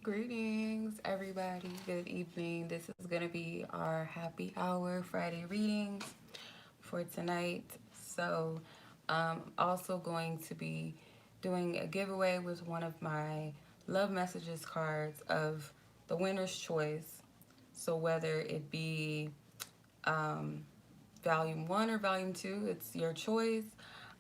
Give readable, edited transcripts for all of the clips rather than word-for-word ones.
Greetings, everybody. Good evening. This is going to be our happy hour Friday readings for tonight. So, also going to be doing a giveaway with one of my love messages cards of the winner's choice. So, whether it be um, volume 1 or volume 2, it's your choice.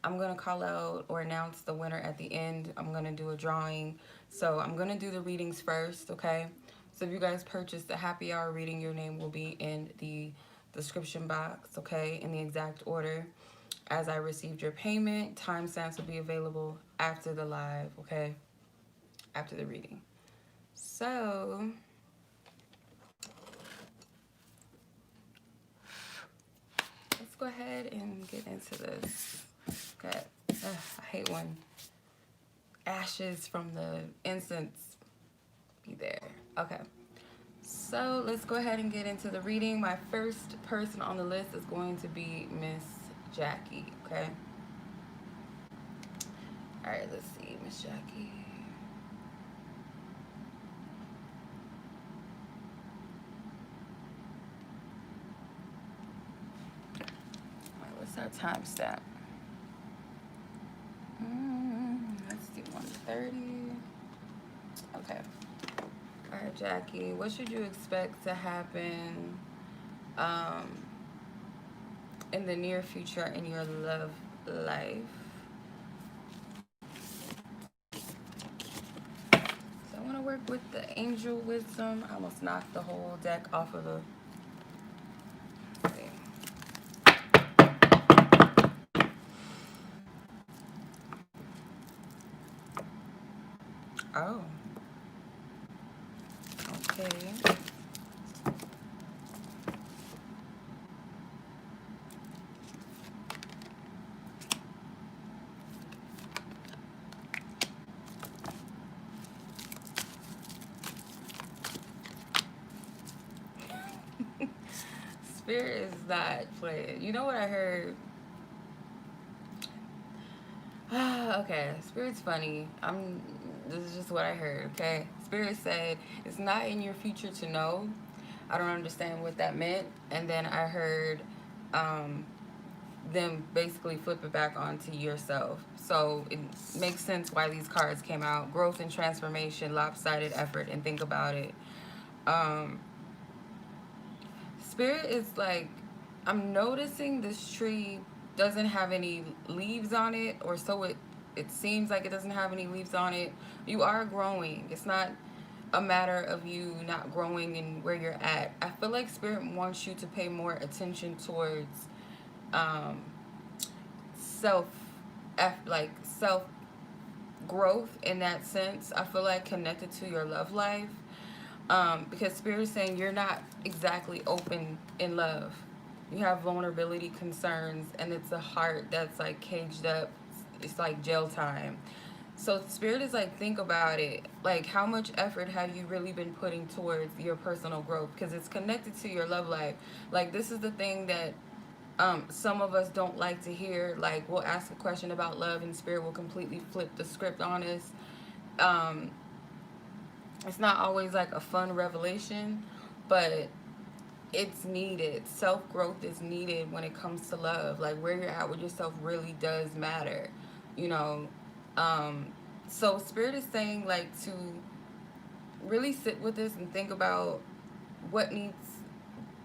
I'm going to call out or announce the winner at the end. I'm going to do a drawing. So I'm going to do the readings first, okay? So if you guys purchase the happy hour reading, your name will be in the description box, okay? In the exact order as I received your payment. Timestamps will be available after the live, okay? After the reading. So let's go ahead and get into this. Okay. I hate when ashes from the incense be there. Okay. So let's go ahead and get into the reading. My first person on the list is going to be Miss Jacquie. Okay. All right. Let's see, Miss Jacquie. All right, what's our timestamp? Let's do 1:30. Okay. All right, Jacquie. What should you expect to happen in the near future in your love life? So I want to work with the angel wisdom. I almost knocked the whole deck off of the thing. Oh, okay. Spirit is not playing. You know what I heard? Okay, Spirit's funny. This is just what I heard, okay? Spirit said, it's not in your future to know. I don't understand what that meant. And then I heard them basically flip it back onto yourself. So it makes sense why these cards came out. Growth and transformation, lopsided effort, and think about it. Spirit is like, I'm noticing this tree doesn't have any leaves on it, or so it seems like it doesn't have any leaves on it. You are growing. It's not a matter of you not growing and where you're at. I feel like Spirit wants you to pay more attention towards um, self, like self growth in that sense. I feel like connected to your love life. Because Spirit is saying you're not exactly open in love. You have vulnerability concerns, and it's a heart that's like caged up. It's like jail time. So Spirit is like, think about it. Like, how much effort have you really been putting towards your personal growth? Because it's connected to your love life. Like, this is the thing that some of us don't like to hear. Like, we'll ask a question about love, and Spirit will completely flip the script on us. It's not always like a fun revelation, but it's needed. Self-growth is needed when it comes to love. Like, where you're at with yourself really does matter, you know. So Spirit is saying, like, to really sit with this and think about what needs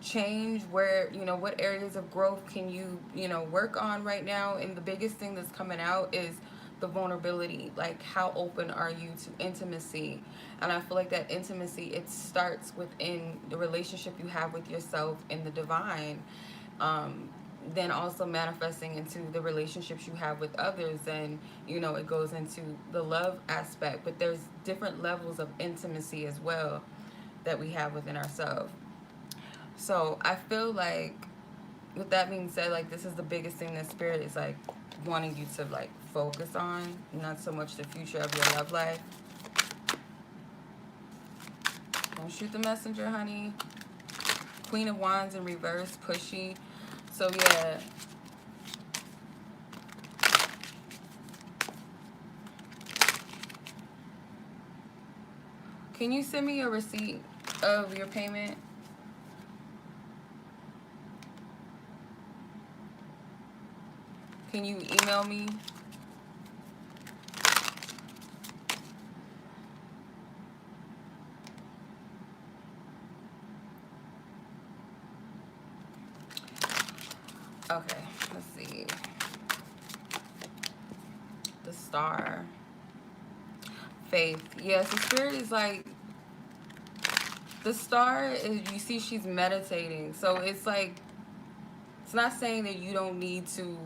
change, where, you know, what areas of growth can you, you know, work on right now. And the biggest thing that's coming out is the vulnerability. Like, how open are you to intimacy? And I feel like that intimacy, it starts within the relationship you have with yourself and the divine. Then also manifesting into the relationships you have with others, and you know, it goes into the love aspect. But there's different levels of intimacy as well that we have within ourselves. So I feel like, with that being said, like, this is the biggest thing that Spirit is like wanting you to like focus on, not so much the future of your love life. Don't shoot the messenger, honey. Queen of Wands in reverse, pushy. So yeah. Can you send me a receipt of your payment? Can you email me? Okay, let's see. The star. Faith. Yes, the spirit is like, the star is, you see she's meditating. So it's like, it's not saying that you don't need to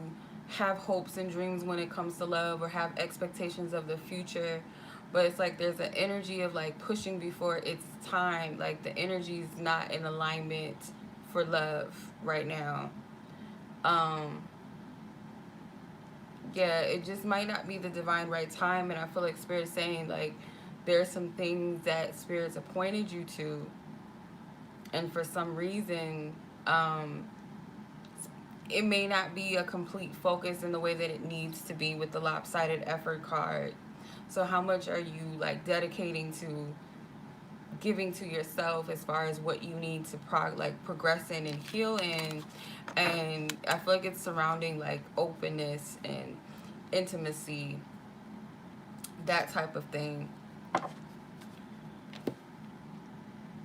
have hopes and dreams when it comes to love or have expectations of the future, but it's like there's an energy of like pushing before it's time. Like the energy is not in alignment for love right now. um yeah, it just might not be the divine right time, and I feel like spirit's saying like there's some things that spirit's appointed you to, and for some reason, um it may not be a complete focus in the way that it needs to be with the lopsided effort card. So how much are you like dedicating to giving to yourself as far as what you need to progress in and heal in? And I feel like it's surrounding like openness and intimacy, that type of thing.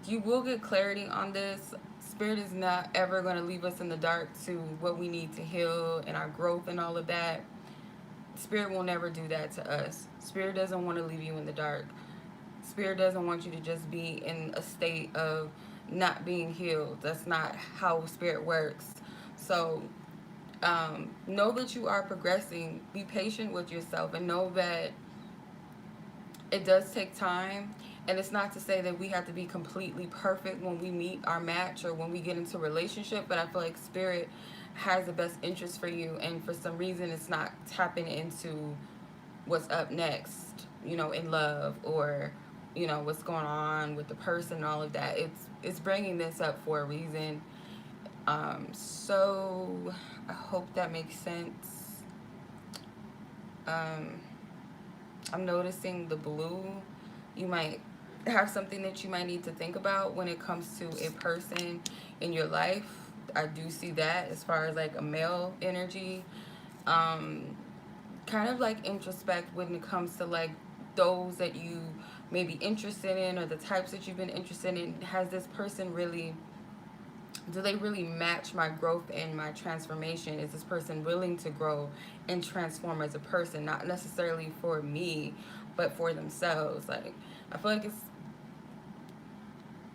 You will get clarity on this. Spirit is not ever going to leave us in the dark to what we need to heal and our growth and all of that. Spirit will never do that to us. Spirit doesn't want to leave you in the dark. Spirit doesn't want you to just be in a state of not being healed. That's not how spirit works. So know that you are progressing. Be patient with yourself and know that it does take time. And it's not to say that we have to be completely perfect when we meet our match or when we get into a relationship, but I feel like spirit has the best interest for you, and for some reason it's not tapping into what's up next, you know, in love, or you know what's going on with the person and all of that. It's bringing this up for a reason. So I hope that makes sense. I'm noticing the blue. You might have something that you might need to think about when it comes to a person in your life. I do see that as far as like a male energy. Kind of like introspect when it comes to like those that you may be interested in, or the types that you've been interested in. Has this person really, do they really match my growth and my transformation? Is this person willing to grow and transform as a person, not necessarily for me but for themselves? Like I feel like it's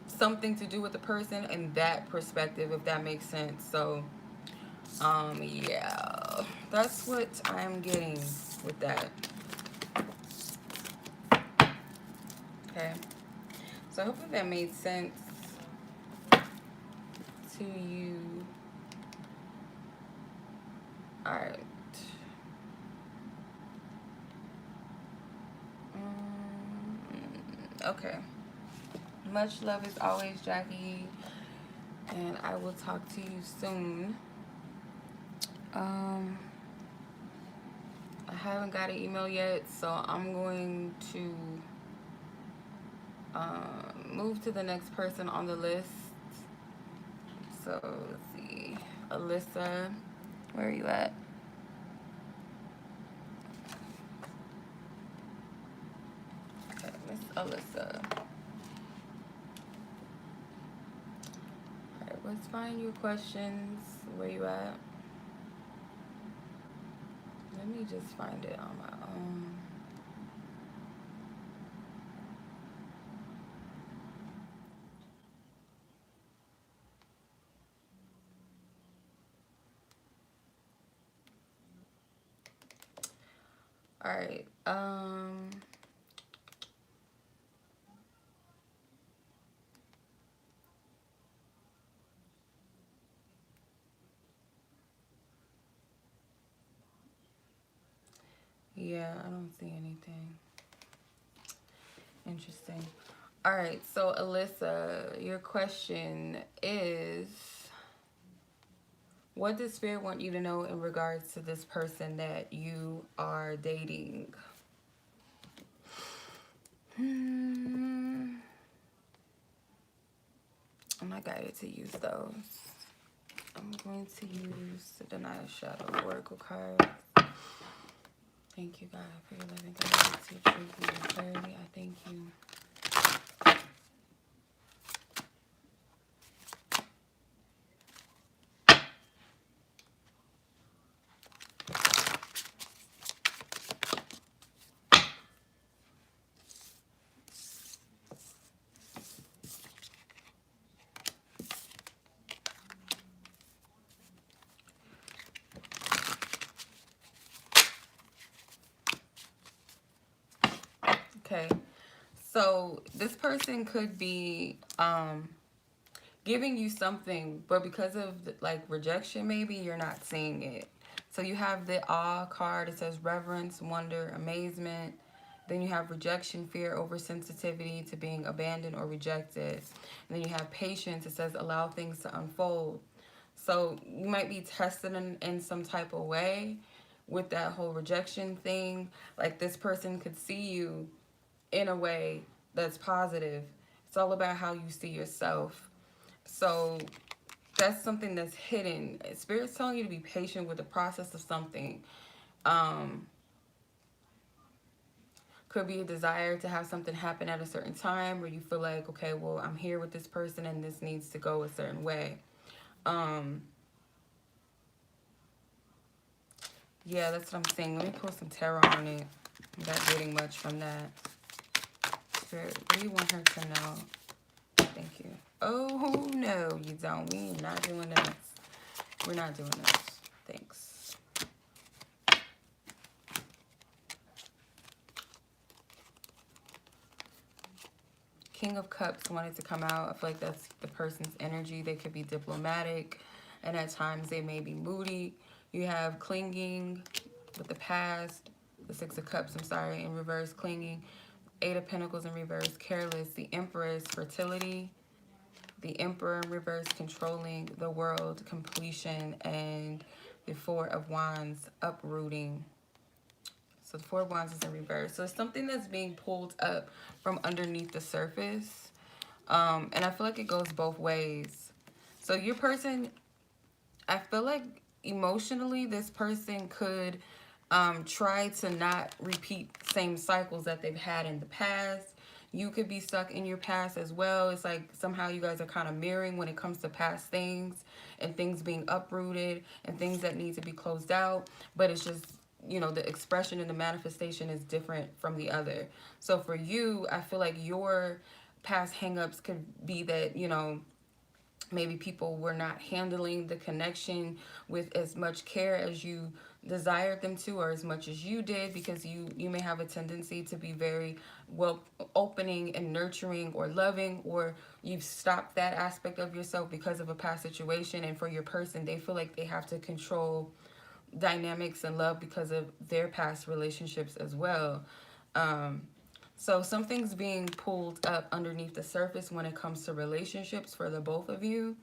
something to do with the person and that perspective, if that makes sense. So yeah, that's what I'm getting with that. Okay, so I hope that made sense to you. All right. Okay. Much love as always, Jackie, and I will talk to you soon. I haven't got an email yet, so I'm going to move to the next person on the list. So let's see, Alyssa, where are you at? Okay, Miss Alyssa. All right, let's find your questions. Where you at? Let me just find it on my own. All right. Yeah, I don't see anything interesting. All right, so Alyssa, your question is, what does Spirit want you to know in regards to this person that you are dating? not guided to use those. I'm going to use the Denial Shadow Oracle card. Thank you, God, for your loving guidance, your truth, and your clarity. I thank you. Okay, so this person could be giving you something, but because of like rejection, maybe you're not seeing it. So you have the awe card. It says reverence, wonder, amazement. Then you have rejection, fear, oversensitivity to being abandoned or rejected. And then you have patience. It says allow things to unfold. So you might be tested in some type of way with that whole rejection thing. Like this person could see you in a way that's positive. It's all about how you see yourself. So that's something that's hidden. Spirit's telling you to be patient with the process of something. Could be a desire to have something happen at a certain time where you feel like, okay, well, I'm here with this person and this needs to go a certain way. Yeah, that's what I'm saying. Let me pull some tarot on it. I'm not getting much from that. Spirit, what do you want her to know? Thank you. Oh, no, you don't. We are not doing this. We're not doing this. Thanks. King of Cups wanted to come out. I feel like that's the person's energy. They could be diplomatic, and at times they may be moody. You have clinging with the past. The Six of Cups, I'm sorry, in reverse, clinging. Eight of Pentacles in reverse, careless. The Empress, fertility. The Emperor in reverse, controlling the world, completion. And the Four of Wands, uprooting. So the Four of Wands is in reverse. So it's something that's being pulled up from underneath the surface. And I feel like it goes both ways. So your person, I feel like emotionally this person could try to not repeat same cycles that they've had in the past. You could be stuck in your past as well. It's like somehow you guys are kind of mirroring when it comes to past things and things being uprooted and things that need to be closed out. But it's just, you know, the expression and the manifestation is different from the other. So for you, I feel like your past hangups could be that, you know, maybe people were not handling the connection with as much care as you desired them to, or as much as you did, because you may have a tendency to be very well opening and nurturing or loving, or you've stopped that aspect of yourself because of a past situation. And for your person, they feel like they have to control dynamics and love because of their past relationships as well. So something's being pulled up underneath the surface when it comes to relationships for the both of you.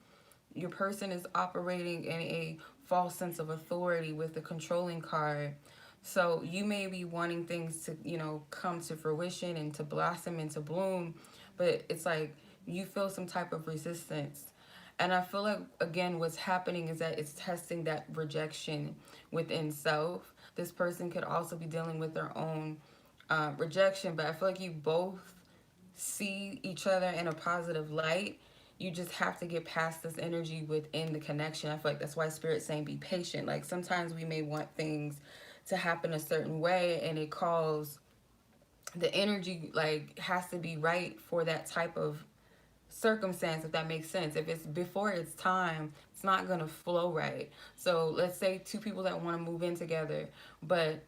Your person is operating in a false sense of authority with the controlling card. So you may be wanting things to, you know, come to fruition and to blossom and to bloom, but it's like you feel some type of resistance. And I feel like, again, what's happening is that it's testing that rejection within self. This person could also be dealing with their own rejection, but I feel like you both see each other in a positive light. You just have to get past this energy within the connection. I feel like that's why Spirit's saying be patient. Like sometimes we may want things to happen a certain way, and it calls the energy, like, has to be right for that type of circumstance, if that makes sense. If it's before it's time, it's not gonna flow right. So let's say two people that want to move in together, but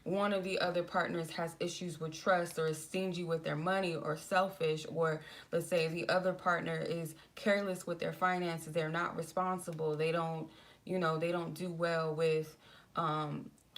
one of the other partners has issues with trust or is stingy with their money or selfish, or let's say the other partner is careless with their finances, they're not responsible, they don't, you know, they don't do well with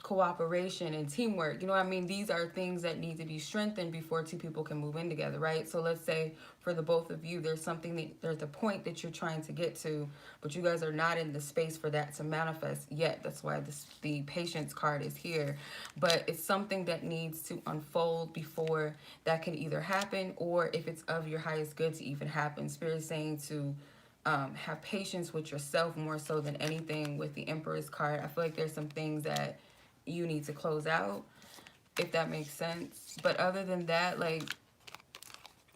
cooperation and teamwork. You know what I mean? These are things that need to be strengthened before two people can move in together, right? So let's say for the both of you, there's something that there's a point that you're trying to get to, but you guys are not in the space for that to manifest yet. That's why the patience card is here. But it's something that needs to unfold before that can either happen, or if it's of your highest good to even happen. Spirit is saying to have patience with yourself more so than anything with the Emperor's card. I feel like there's some things that you need to close out, if that makes sense. But other than that, like,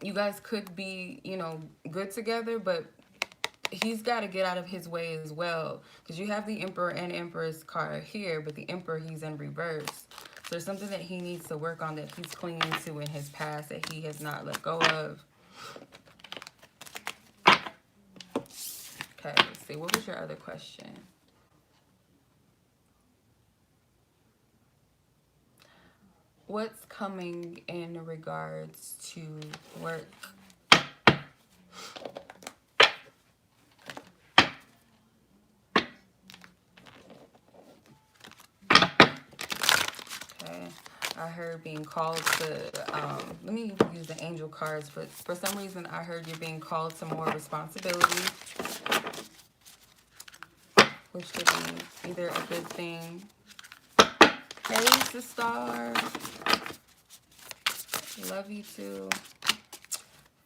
you guys could be, you know, good together, but he's got to get out of his way as well, because you have the Emperor and Empress card here, but the Emperor, he's in reverse. So there's something that he needs to work on, that he's clinging to in his past, that he has not let go of. Okay, let's see. What was your other question? What's coming in regards to work? Okay, I heard being called to, let me use the angel cards. For some reason, I heard you're being called to more responsibility, which could be either a good thing. Hey, sister. Love you too.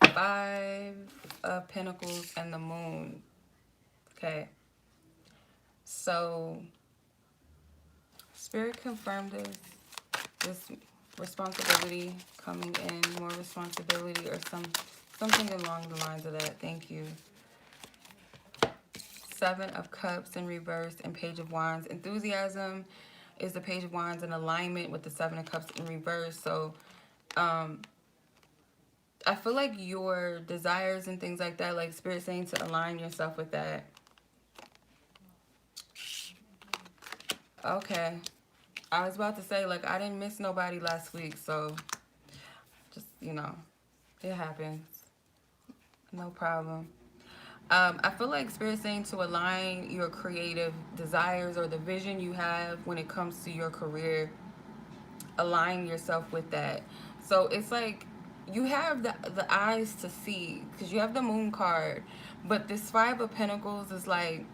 5 of Pentacles and the Moon. Okay. So, Spirit confirmed this responsibility coming in, more responsibility, or something along the lines of that. Thank you. 7 of Cups in reverse and Page of Wands. Enthusiasm is the Page of Wands in alignment with the 7 of Cups in reverse. So, I feel like your desires and things like that, like Spirit saying to align yourself with that. Okay. I was about to say, like, I didn't miss nobody last week, so just, you know, it happens. No problem. I feel like Spirit saying to align your creative desires or the vision you have when it comes to your career, align yourself with that. So it's like you have the eyes to see, because you have the Moon card, but this 5 of Pentacles is like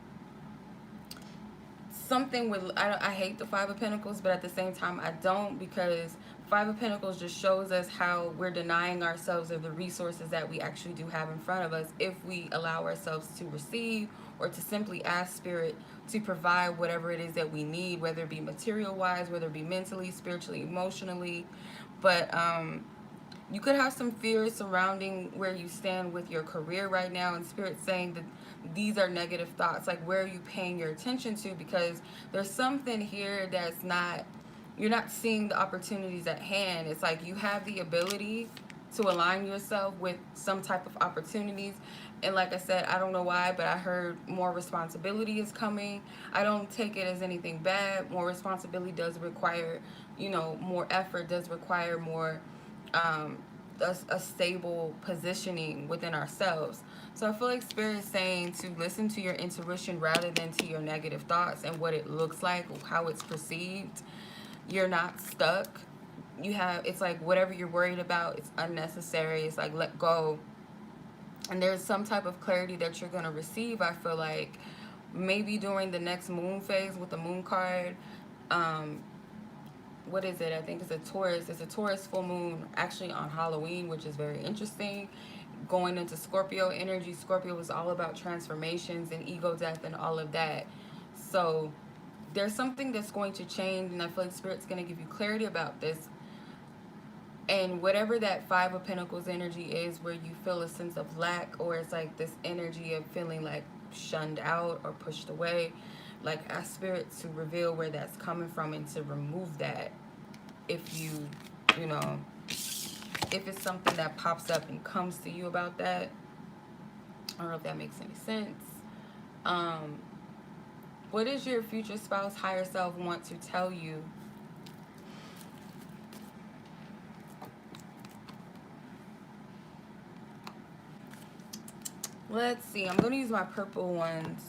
something with, I hate the 5 of Pentacles, but at the same time I don't, because 5 of Pentacles just shows us how we're denying ourselves of the resources that we actually do have in front of us if we allow ourselves to receive, or to simply ask Spirit to provide whatever it is that we need, whether it be material wise, whether it be mentally, spiritually, emotionally. But you could have some fears surrounding where you stand with your career right now, and Spirit saying that these are negative thoughts. Like, where are you paying your attention to? Because there's something here that's not, you're not seeing the opportunities at hand. It's like you have the ability to align yourself with some type of opportunities. And like I said, I don't know why, but I heard more responsibility is coming. I don't take it as anything bad. More responsibility does require, you know, more effort, does require more a stable positioning within ourselves. So I feel like Spirit is saying to listen to your intuition rather than to your negative thoughts and what it looks like, how it's perceived. You're not stuck. You have, it's like whatever you're worried about, it's unnecessary. It's like, let go. And there's some type of clarity that you're going to receive, I feel like, maybe during the next moon phase with the Moon card. What is it? I think it's a Taurus. It's a Taurus full moon actually on Halloween, which is very interesting. Going into Scorpio energy. Scorpio is all about transformations and ego death and all of that. So there's something that's going to change, and I feel like Spirit's going to give you clarity about this. And whatever that 5 of Pentacles energy is, where you feel a sense of lack, or it's like this energy of feeling like shunned out or pushed away, like ask Spirit to reveal where that's coming from and to remove that. If you know, if it's something that pops up and comes to you about that. I don't know if that makes any sense. What does your future spouse, higher self, want to tell you? Let's see. I'm going to use my purple ones.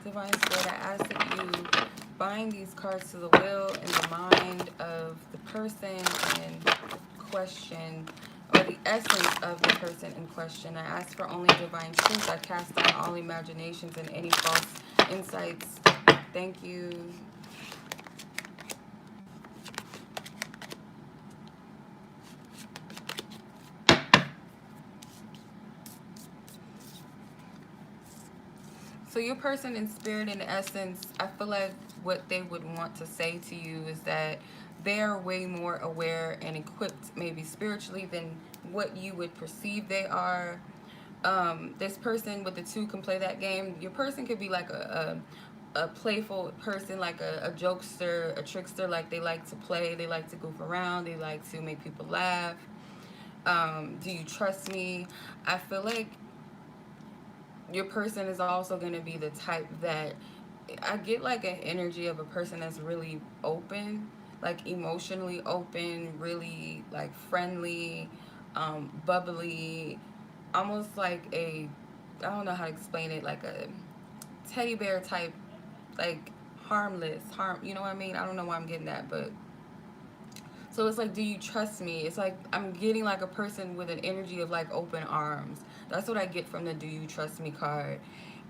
Divine Spirit, I ask that you bind these cards to the will and the mind of the person in question, or the essence of the person in question. I ask for only divine truth. I cast down all imaginations and any false insights. Thank you. So your person in spirit, in essence, I feel like what they would want to say to you is that they're way more aware and equipped, maybe spiritually, than what you would perceive they are. This person with the two can play that game. Your person could be like a playful person, like a jokester, a trickster. Like they like to play, they like to goof around, they like to make people laugh. Do you trust me? I feel like your person is also going to be the type that I get like an energy of a person that's really open, like emotionally open, really like friendly, bubbly, almost like I don't know how to explain it, like a teddy bear type, like you know what I mean? I don't know why I'm getting that, but so it's like, do you trust me? It's like I'm getting like a person with an energy of like open arms. That's what I get from the do you trust me card.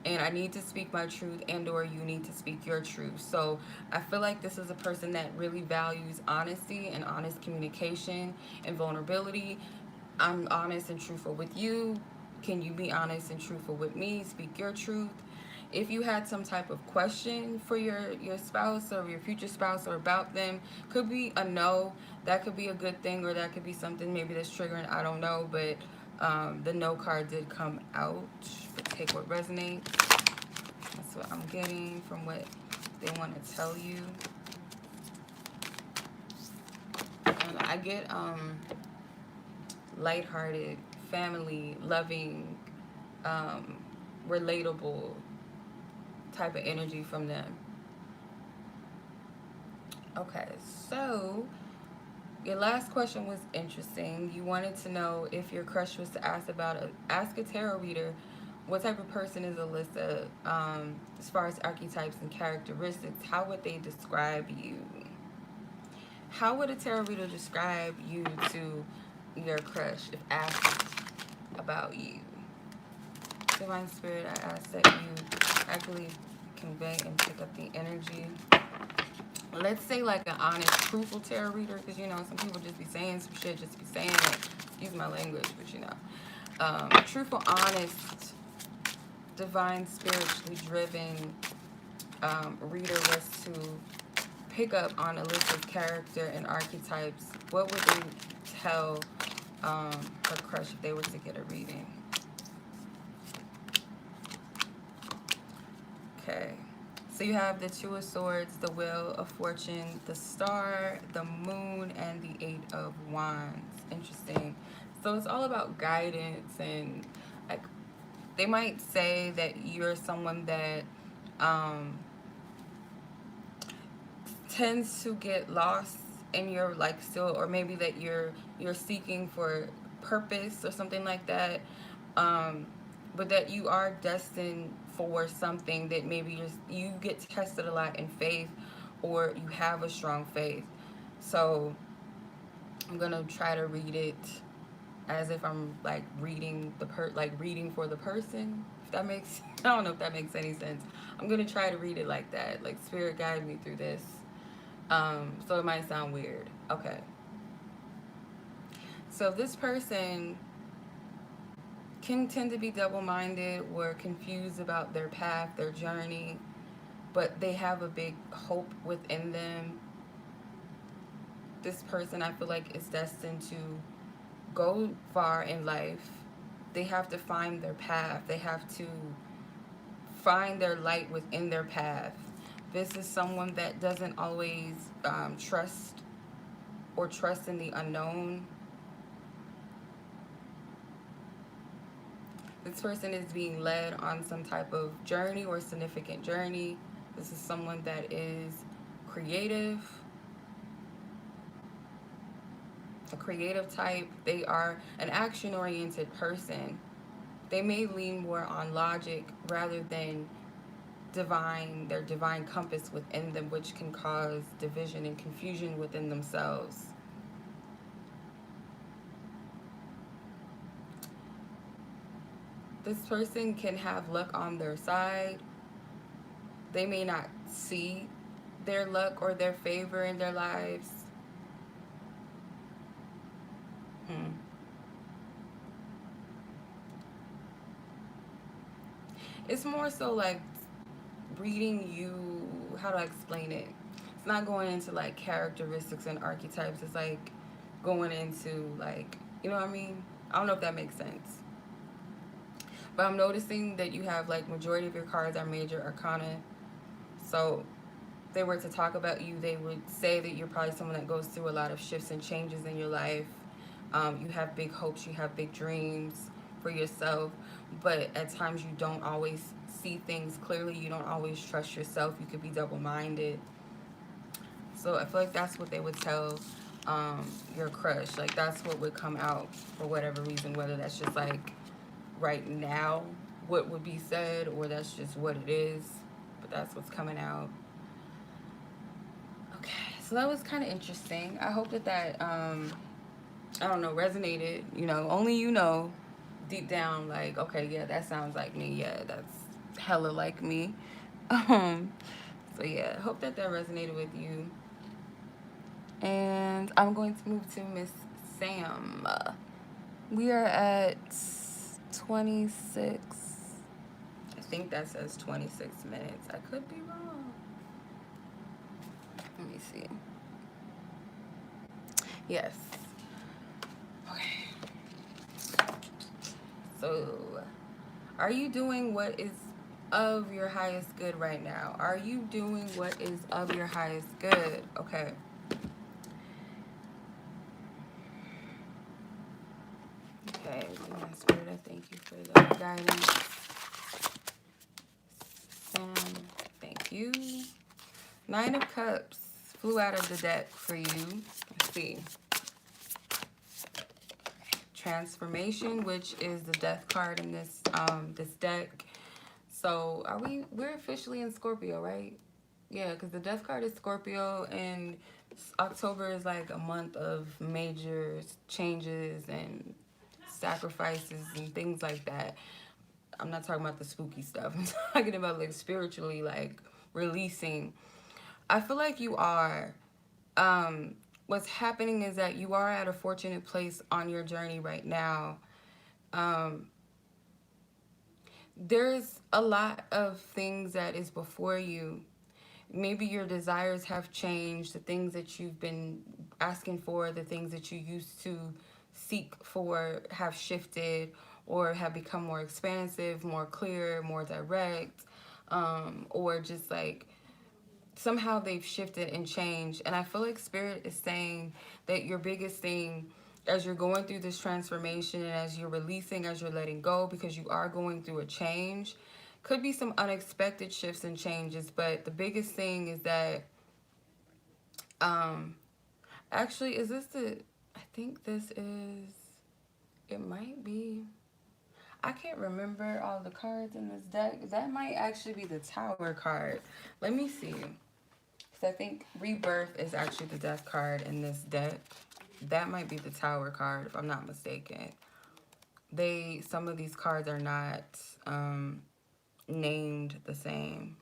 And I need to speak my truth, and or you need to speak your truth. So I feel like this is a person that really values honesty and honest communication and vulnerability. I'm honest and truthful with you. Can you be honest and truthful with me? Speak your truth. If you had some type of question for your spouse or your future spouse or about them, could be a no. That could be a good thing, or that could be something maybe that's triggering. I don't know, but the no card did come out. But take what resonates. That's what I'm getting from what they want to tell you. And I get lighthearted, family, loving, relatable type of energy from them. Okay, so your last question was interesting. You wanted to know if your crush was to ask a tarot reader what type of person is Alyssa, as far as archetypes and characteristics. How would they describe you? How would a tarot reader describe you to your crush if asked about you? Divine Spirit, I ask that you actually convey and pick up the energy. Let's say like an honest, truthful tarot reader, because you know some people just be saying some shit, just be saying it. Excuse my language, but you know, truthful, honest, divine, spiritually driven reader was to pick up on Alyssa's character and archetypes. What would they tell her crush if they were to get a reading? Okay. So you have the Two of Swords, the Wheel of Fortune, the Star, the Moon, and the Eight of Wands. Interesting. So it's all about guidance, and like they might say that you're someone that tends to get lost in your like still, or maybe that you're seeking for purpose or something like that. But that you are destined for something, that maybe you get tested a lot in faith, or you have a strong faith. So I'm gonna try to read it as if I'm like reading reading for the person. If that makes I don't know if that makes any sense. I'm gonna try to read it like that, like spirit guide me through this. So it might sound weird. Okay. So this person can tend to be double-minded or confused about their path, their journey, but they have a big hope within them. This person, I feel like, is destined to go far in life. They have to find their path. They have to find their light within their path. This is someone that doesn't always trust in the unknown. This person is being led on some type of journey or significant journey. This is someone that is creative, a creative type. They are an action-oriented person. They may lean more on logic rather than their divine compass within them, which can cause division and confusion within themselves. This person can have luck on their side. They may not see their luck or their favor in their lives. It's more so like reading you, how do I explain it? It's not going into like characteristics and archetypes. It's like going into like, you know what I mean? I don't know if that makes sense. But I'm noticing that you have like majority of your cards are major arcana. So if they were to talk about you, they would say that you're probably someone that goes through a lot of shifts and changes in your life. You have big hopes, you have big dreams for yourself, but at times you don't always see things clearly. You don't always trust yourself. You could be double minded. So I feel like that's what they would tell your crush. Like that's what would come out for whatever reason, whether that's just like right now what would be said or that's just what it is. But that's what's coming out. Okay, so that was kind of interesting. I hope that I don't know, resonated. You know, only you know deep down, like, okay, yeah, that sounds like me. Yeah, that's hella like me. Um, so yeah, I hope that resonated with you. And I'm going to move to Miss Sam. We are at 26. I think that says 26 minutes. I could be wrong. Let me see. Yes. Okay. So, are you doing what is of your highest good right now? Are you doing what is of your highest good? Okay. Okay, Divine Spirit, I thank you for the guidance. Sam, thank you. Nine of Cups flew out of the deck for you. Let's see. Transformation, which is the death card in this this deck. So we're officially in Scorpio, right? Yeah, because the death card is Scorpio, and October is like a month of major changes and sacrifices and things like that. I'm not talking about the spooky stuff. I'm talking about like spiritually, like releasing. I feel like you are. What's happening is that you are at a fortunate place on your journey right now. There's a lot of things that is before you. Maybe your desires have changed, the things that you've been asking for, the things that you used to seek for have shifted or have become more expansive, more clear, more direct, or just like somehow they've shifted and changed. And I feel like Spirit is saying that your biggest thing as you're going through this transformation and as you're releasing, as you're letting go, because you are going through a change, could be some unexpected shifts and changes. But the biggest thing is that, actually, is this I think this is, it might be, I can't remember all the cards in this deck. That might actually be the Tower card. Let me see. Because I think Rebirth is actually the death card in this deck. That might be the Tower card, if I'm not mistaken. Some of these cards are not named the same.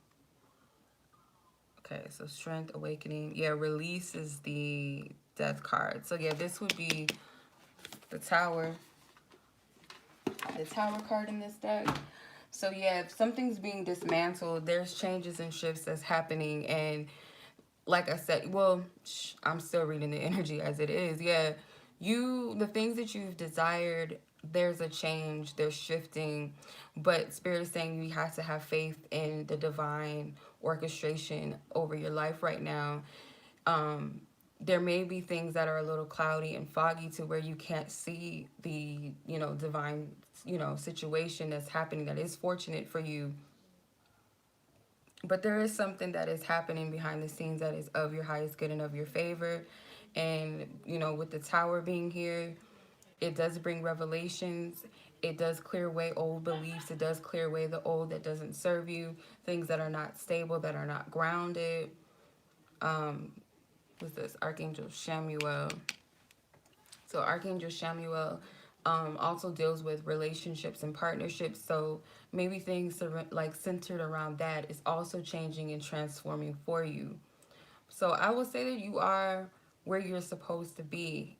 Okay, so Strength, Awakening. Yeah, Release is the death card. So yeah, this would be the Tower card in this deck. So yeah, if something's being dismantled, there's changes and shifts that's happening. And like I said, well, I'm still reading the energy as it is. Yeah, the things that you've desired, there's a change, there's shifting, but Spirit is saying you have to have faith in the divine orchestration over your life right now. There may be things that are a little cloudy and foggy to where you can't see the, divine, situation that's happening that is fortunate for you. But there is something that is happening behind the scenes that is of your highest good and of your favor. And, with the Tower being here, it does bring revelations. It does clear away old beliefs. It does clear away the old that doesn't serve you. Things that are not stable, that are not grounded. What's this? Archangel Shamuel. So Archangel Shamuel also deals with relationships and partnerships. So maybe things like centered around that is also changing and transforming for you. So I will say that you are where you're supposed to be.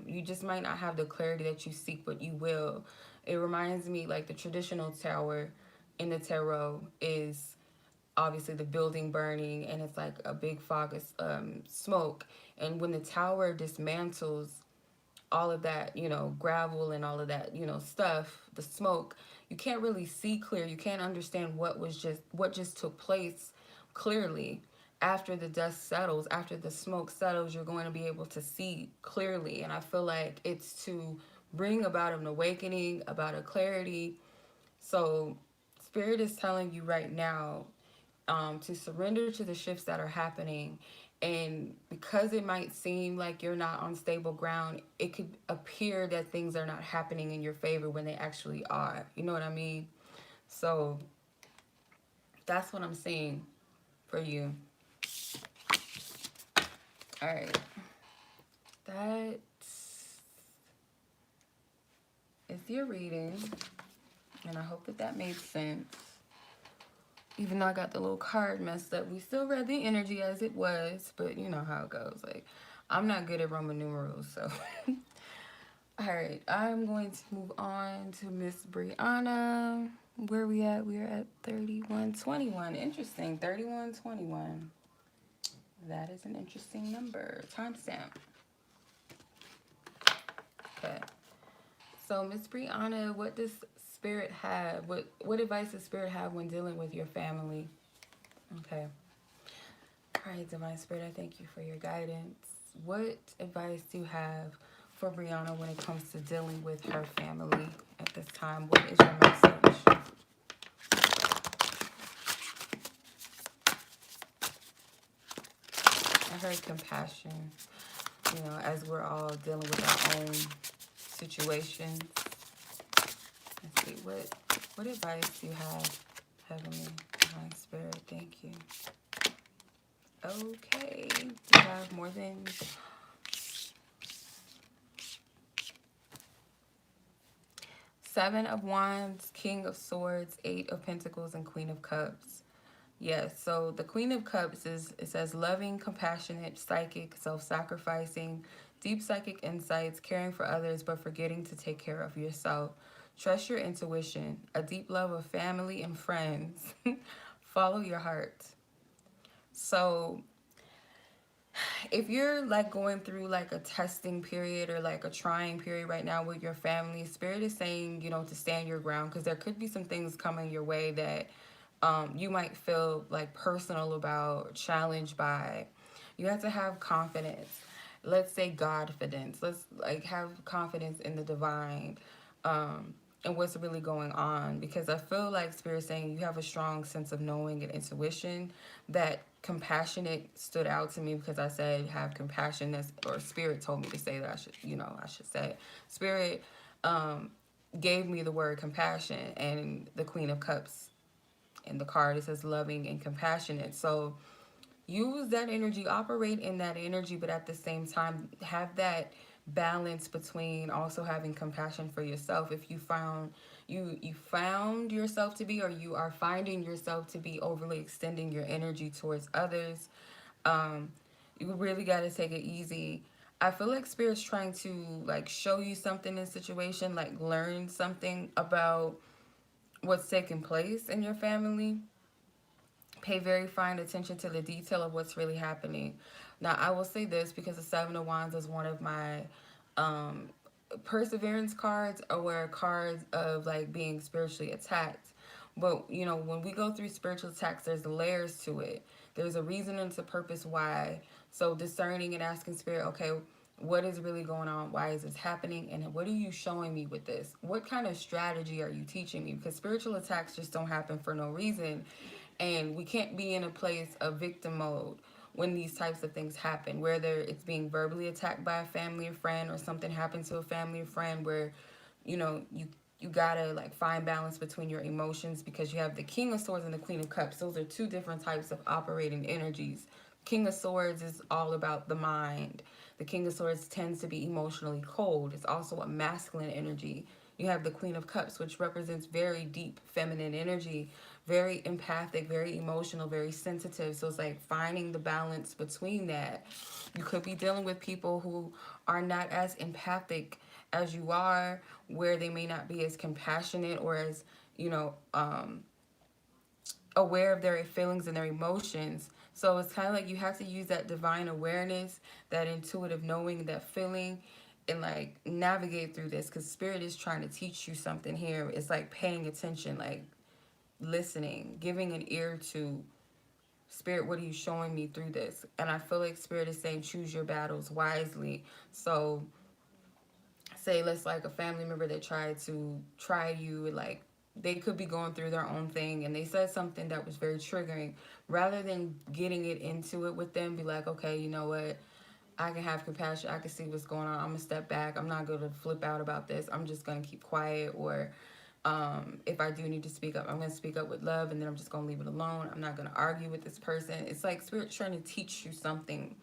You just might not have the clarity that you seek, but you will. It reminds me like the traditional tower in the tarot is obviously the building burning, and it's like a big fog of smoke. And when the tower dismantles, all of that, gravel and all of that, stuff, the smoke, you can't really see clear. You can't understand what just took place clearly. After the dust settles, after the smoke settles, you're going to be able to see clearly. And I feel like it's to bring about an awakening, about a clarity. So Spirit is telling you right now, to surrender to the shifts that are happening. And because it might seem like you're not on stable ground, it could appear that things are not happening in your favor when they actually are. You know what I mean? So that's what I'm seeing for you. All right. That is your reading. And I hope that made sense. Even though I got the little card messed up, we still read the energy as it was, but you know how it goes. Like, I'm not good at Roman numerals, so. All right, I'm going to move on to Miss Briana. Where we at? We're at 3121. Interesting, 3121. That is an interesting number. Timestamp. Okay. So, Miss Briana, what does Spirit have? What advice does Spirit have when dealing with your family? Okay. All right, Divine Spirit, I thank you for your guidance. What advice do you have for Briana when it comes to dealing with her family at this time? What is your message? I heard compassion, as we're all dealing with our own situations. Let's see, what advice do you have, Heavenly Divine Spirit? Thank you. Okay, we have more than... Seven of Wands, King of Swords, Eight of Pentacles, and Queen of Cups. Yes, so the Queen of Cups it says loving, compassionate, psychic, self-sacrificing, deep psychic insights, caring for others, but forgetting to take care of yourself. Trust your intuition, a deep love of family and friends. Follow your heart. So if you're like going through like a testing period or like a trying period right now with your family, Spirit is saying, to stand your ground, because there could be some things coming your way that you might feel like personal about, challenged by. You have to have confidence. Let's say Godfidence. Let's like have confidence in the divine, and what's really going on, because I feel like Spirit saying you have a strong sense of knowing and intuition. That compassionate stood out to me because I said have compassion. Or Spirit told me to say that I should say Spirit gave me the word compassion, and the Queen of Cups in the card, it says loving and compassionate. So use that energy, operate in that energy, but at the same time have that balance between also having compassion for yourself. If you found yourself to be, or you are finding yourself to be overly extending your energy towards others, you really got to take it easy. I feel like Spirit's trying to like show you something in a situation, like learn something about what's taking place in your family. Pay very fine attention to the detail of what's really happening. Now, I will say this, because the Seven of Wands is one of my perseverance cards, or cards of like being spiritually attacked. But when we go through spiritual attacks, there's layers to it. There's a reason and a purpose why. So discerning and asking Spirit, okay, what is really going on? Why is this happening? And what are you showing me with this? What kind of strategy are you teaching me? Because spiritual attacks just don't happen for no reason. And we can't be in a place of victim mode when these types of things happen, whether it's being verbally attacked by a family or friend, or something happened to a family or friend where, you gotta like find balance between your emotions, because you have the King of Swords and the Queen of Cups. Those are two different types of operating energies. King of Swords is all about the mind. The King of Swords tends to be emotionally cold. It's also a masculine energy. You have the Queen of Cups, which represents very deep feminine energy, very empathic, very emotional, very sensitive. So it's like finding the balance between that. You could be dealing with people who are not as empathic as you are, where they may not be as compassionate or as, aware of their feelings and their emotions. So it's kind of like you have to use that divine awareness, that intuitive knowing, that feeling, and like navigate through this, because spirit is trying to teach you something here. It's like paying attention, like listening, giving an ear to spirit. What are you showing me through this? And I feel like spirit is saying choose your battles wisely. So say let's like a family member that tried to try you, like they could be going through their own thing and they said something that was very triggering. Rather than getting it into it with them, be like, okay, you know what, I can have compassion, I can see what's going on, I'm gonna step back, I'm not gonna flip out about this, I'm just gonna keep quiet. Or if I do need to speak up, I'm gonna speak up with love, and then I'm just gonna leave it alone. I'm not gonna argue with this person. It's like spirit trying to teach you something,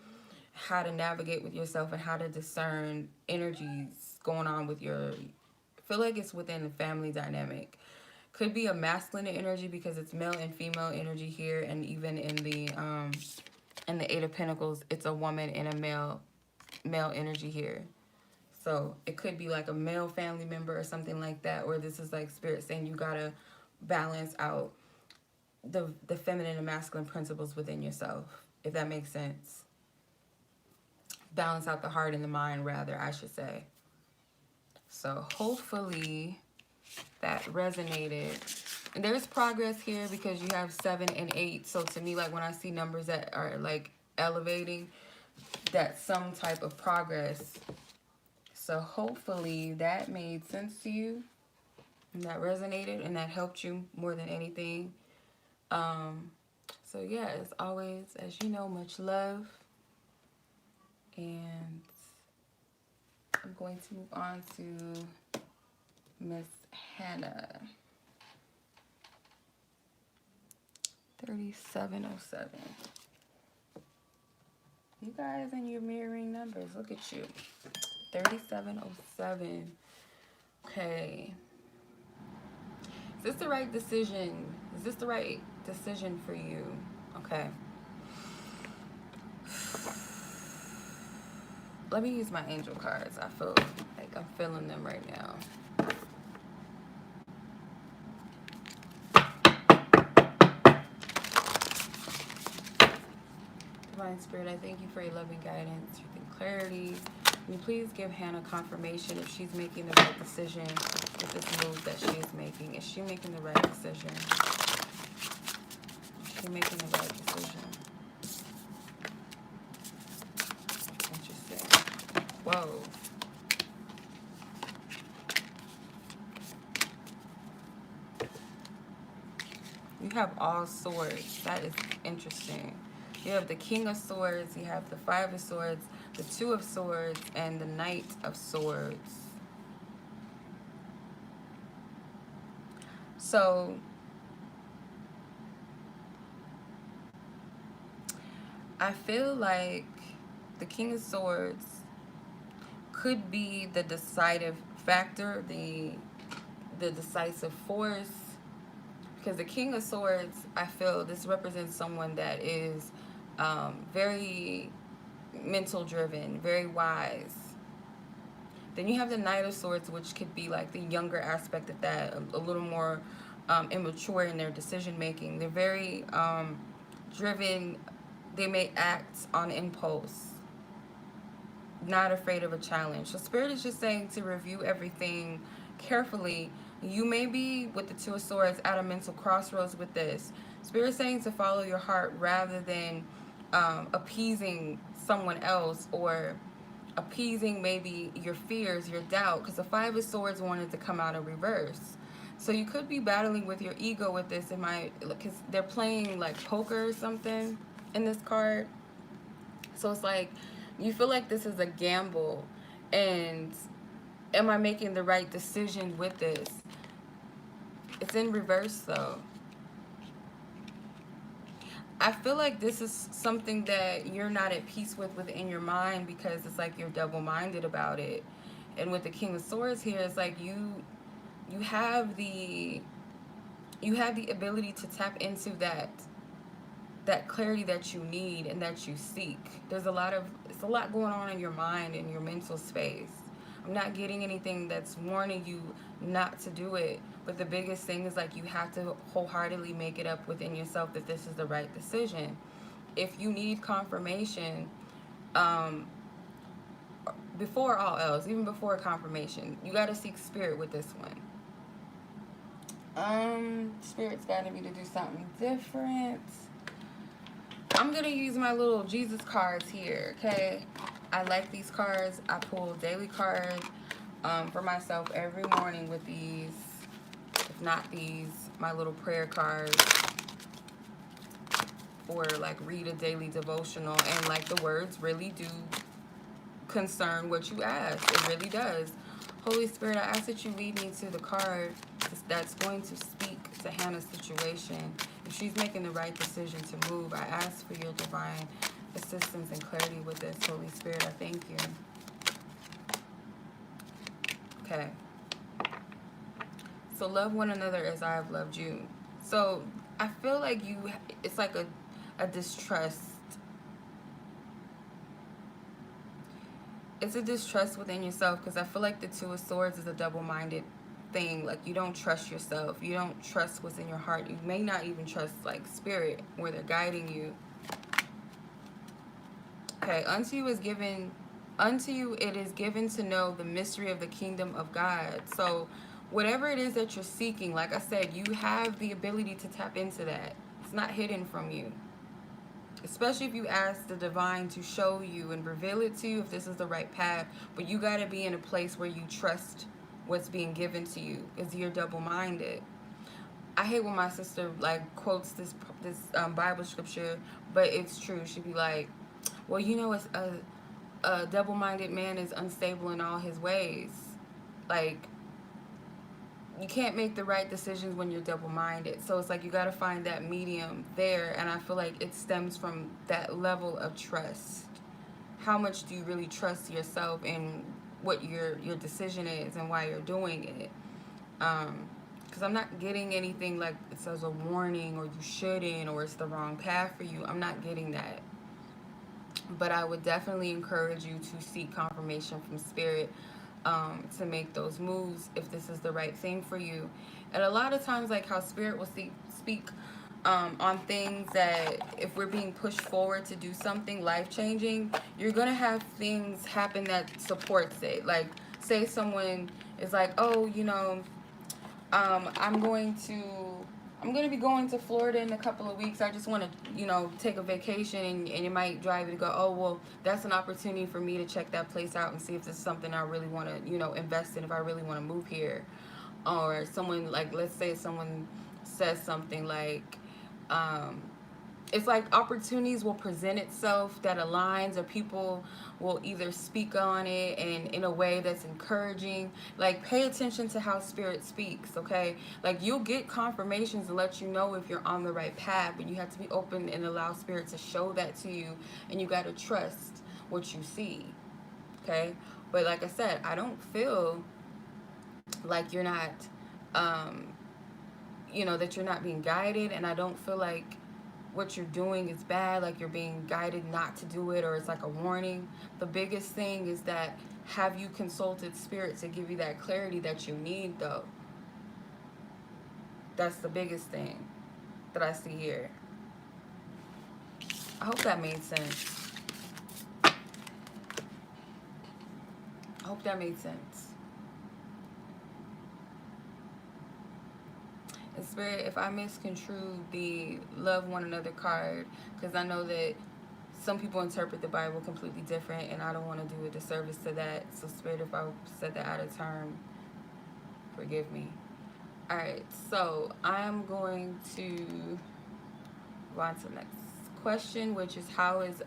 how to navigate with yourself and how to discern energies going on with your, I feel like it's within the family dynamic. Could be a masculine energy because it's male and female energy here, and even in the Eight of Pentacles, it's a woman and a male energy here. So it could be like a male family member or something like that, or this is like spirit saying you gotta balance out the feminine and masculine principles within yourself, if that makes sense. Balance out the heart and the mind, rather, I should say. So hopefully that resonated. And there's progress here because you have 7 and 8. So to me, like when I see numbers that are like elevating, that's some type of progress. So hopefully that made sense to you and that resonated and that helped you more than anything. So yeah, as always, as you know, much love. And I'm going to move on to Miss Hannah. 3707. You guys and your mirroring numbers. Look at you. 3707. Okay. Is this the right decision? Is this the right decision for you? Okay. Let me use my angel cards. I feel like I'm feeling them right now. Divine Spirit, I thank you for your loving guidance, your clarity. Can you please give Hannah confirmation if she's making the right decision with this move that she is making? Is she making the right decision? Is she making the right decision? Interesting. Whoa. You have all swords. That is interesting. You have the King of Swords, you have the Five of Swords, the Two of Swords, and the Knight of Swords. So, I feel like the King of Swords could be the decisive factor, the decisive force. Because the King of Swords, I feel this represents someone that is very mental driven, very wise. Then you have the Knight of Swords, which could be like the younger aspect of that, a little more immature in their decision making. They're very driven. They may act on impulse, not afraid of a challenge. So Spirit is just saying to review everything carefully. You may be, with the Two of Swords, at a mental crossroads with this. Spirit is saying to follow your heart rather than appeasing someone else or appeasing maybe your fears, your doubt. Because the Five of Swords wanted to come out in reverse. So you could be battling with your ego with this. Because they're playing like poker or something in this card. So it's like you feel like this is a gamble. And am I making the right decision with this? It's in reverse though. I feel like this is something that you're not at peace with within your mind because it's like you're double-minded about it. And with the King of Swords here, it's like you have the ability to tap into that clarity that you need and that you seek. It's a lot going on in your mind and your mental space. I'm not getting anything that's warning you not to do it. But the biggest thing is like you have to wholeheartedly make it up within yourself that this is the right decision. If you need confirmation, um, before all else, even before confirmation, you got to seek spirit with this one. Spirit's guiding me to do something different. I'm gonna use my little Jesus cards here, okay? I like these cards. I pull daily cards for myself every morning with these. If not these, my little prayer cards. Or like read a daily devotional. And like the words really do concern what you ask. It really does. Holy Spirit, I ask that you lead me to the card that's going to speak to Hannah's situation. If she's making the right decision to move, I ask for your divine assistance and clarity with this. Holy Spirit, I thank you. Okay. So love one another as I have loved you. So I feel like it's like a distrust. It's a distrust within yourself, because I feel like the Two of Swords is a double-minded thing. Like you don't trust yourself. You don't trust what's in your heart. You may not even trust like spirit where they're guiding you. Okay, unto you it is given to know the mystery of the kingdom of God. So whatever it is that you're seeking, like I said, you have the ability to tap into that. It's not hidden from you. Especially if you ask the divine to show you and reveal it to you if this is the right path. But you got to be in a place where you trust what's being given to you, because you're double-minded. I hate when my sister like quotes this Bible scripture, but it's true. She'd be like, well, you know, it's a double-minded man is unstable in all his ways. Like, you can't make the right decisions when you're double-minded. So it's like you got to find that medium there. And I feel like it stems from that level of trust. How much do you really trust yourself and what your decision is and why you're doing it? Because I'm not getting anything like it says a warning or you shouldn't or it's the wrong path for you. I'm not getting that. But I would definitely encourage you to seek confirmation from spirit to make those moves if this is the right thing for you. And a lot of times, like how spirit will speak on things that if we're being pushed forward to do something life-changing, you're gonna have things happen that supports it. Like say someone is like, oh, you know, I'm going to be going to Florida in a couple of weeks. I just want to, you know, take a vacation, and it might drive you to go, oh, well, that's an opportunity for me to check that place out and see if this is something I really want to, you know, invest in, if I really want to move here. Or someone, like, let's say someone says something like, it's like opportunities will present itself that aligns, or people will either speak on it and in a way that's encouraging. Like pay attention to how spirit speaks, okay? Like you'll get confirmations to let you know if you're on the right path, but you have to be open and allow spirit to show that to you, and you got to trust what you see, okay? But like I said, I don't feel like you're not you know, that you're not being guided, and I don't feel like what you're doing is bad, like you're being guided not to do it, or it's like a warning. The biggest thing is that, have you consulted spirit to give you that clarity that you need, though? That's the biggest thing that I see here. I hope that made sense. I hope that made sense. And spirit, if I misconstrued the love one another card, because I know that some people interpret the Bible completely different, and I don't want to do a disservice to that. So spirit, if I said that out of turn, forgive me. Alright, so I'm going to go on to the next question, which is how is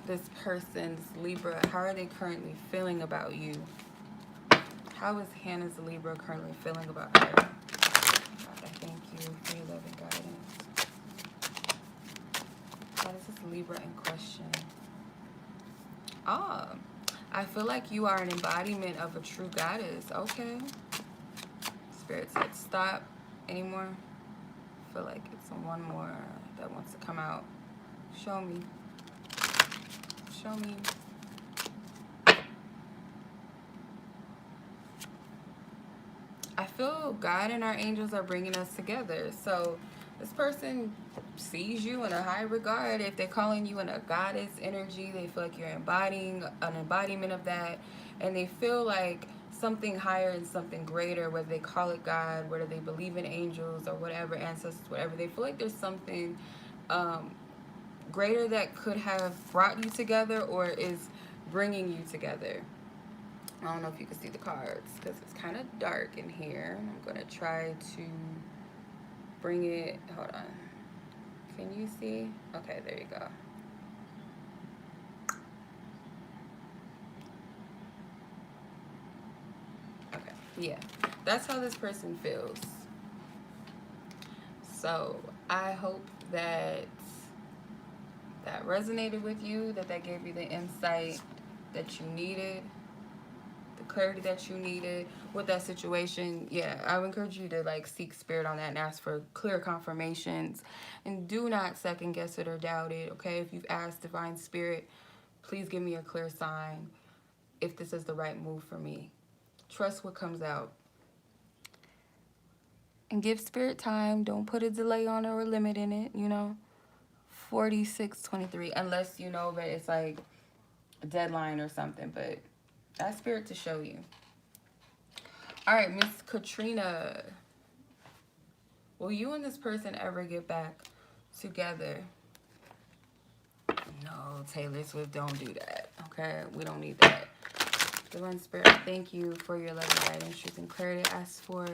this person's Libra, how are they currently feeling about you? How is Hannah's Libra currently feeling about her? God, I thank you for your love and guidance. What is this Libra in question? Ah, I feel like you are an embodiment of a true goddess. Okay. Spirit said stop. Anymore? I feel like it's one more that wants to come out. Show me. Show me. I feel God and our angels are bringing us together. So this person sees you in a high regard. If they're calling you in a goddess energy, they feel like you're embodying an embodiment of that. And they feel like something higher and something greater, whether they call it God, whether they believe in angels or whatever, ancestors, whatever. They feel like there's something um, greater that could have brought you together or is bringing you together. I don't know if you can see the cards because it's kind of dark in here. I'm going to try to bring it. Hold on. Can you see? Okay, there you go. Okay, yeah. That's how this person feels. So I hope that that resonated with you, that gave you the insight that you needed, the clarity that you needed with that situation. Yeah, I would encourage you to like seek spirit on that and ask for clear confirmations, and do not second guess it or doubt it. Okay, if you've asked divine spirit, please give me a clear sign if this is the right move for me. Trust what comes out and give spirit time. Don't put a delay on it or a limit in it, you know. 4623, unless you know that it's like a deadline or something, but that's spirit to show you. All right, Miss Katrina, will you and this person ever get back together? No, Taylor Swift, don't do that. Okay, we don't need that. Divine Spirit, thank you for your loving guidance, truth, and clarity. I ask for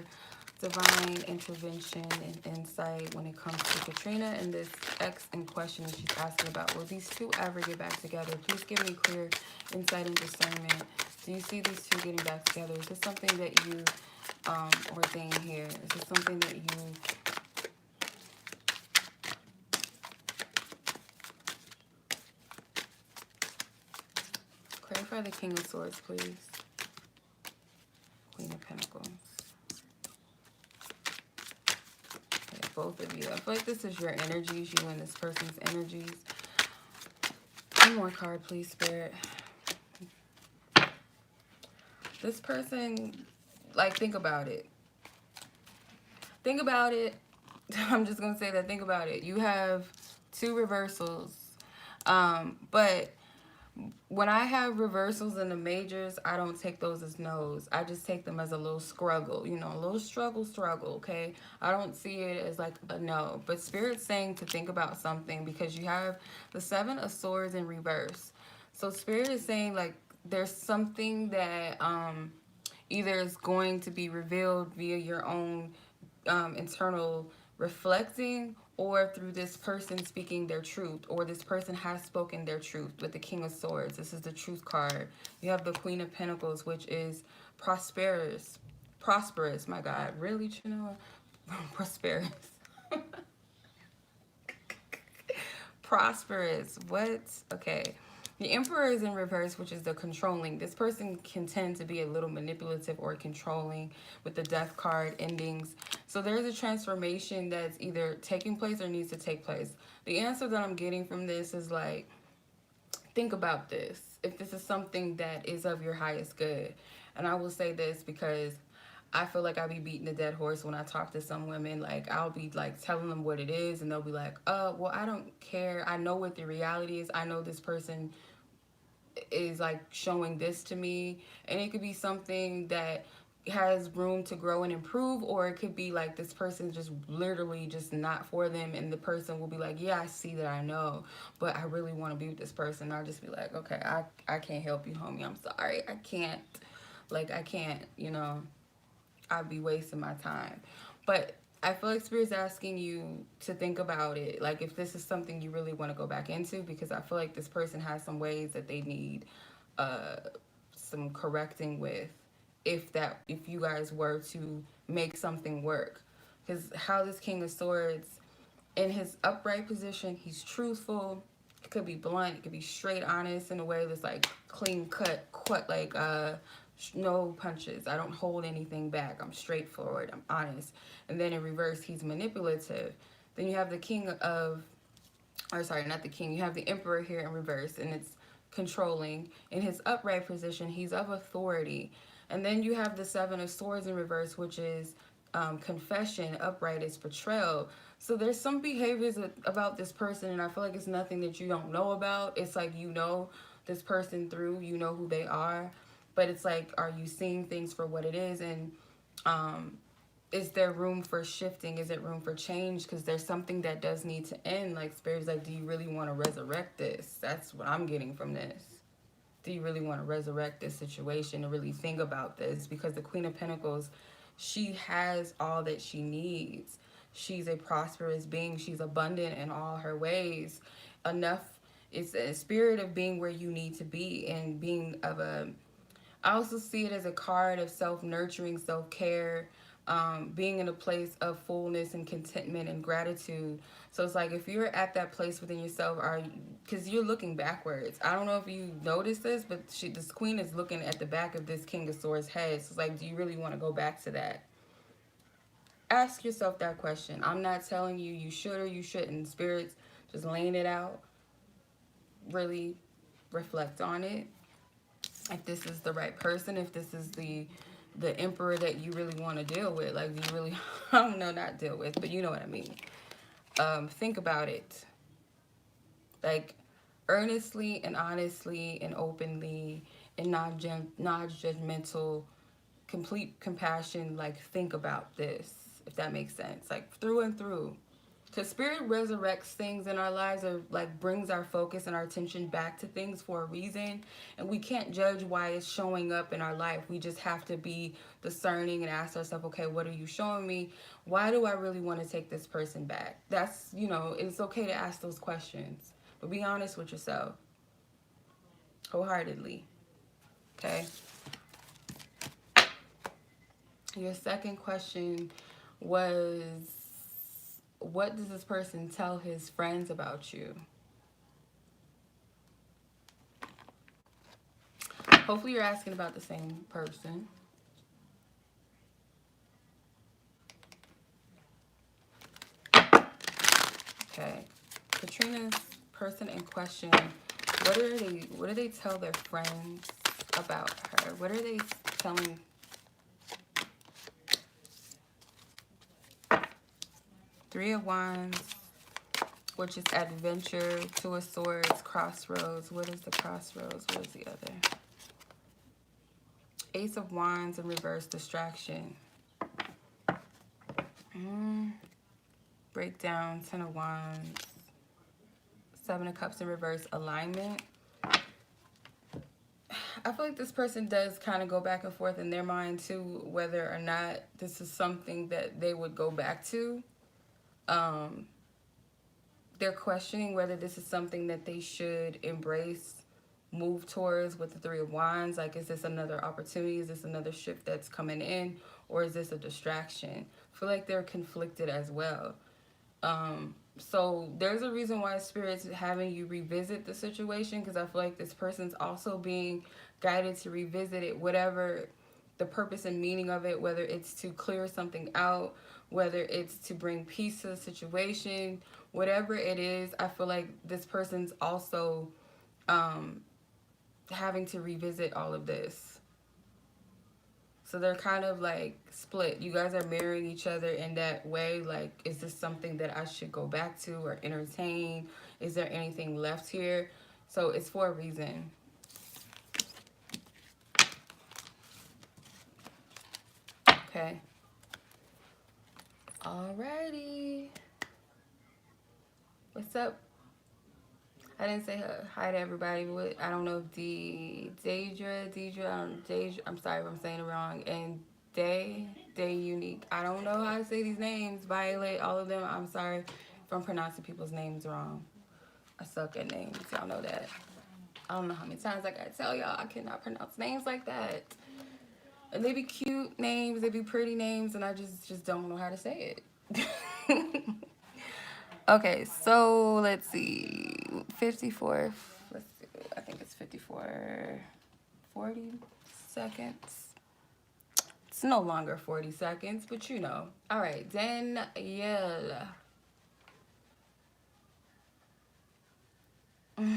divine intervention and insight when it comes to Katrina and this ex in question that she's asking about. Will these two ever get back together? Please give me clear insight and discernment. Do you see these two getting back together? Is this something that you ordained here? Is this something that you... Clarify the King of Swords, please. Queen of Pentacles. Okay, both of you. I feel like this is your energies, you and this person's energies. One more card, please, Spirit. This person, like, think about it. Think about it. I'm just going to say that. Think about it. You have two reversals. But when I have reversals in the majors, I don't take those as no's. I just take them as a little struggle, you know, a little struggle, okay? I don't see it as like a no. But Spirit's saying to think about something because you have the Seven of Swords in reverse. So Spirit is saying like there's something that either is going to be revealed via your own internal reflecting, or through this person speaking their truth, or this person has spoken their truth with the King of Swords. This is the truth card. You have the Queen of Pentacles, which is prosperous, my God. Really, Chenoa? Prosperous. Prosperous. What? Okay. The Emperor is in reverse, which is the controlling. This person can tend to be a little manipulative or controlling with the Death card endings. So there's a transformation that's either taking place or needs to take place. The answer that I'm getting from this is like, think about this. If this is something that is of your highest good. And I will say this because I feel like I be beating a dead horse when I talk to some women. Like, I'll be like telling them what it is and they'll be like, well, I don't care. I know what the reality is. I know this person is like showing this to me, and it could be something that has room to grow and improve, or it could be like this person just literally just not for them, and the person will be like, yeah, I see that, I know, but I really want to be with this person. I'll just be like, okay, I can't help you, homie, I'm sorry, I can't, like, I can't, you know, I'd be wasting my time. But I feel like Spirit's asking you to think about it. Like, if this is something you really want to go back into, because I feel like this person has some ways that they need some correcting with, if you guys were to make something work. Because how this King of Swords, in his upright position, he's truthful. It could be blunt. It could be straight honest in a way that's like clean cut, like no punches. I don't hold anything back. I'm straightforward. I'm honest. And then in reverse, he's manipulative. Then you have the King of, or sorry, not the King. You have the Emperor here in reverse, and it's controlling. In his upright position, he's of authority. And then you have the Seven of Swords in reverse, which is confession. Upright is betrayal. So there's some behaviors about this person, and I feel like it's nothing that you don't know about. It's like you know this person through, you know who they are, but it's like, are you seeing things for what it is? And is there room for shifting? Is it room for change? Because there's something that does need to end. Like, Spirit's like, do you really want to resurrect this? That's what I'm getting from this. Do you really want to resurrect this situation and really think about this? Because the Queen of Pentacles, she has all that she needs. She's a prosperous being. She's abundant in all her ways. Enough, it's a spirit of being where you need to be, and being of a, I also see it as a card of self-nurturing, self-care, being in a place of fullness and contentment and gratitude. So it's like, if you're at that place within yourself, because you're looking backwards. I don't know if you noticed this, but this queen is looking at the back of this King of Swords head. So it's like, do you really want to go back to that? Ask yourself that question. I'm not telling you you should or you shouldn't. Spirit's just laying it out. Really reflect on it. If this is the right person, if this is the emperor that you really want to deal with. Like, do you really, I don't know, not deal with, but you know what I mean. Think about it. Like, earnestly and honestly and openly and non-judgmental, complete compassion. Like, think about this, if that makes sense. Like, through and through. Because Spirit resurrects things in our lives, or like brings our focus and our attention back to things for a reason. And we can't judge why it's showing up in our life. We just have to be discerning and ask ourselves, okay, what are you showing me? Why do I really want to take this person back? That's, you know, it's okay to ask those questions. But be honest with yourself. Wholeheartedly. Okay? Your second question was, what does this person tell his friends about you? Hopefully you're asking about the same person. Okay. Katrina's person in question, what do they tell their friends about her? What are they telling? Three of Wands, which is adventure. Two of Swords, crossroads. What is the crossroads? What is the other? Ace of Wands in reverse, distraction. Breakdown, Ten of Wands. Seven of Cups in reverse, alignment. I feel like this person does kind of go back and forth in their mind too, whether or not this is something that they would go back to. They're questioning whether this is something that they should embrace, move towards with the Three of Wands. Like, is this another opportunity? Is this another shift that's coming in? Or is this a distraction? I feel like they're conflicted as well. So there's a reason why Spirit's having you revisit the situation, because I feel like this person's also being guided to revisit it, whatever the purpose and meaning of it, whether it's to clear something out, whether it's to bring peace to the situation, whatever it is. I feel like this person's also having to revisit all of this. So they're kind of like split. You guys are marrying each other in that way. Like, is this something that I should go back to or entertain? Is there anything left here? So it's for a reason. Okay. Alrighty. What's up? I didn't say hi to everybody, but I don't know if Deidre, I'm sorry if I'm saying it wrong, and Day Unique. I don't know how to say these names. Violet, all of them. I'm sorry if I'm pronouncing people's names wrong. I suck at names. Y'all know that. I don't know how many times I gotta tell y'all I cannot pronounce names like that. And they be cute names, they be pretty names, and I just don't know how to say it. Okay, so let's see. 54. Let's see. I think it's 54. 40 seconds. It's no longer 40 seconds, but you know. All right, Danielle. All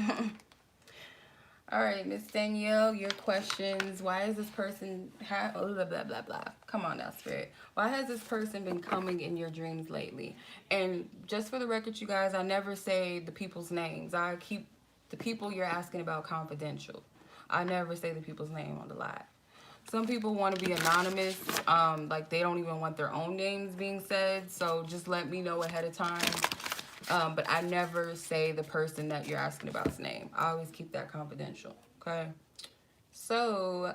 All right, Miss Danielle, your questions. Why is this person blah blah blah blah? Come on now, spirit. Why has this person been coming in your dreams lately? And just for the record, you guys, I never say the people's names. I keep the people you're asking about confidential. I never say the people's name on the live. Some people want to be anonymous, like they don't even want their own names being said. So just let me know ahead of time. But I never say the person that you're asking about's name. I always keep that confidential. Okay. So,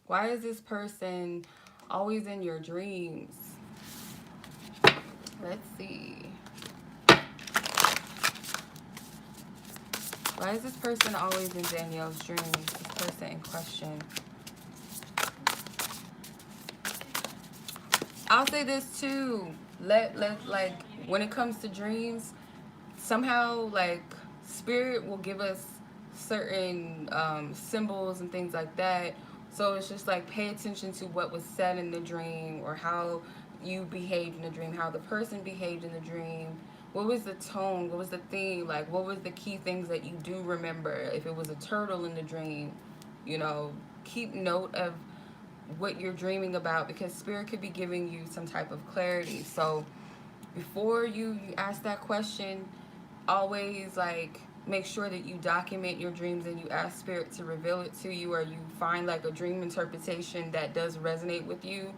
why is this person always in your dreams? Let's see. Why is this person always in Danielle's dreams? This person in question. I'll say this too. Let like when it comes to dreams, somehow like spirit will give us certain symbols and things like that. So it's just like pay attention to what was said in the dream or how you behaved in the dream, how the person behaved in the dream. What was the tone? What was the theme? Like, what was the key things that you do remember? If it was a turtle in the dream, you know, keep note of what you're dreaming about because spirit could be giving you some type of clarity. So before you ask that question, always like make sure that you document your dreams and you ask spirit to reveal it to you, or you find like a dream interpretation that does resonate with you,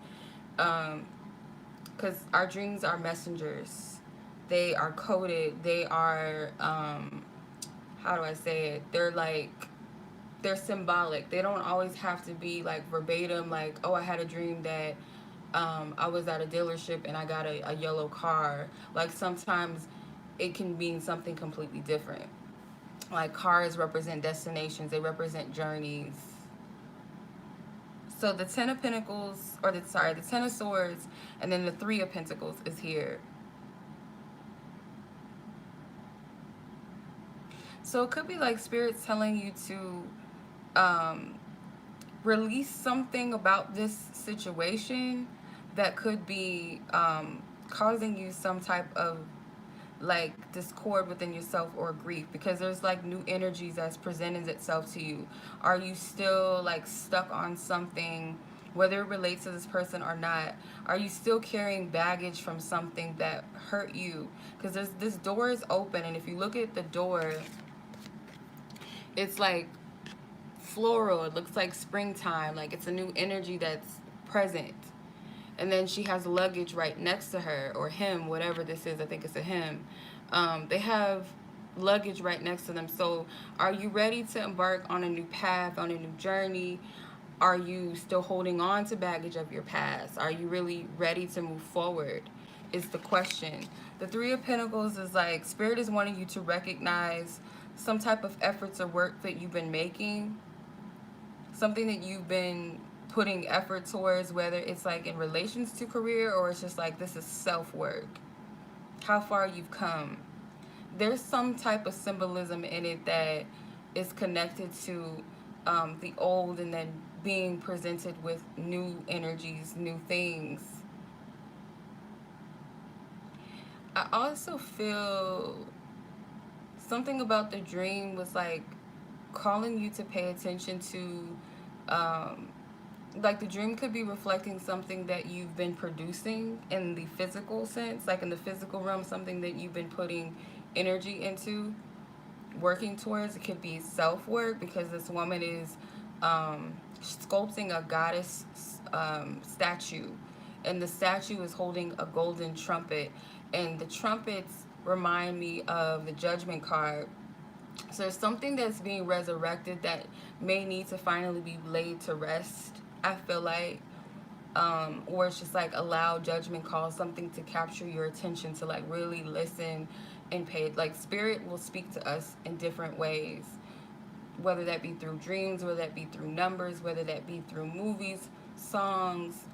because our dreams are messengers. They are coded. They are how do I say it, they're symbolic. They don't always have to be like verbatim, like, oh, I had a dream that I was at a dealership and I got a yellow car. Like sometimes it can mean something completely different. Like cars represent destinations, they represent journeys. So the Ten of Pentacles, or the Ten of Swords, and then the Three of Pentacles is here. So it could be like spirits telling you to release something about this situation that could be causing you some type of like discord within yourself or grief, because there's like new energies that's presenting itself to you. Are you still like stuck on something, whether it relates to this person or not? Are you still carrying baggage from something that hurt you? Because this door is open, and if you look at the door, it's like floral. It looks like springtime, like it's a new energy that's present. And then she has luggage right next to her, or him, whatever this is. I think it's a him. They have luggage right next to them. So are you ready to embark on a new path, on a new journey? Are you still holding on to baggage of your past? Are you really ready to move forward is the question. The Three of Pentacles is like spirit is wanting you to recognize some type of efforts or work that you've been making, something that you've been putting effort towards, whether it's like in relations to career or it's just like this is self-work, how far you've come. There's some type of symbolism in it that is connected to the old and then being presented with new energies, new things. I also feel something about the dream was like calling you to pay attention to like the dream could be reflecting something that you've been producing in the physical sense, like in the physical realm, something that you've been putting energy into, working towards. It could be self-work, because this woman is sculpting a goddess statue, and the statue is holding a golden trumpet, and the trumpets remind me of the Judgment card. So there's something that's being resurrected that may need to finally be laid to rest, I feel like. Or it's just like a loud judgment call, something to capture your attention, to like really listen and pay. Like spirit will speak to us in different ways, whether that be through dreams, whether that be through numbers, whether that be through movies, songs,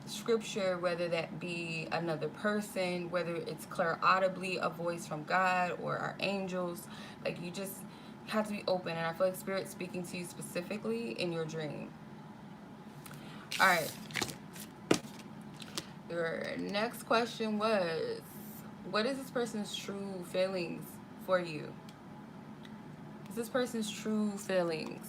scripture, whether that be another person, whether it's clear audibly a voice from God or our angels. Like you just have to be open, and I feel like spirit's speaking to you specifically in your dream. All right, your next question was, what is this person's true feelings for you? This person's true feelings.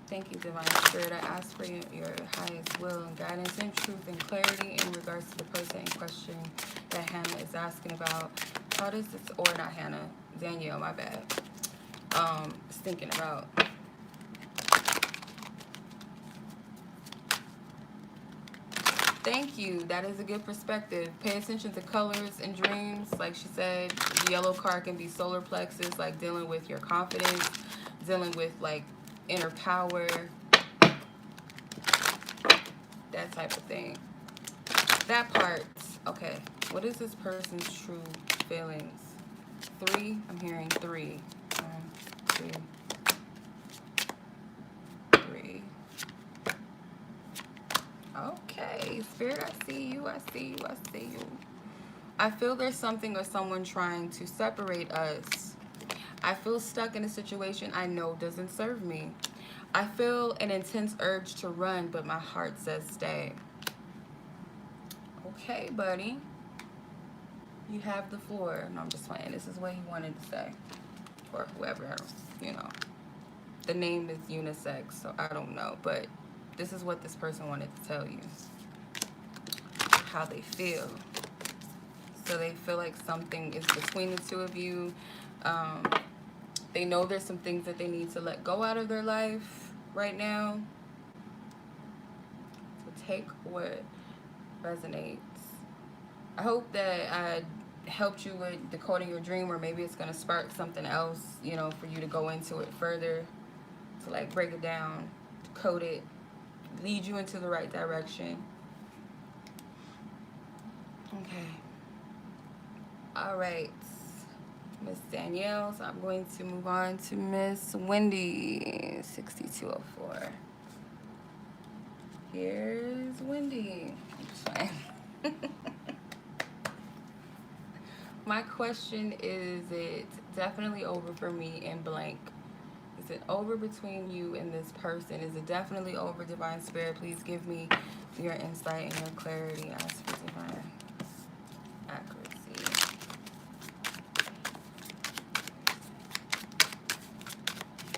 Thank you, Divine Spirit. I ask for your highest will and guidance and truth and clarity in regards to the person in question that Hannah is asking about. How does this, or not Hannah, Danielle, my bad, is thinking about. Thank you. That is a good perspective. Pay attention to colors and dreams. Like she said, the yellow card can be solar plexus, like dealing with your confidence, dealing with like inner power, that type of thing. That part. Okay. What is this person's true feelings? 3. I'm hearing 3. 1, 2, 3. Okay, Spirit, I see you, I see you, I see you. I feel there's something or someone trying to separate us. I feel stuck in a situation I know doesn't serve me. I feel an intense urge to run, but my heart says stay. Okay, buddy. You have the floor. No, I'm just playing. This is what he wanted to say. Or whoever, you know. The name is unisex, so I don't know, but this is what this person wanted to tell you. How they feel. So they feel like something is between the two of you. They know there's some things that they need to let go out of their life right now. So take what resonates. I hope that I helped you with decoding your dream, or maybe it's going to spark something else, you know, for you to go into it further, to like break it down, code it, lead you into the right direction. Okay. All right, Miss Danielle. So I'm going to move on to Miss Wendi, 6204. Here's Wendi. My question is, it definitely over for me in blank? Is it over between you and this person? Is it definitely over? Divine Spirit, please give me your insight and your clarity. Ask for divine accuracy.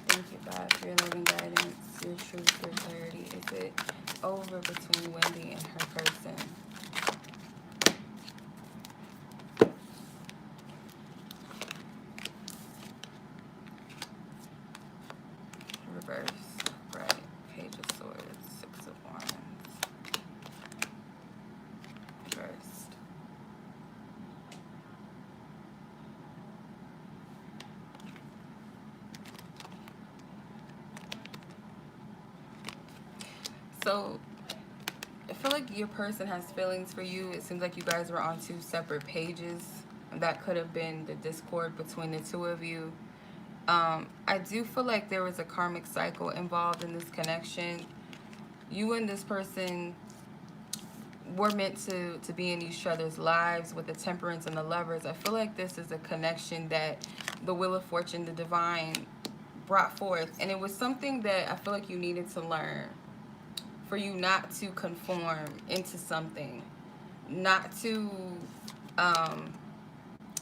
Thank you, God, for your loving guidance, your truth, your clarity. Is it over between Wendi and her person? Reverse, right, Page of Swords, 6 of Wands, reversed. So I feel like your person has feelings for you. It seems like you guys were on 2 separate pages, and that could have been the discord between the two of you. I do feel like there was a karmic cycle involved in this connection. You and this person were meant to be in each other's lives with the Temperance and the Lovers. I feel like this is a connection that the Wheel of Fortune, the Divine, brought forth. And it was something that I feel like you needed to learn. For you not to conform into something. Not to...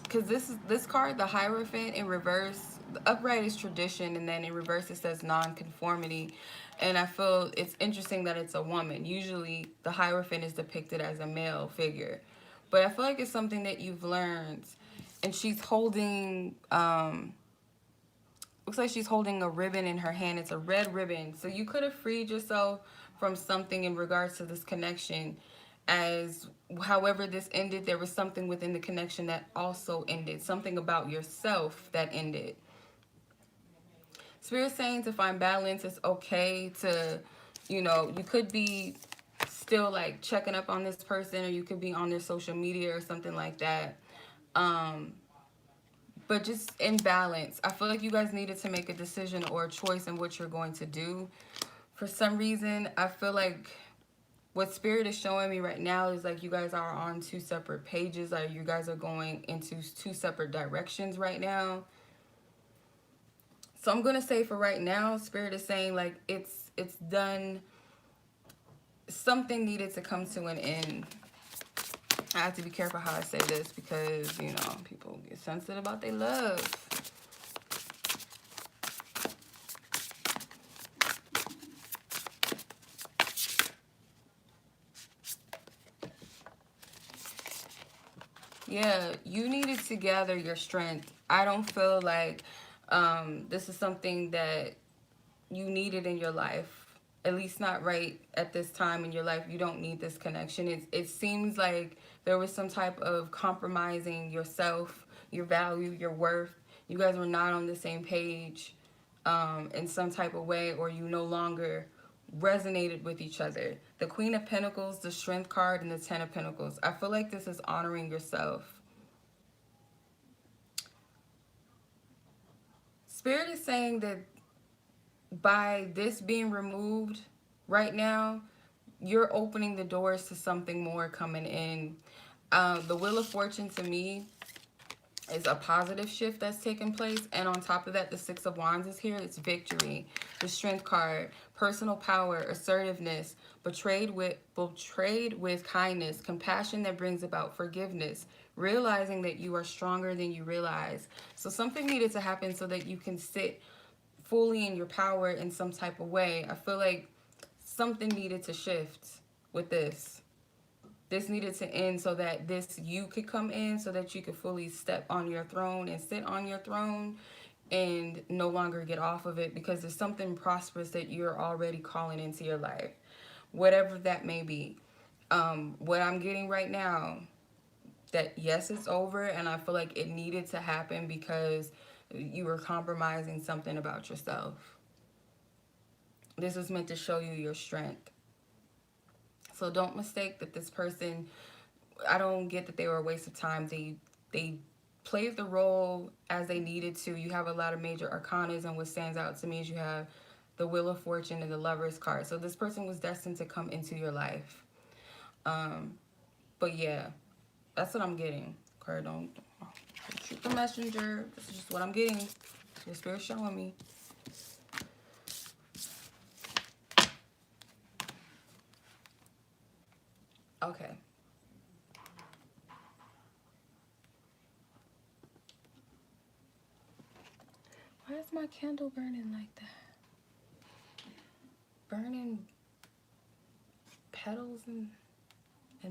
because this card, the Hierophant, in reverse, the upright is tradition, and then in reverse it says non-conformity. And I feel it's interesting that it's a woman. Usually the Hierophant is depicted as a male figure, but I feel like it's something that you've learned. And she's holding looks like she's holding a ribbon in her hand. It's a red ribbon. So you could have freed yourself from something in regards to this connection. As however this ended, there was something within the connection that also ended. Something about yourself that ended. Spirit saying to find balance. It's okay to, you know, you could be still like checking up on this person, or you could be on their social media or something like that. But just in balance. I feel like you guys needed to make a decision or a choice in what you're going to do. For some reason, I feel like what Spirit is showing me right now is like you guys are on 2 separate pages. Like you guys are going into 2 separate directions right now. So I'm going to say for right now, Spirit is saying like it's done. Something needed to come to an end. I have to be careful how I say this because, you know, people get sensitive about their love. Yeah, you needed to gather your strength. I don't feel like this is something that you needed in your life. At least not right at this time in your life. You don't need this connection. It seems like there was some type of compromising yourself, your value, your worth. You guys were not on the same page in some type of way, or you no longer resonated with each other. The Queen of Pentacles, the Strength card, and the Ten of Pentacles. I feel like this is honoring yourself. Spirit is saying that by this being removed right now, you're opening the doors to something more coming in. The Wheel of Fortune to me is a positive shift that's taking place. And on top of that, the Six of Wands is here. It's victory. The Strength card, personal power, assertiveness, betrayed with kindness, compassion that brings about forgiveness, realizing that you are stronger than you realize. So something needed to happen so that you can sit fully in your power in some type of way. I feel like something needed to shift with this. This needed to end so that this you could come in, so that you could fully step on your throne and sit on your throne and no longer get off of it, because there's something prosperous that you're already calling into your life, whatever that may be. What I'm getting right now, that yes, it's over, and I feel like it needed to happen because you were compromising something about yourself. This is meant to show you your strength. So don't mistake that this person, I don't get that they were a waste of time. They played the role as they needed to. You have a lot of major arcanas, and what stands out to me is you have the Wheel of Fortune and the Lover's card. So this person was destined to come into your life. But yeah, that's what I'm getting. Okay, don't shoot the messenger. This is just what I'm getting. Your spirit's showing me. Okay. Why is my candle burning like that? Burning petals and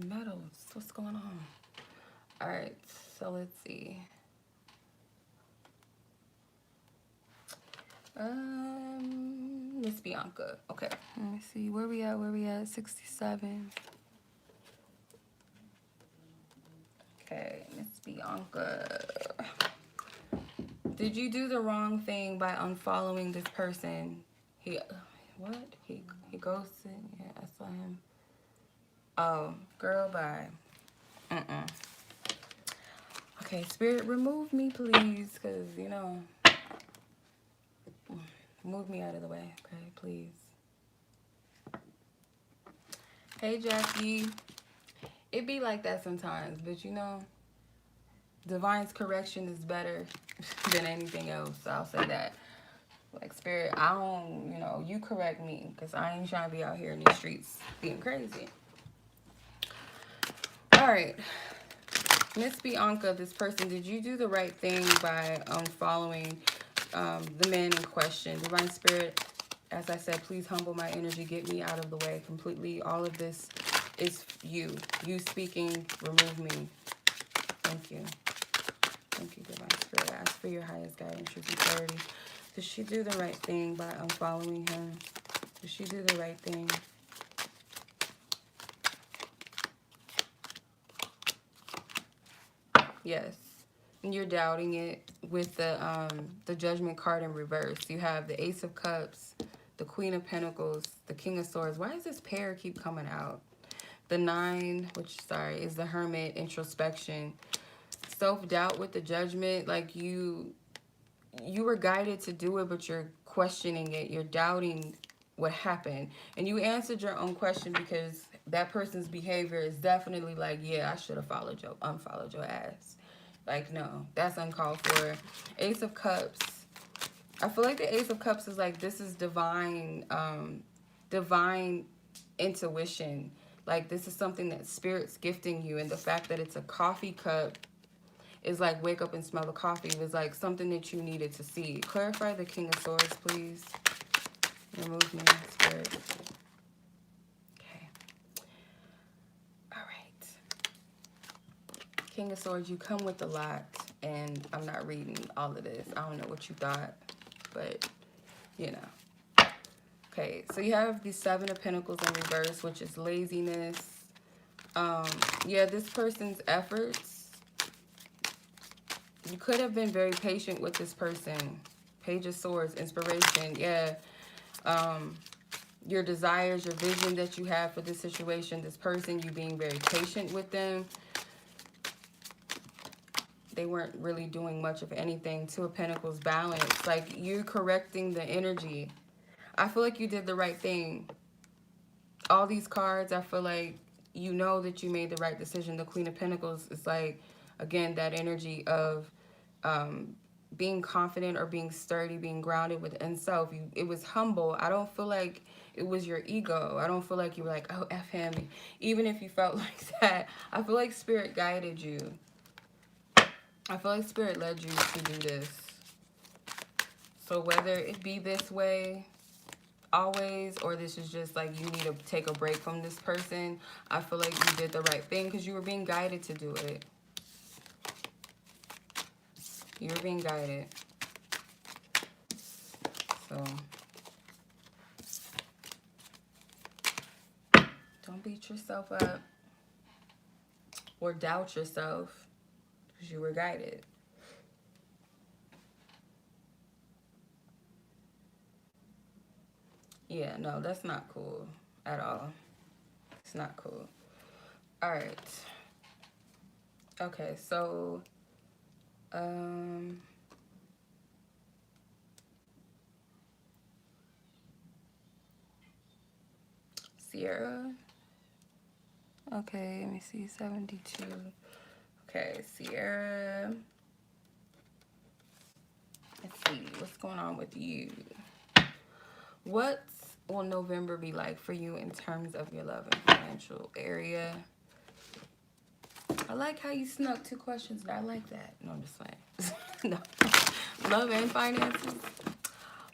metals. What's going on? Alright, so let's see. Miss Bianca. Okay, let me see. Where we at? 67. Okay, Miss Bianca. Did you do the wrong thing by unfollowing this person? He ghosted? Yeah, I saw him. Oh, girl, bye. Okay, Spirit, remove me, please, because, you know, move me out of the way, okay, please. Hey, Jackie. It be like that sometimes, but, you know, divine's correction is better than anything else. I'll say that. Like, Spirit, I don't, you know, you correct me, because I ain't trying to be out here in these streets being crazy. All right. Miss Bianca, this person, did you do the right thing by following the man in question? Divine Spirit, as I said, please humble my energy. Get me out of the way completely. All of this is you. You speaking, remove me. Thank you. Thank you, Divine Spirit. I ask for your highest guidance, truth, and clarity. Did she do the right thing by unfollowing him? Did she do the right thing? Yes. And you're doubting it with the Judgment card in reverse. You have the Ace of Cups, the Queen of Pentacles, the King of Swords. Why does this pair keep coming out? The 9, which, sorry, is the Hermit, introspection. Self-doubt with the Judgment. Like, you were guided to do it, but you're questioning it. You're doubting what happened. And you answered your own question because that person's behavior is definitely like, yeah, I should have unfollowed your ass. Like, no, that's uncalled for. Ace of Cups. I feel like the Ace of Cups is like, this is divine, divine intuition. Like, this is something that Spirit's gifting you. And the fact that it's a coffee cup is like, wake up and smell the coffee, was like something that you needed to see. Clarify the King of Swords, please. Remove me, Spirit. Okay. All right. King of Swords, you come with a lot, and I'm not reading all of this. I don't know what you thought, but, you know. Okay, so you have the Seven of Pentacles in reverse, which is laziness. Yeah, this person's efforts. You could have been very patient with this person. Page of Swords, inspiration. Yeah. Your desires, your vision that you have for this situation, this person, you being very patient with them. They weren't really doing much of anything. Two of Pentacles, balance. Like, you're correcting the energy. I feel like you did the right thing. All these cards, I feel like you know that you made the right decision. The Queen of Pentacles is like, again, that energy of being confident or being sturdy, being grounded within self. It was humble. I don't feel like it was your ego. I don't feel like you were like, oh, F him. Even if you felt like that, I feel like Spirit guided you. I feel like Spirit led you to do this. So whether it be this way always, or this is just like you need to take a break from this person, I feel like you did the right thing because you were being guided to do it. You were being guided. So don't beat yourself up or doubt yourself because you were guided. Yeah, no, that's not cool at all. It's not cool. All right. Okay, so Ciara. Okay, let me see, 72. Okay, Ciara. Let's see, what's going on with you? What will November be like for you in terms of your love and financial area? I like how you snuck two questions. I like that. No, I'm just saying. No. Love and finances.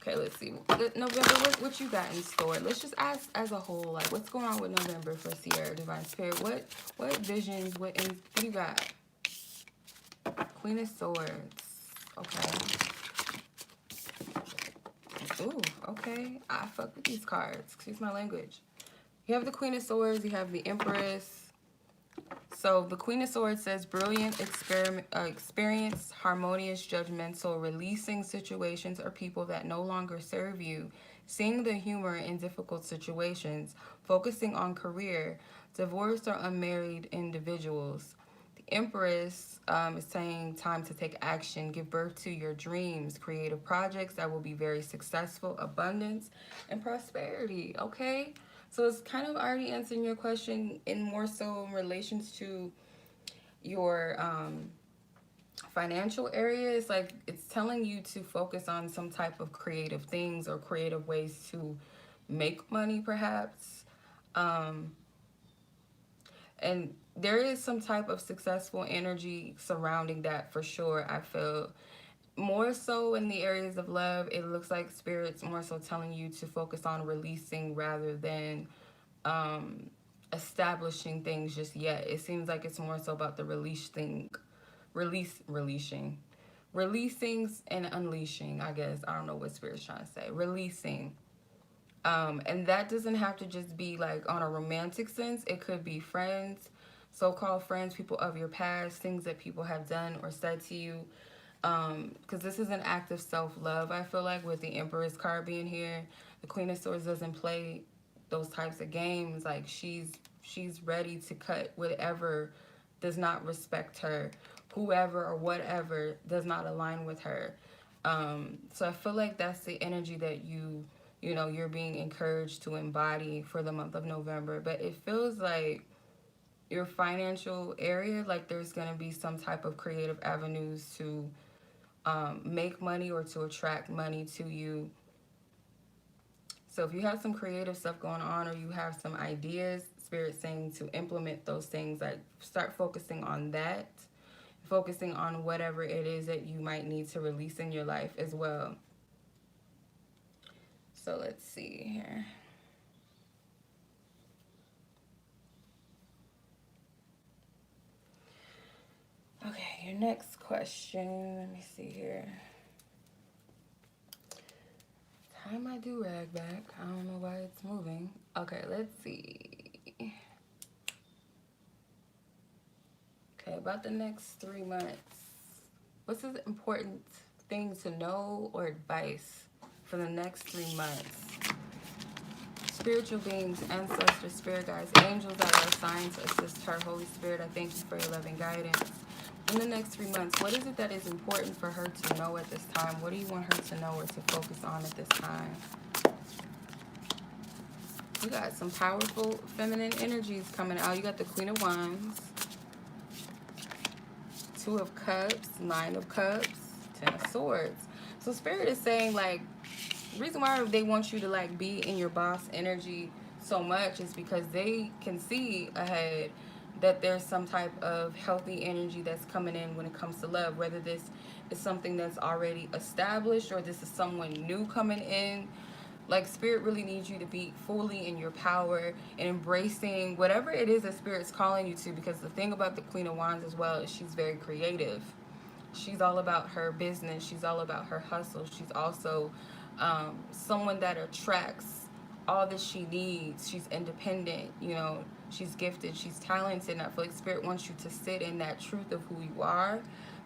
Okay, let's see. November, what you got in store? Let's just ask as a whole, like, what's going on with November for Ciara, Divine Spirit? What visions, what do you got? Queen of Swords. Okay. Ooh, okay. I fuck with these cards. Excuse my language. You have the Queen of Swords. You have the Empress. So the Queen of Swords says brilliant experience, harmonious, judgmental, releasing situations or people that no longer serve you, seeing the humor in difficult situations, focusing on career, divorced or unmarried individuals. The Empress is saying time to take action, give birth to your dreams, creative projects that will be very successful, abundance, and prosperity, okay? So it's kind of already answering your question in more so in relations to your financial area. It's like it's telling you to focus on some type of creative things or creative ways to make money, perhaps. And there is some type of successful energy surrounding that for sure, I feel. More so in the areas of love, it looks like Spirit's more so telling you to focus on releasing rather than establishing things just yet. It seems like it's more so about the releasing and unleashing, I guess. I don't know what Spirit's trying to say. Releasing. And that doesn't have to just be like on a romantic sense. It could be friends, so-called friends, people of your past, things that people have done or said to you. Because this is an act of self-love, I feel like, with the Empress card being here. The Queen of Swords doesn't play those types of games. Like, she's ready to cut whatever does not respect her, whoever or whatever does not align with her. So I feel like that's the energy that you're being encouraged to embody for the month of November. But it feels like your financial area, like there's going to be some type of creative avenues to make money or to attract money to you. So if you have some creative stuff going on or you have some ideas, Spirit saying to implement those things. Like, start focusing on that, focusing on whatever it is that you might need to release in your life as well. So let's see here. Okay, your next question. Let me see here. Tie my do-rag back. I don't know why it's moving. Okay, let's see. Okay, about the next 3 months. What's the important thing to know or advice for the next 3 months? Spiritual beings, ancestors, spirit guides, angels that are assigned to assist her. Holy Spirit, I thank you for your loving guidance. In the next 3 months, what is it that is important for her to know at this time? What do you want her to know or to focus on at this time? You got some powerful feminine energies coming out. You got the Queen of Wands, Two of Cups, Nine of Cups, Ten of Swords. So Spirit is saying, like, the reason why they want you to, like, be in your boss energy so much is because they can see ahead that there's some type of healthy energy that's coming in when it comes to love, whether this is something that's already established or this is someone new coming in. Like, Spirit really needs you to be fully in your power and embracing whatever it is that Spirit's calling you to, because the thing about the Queen of Wands as well is she's very creative. She's all about her business. She's all about her hustle. She's also someone that attracts all that she needs. She's independent, you know, she's gifted, she's talented, and I feel like Spirit wants you to sit in that truth of who you are.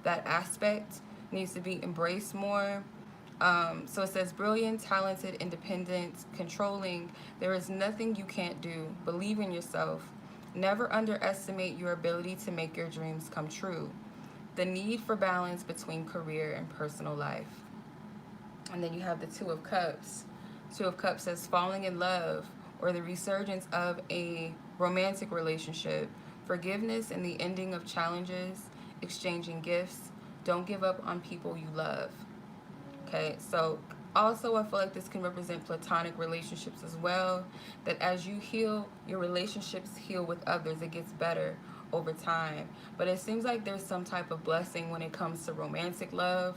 That aspect needs to be embraced more. So it says, brilliant, talented, independent, controlling. There is nothing you can't do. Believe in yourself. Never underestimate your ability to make your dreams come true. The need for balance between career and personal life. And then you have the Two of Cups. Two of Cups says falling in love or the resurgence of a romantic relationship, forgiveness and the ending of challenges, exchanging gifts. Don't give up on people you love. Okay, so also I feel like this can represent platonic relationships as well, that as you heal, your relationships heal with others. It gets better over time. But it seems like there's some type of blessing when it comes to romantic love.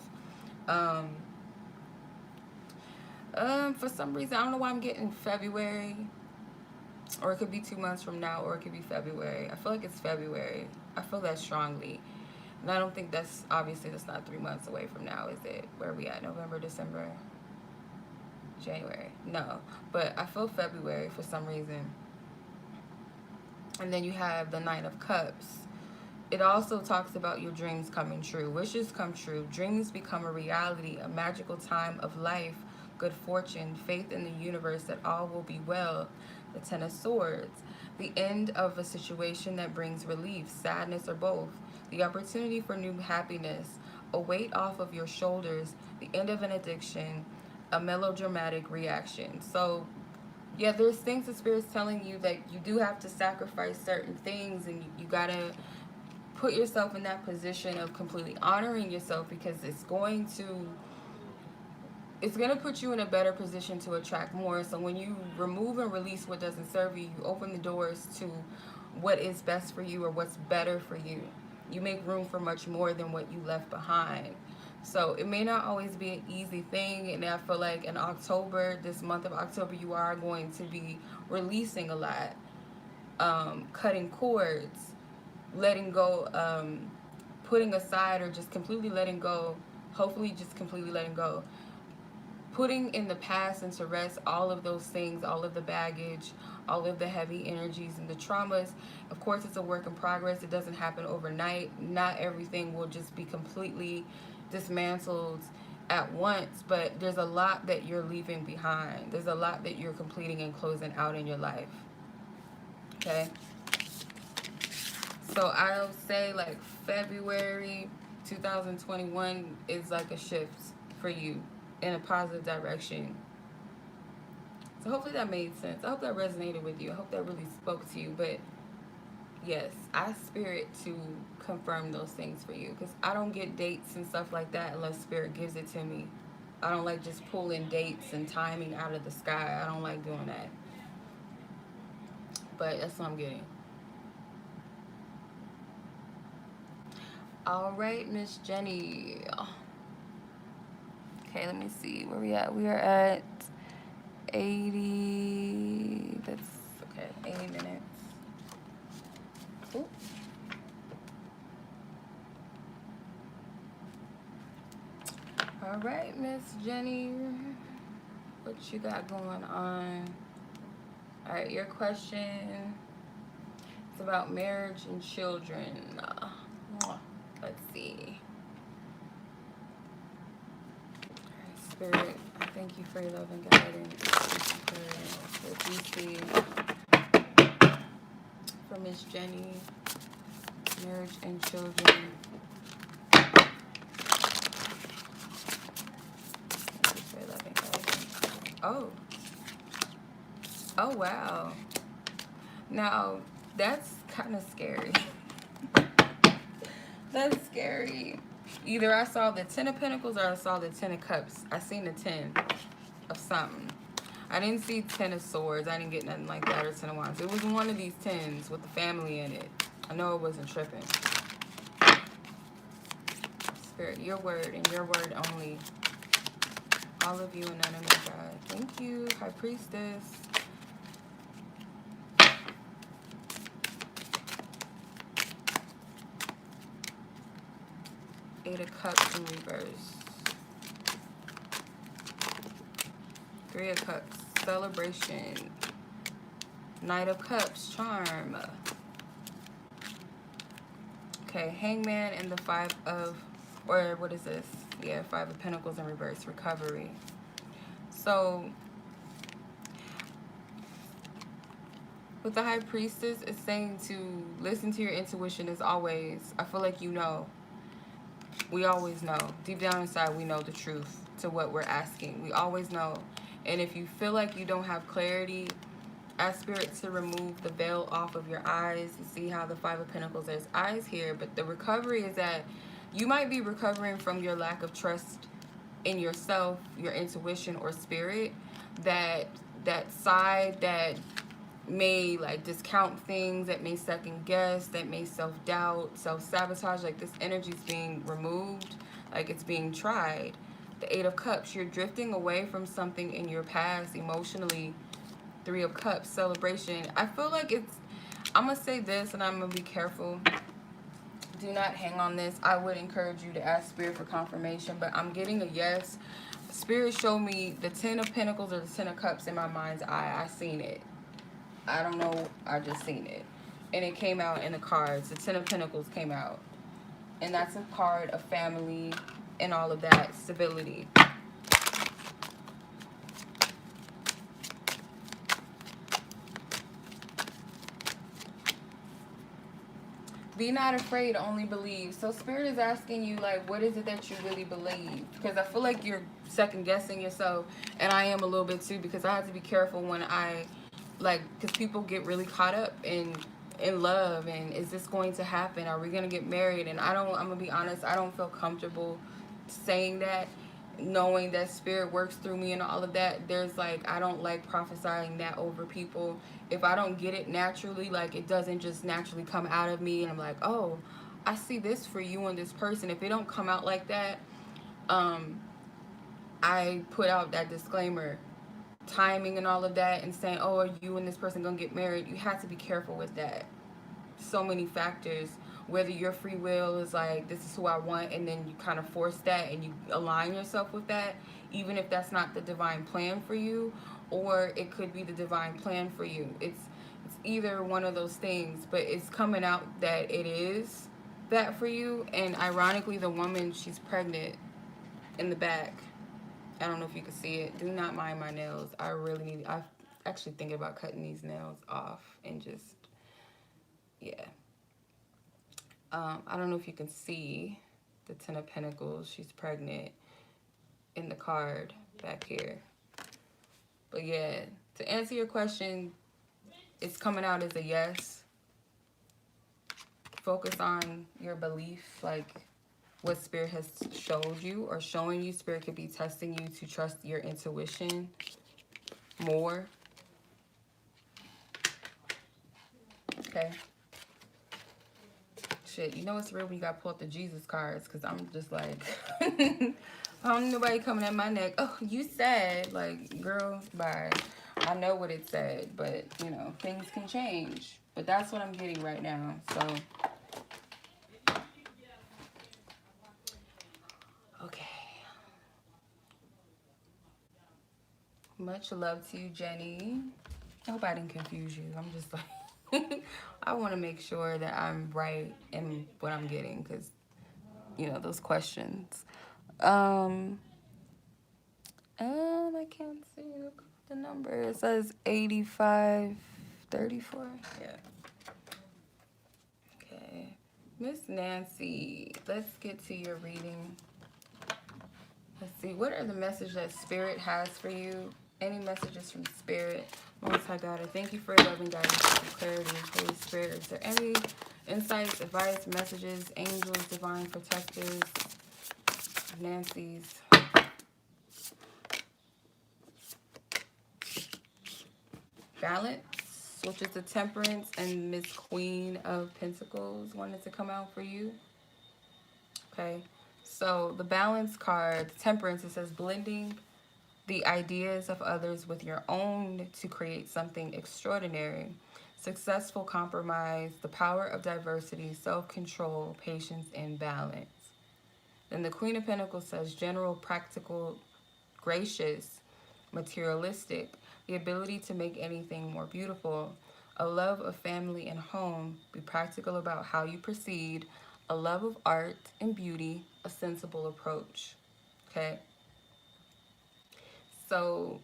For some reason, I don't know why I'm getting February, or it could be 2 months from now, or it could be February. I feel like it's February. I feel that strongly. And I don't think that's, obviously, that's not 3 months away from now, is it? Where are we at? November, December, January? No. But I feel February for some reason. And then you have the Nine of Cups. It also talks about your dreams coming true. Wishes come true. Dreams become a reality, a magical time of life, good fortune, faith in the universe that all will be well. The Ten of Swords. The end of a situation that brings relief, sadness, or both. The opportunity for new happiness. A weight off of your shoulders. The end of an addiction. A melodramatic reaction. So, yeah, there's things the Spirit's telling you that you do have to sacrifice certain things, and you gotta put yourself in that position of completely honoring yourself, because it's going to put you in a better position to attract more. So when you remove and release what doesn't serve you, you open the doors to what is best for you or what's better for you. You make room for much more than what you left behind. So it may not always be an easy thing, and I feel like in October, this month of October, you are going to be releasing a lot, cutting cords, letting go, putting aside, or just completely letting go, hopefully just completely letting go, putting in the past into rest all of those things, all of the baggage, all of the heavy energies and the traumas. Of course, it's a work in progress. It doesn't happen overnight. Not everything will just be completely dismantled at once, but there's a lot that you're leaving behind. There's a lot that you're completing and closing out in your life. Okay? So I'll say like February 2021 is like a shift for you in a positive direction. So hopefully that made sense. I hope that resonated with you. I hope that really spoke to you. But yes, I ask Spirit to confirm those things for you, because I don't get dates and stuff like that unless Spirit gives it to me. I don't like just pulling dates and timing out of the sky. I don't like doing that. but that's what I'm getting. All right, Miss Jenny. Okay, let me see where we at. We are at 80. That's okay. 80 minutes. Ooh. All right, Miss Jenny. What you got going on? All right, your question is about marriage and children. Let's see. All right, Spirit, I thank you for your love and guidance. Thank you for what you see for Miss Jenny, marriage and children. Thank you for your love and guidance. Oh. Oh, wow. Now, that's kind of scary. That's scary. Either I saw the 10 of Pentacles or I saw the 10 of Cups. I seen the 10 of something. I didn't see 10 of Swords. I didn't get nothing like that, or 10 of Wands. It was one of these 10s with the family in it. I know it wasn't tripping. Spirit, your word and your word only. All of you and none of me, God. Thank you, High Priestess. Eight of Cups in reverse. Three of Cups, celebration. Knight of Cups, charm. Okay, Hangman and the Five of, or what is this? Yeah, Five of Pentacles in reverse, recovery. So, with the High Priestess, it's saying to listen to your intuition as always. I feel like you know. We always know. Deep down inside, we know the truth to what we're asking. We always know. And if you feel like you don't have clarity, ask Spirit to remove the veil off of your eyes. You see how the Five of Pentacles, there's eyes here. But the recovery is that you might be recovering from your lack of trust in yourself, your intuition, or spirit. That side that may like discount things, that may second guess, that may self-doubt, self-sabotage. Like this energy is being removed, like it's being tried. The Eight of Cups, you're drifting away from something in your past emotionally. Three of Cups, celebration. I feel like it's, I'm gonna say this and I'm gonna be careful. Do not hang on this. I would encourage you to ask Spirit for confirmation, but I'm getting a yes. Spirit showed me the 10 of Pentacles or the 10 of Cups in my mind's eye. I seen it. I don't know, I just seen it. And it came out in the cards. The 10 of Pentacles came out. And that's a card of family and all of that, stability. Be not afraid, only believe. So Spirit is asking you, like, what is it that you really believe? Because I feel like you're second guessing yourself. And I am a little bit too, because I have to be careful when I, like, because people get really caught up in love, and is this going to happen? Are we going to get married? And I'm going to be honest, I don't feel comfortable saying that, knowing that Spirit works through me and all of that. There's like, I don't like prophesying that over people. If I don't get it naturally, like it doesn't just naturally come out of me and I'm like, oh, I see this for you and this person. If it don't come out like that, I put out that disclaimer, timing and all of that, and saying, oh, are you and this person gonna get married? You have to be careful with that. So many factors, whether your free will is like, this is who I want, and then you kind of force that and you align yourself with that, even if that's not the divine plan for you, or it could be the divine plan for you. It's either one of those things, but it's coming out that it is that for you. And ironically, the woman, she's pregnant in the back. I don't know if you can see it. Do not mind my nails. I really need, I'm actually thinking about cutting these nails off and just, yeah. I don't know if you can see the 10 of Pentacles. She's pregnant in the card back here. But yeah, to answer your question, it's coming out as a yes. Focus on your belief, like what Spirit has showed you or showing you. Spirit could be testing you to trust your intuition more. Okay. Shit, you know it's real when you got to pull up the Jesus cards, because I'm just like, I don't need nobody coming at my neck. Oh, you said, like, girl, bye. I know what it said, but, you know, things can change. But that's what I'm getting right now, so. Okay. Much love to you, Jenny. I hope I didn't confuse you. I'm just like, I want to make sure that I'm right in what I'm getting, because, you know, those questions. I can't see the number. It says 8534. Yeah. Okay. Miss Nancy, let's get to your reading. Let's see. What are the messages that Spirit has for you? Any messages from Spirit? Most High God, I thank you for your loving guidance and clarity. Holy Spirit, is there any insights, advice, messages, angels, divine protectors, Nancy's? Balance, which is the Temperance, and Miss Queen of Pentacles wanted to come out for you. Okay, so the Balance card, Temperance, it says blending the ideas of others with your own to create something extraordinary. Successful compromise, the power of diversity, self-control, patience, and balance. Then the Queen of Pentacles says general, practical, gracious, materialistic, the ability to make anything more beautiful, a love of family and home, be practical about how you proceed, a love of art and beauty, a sensible approach. Okay? So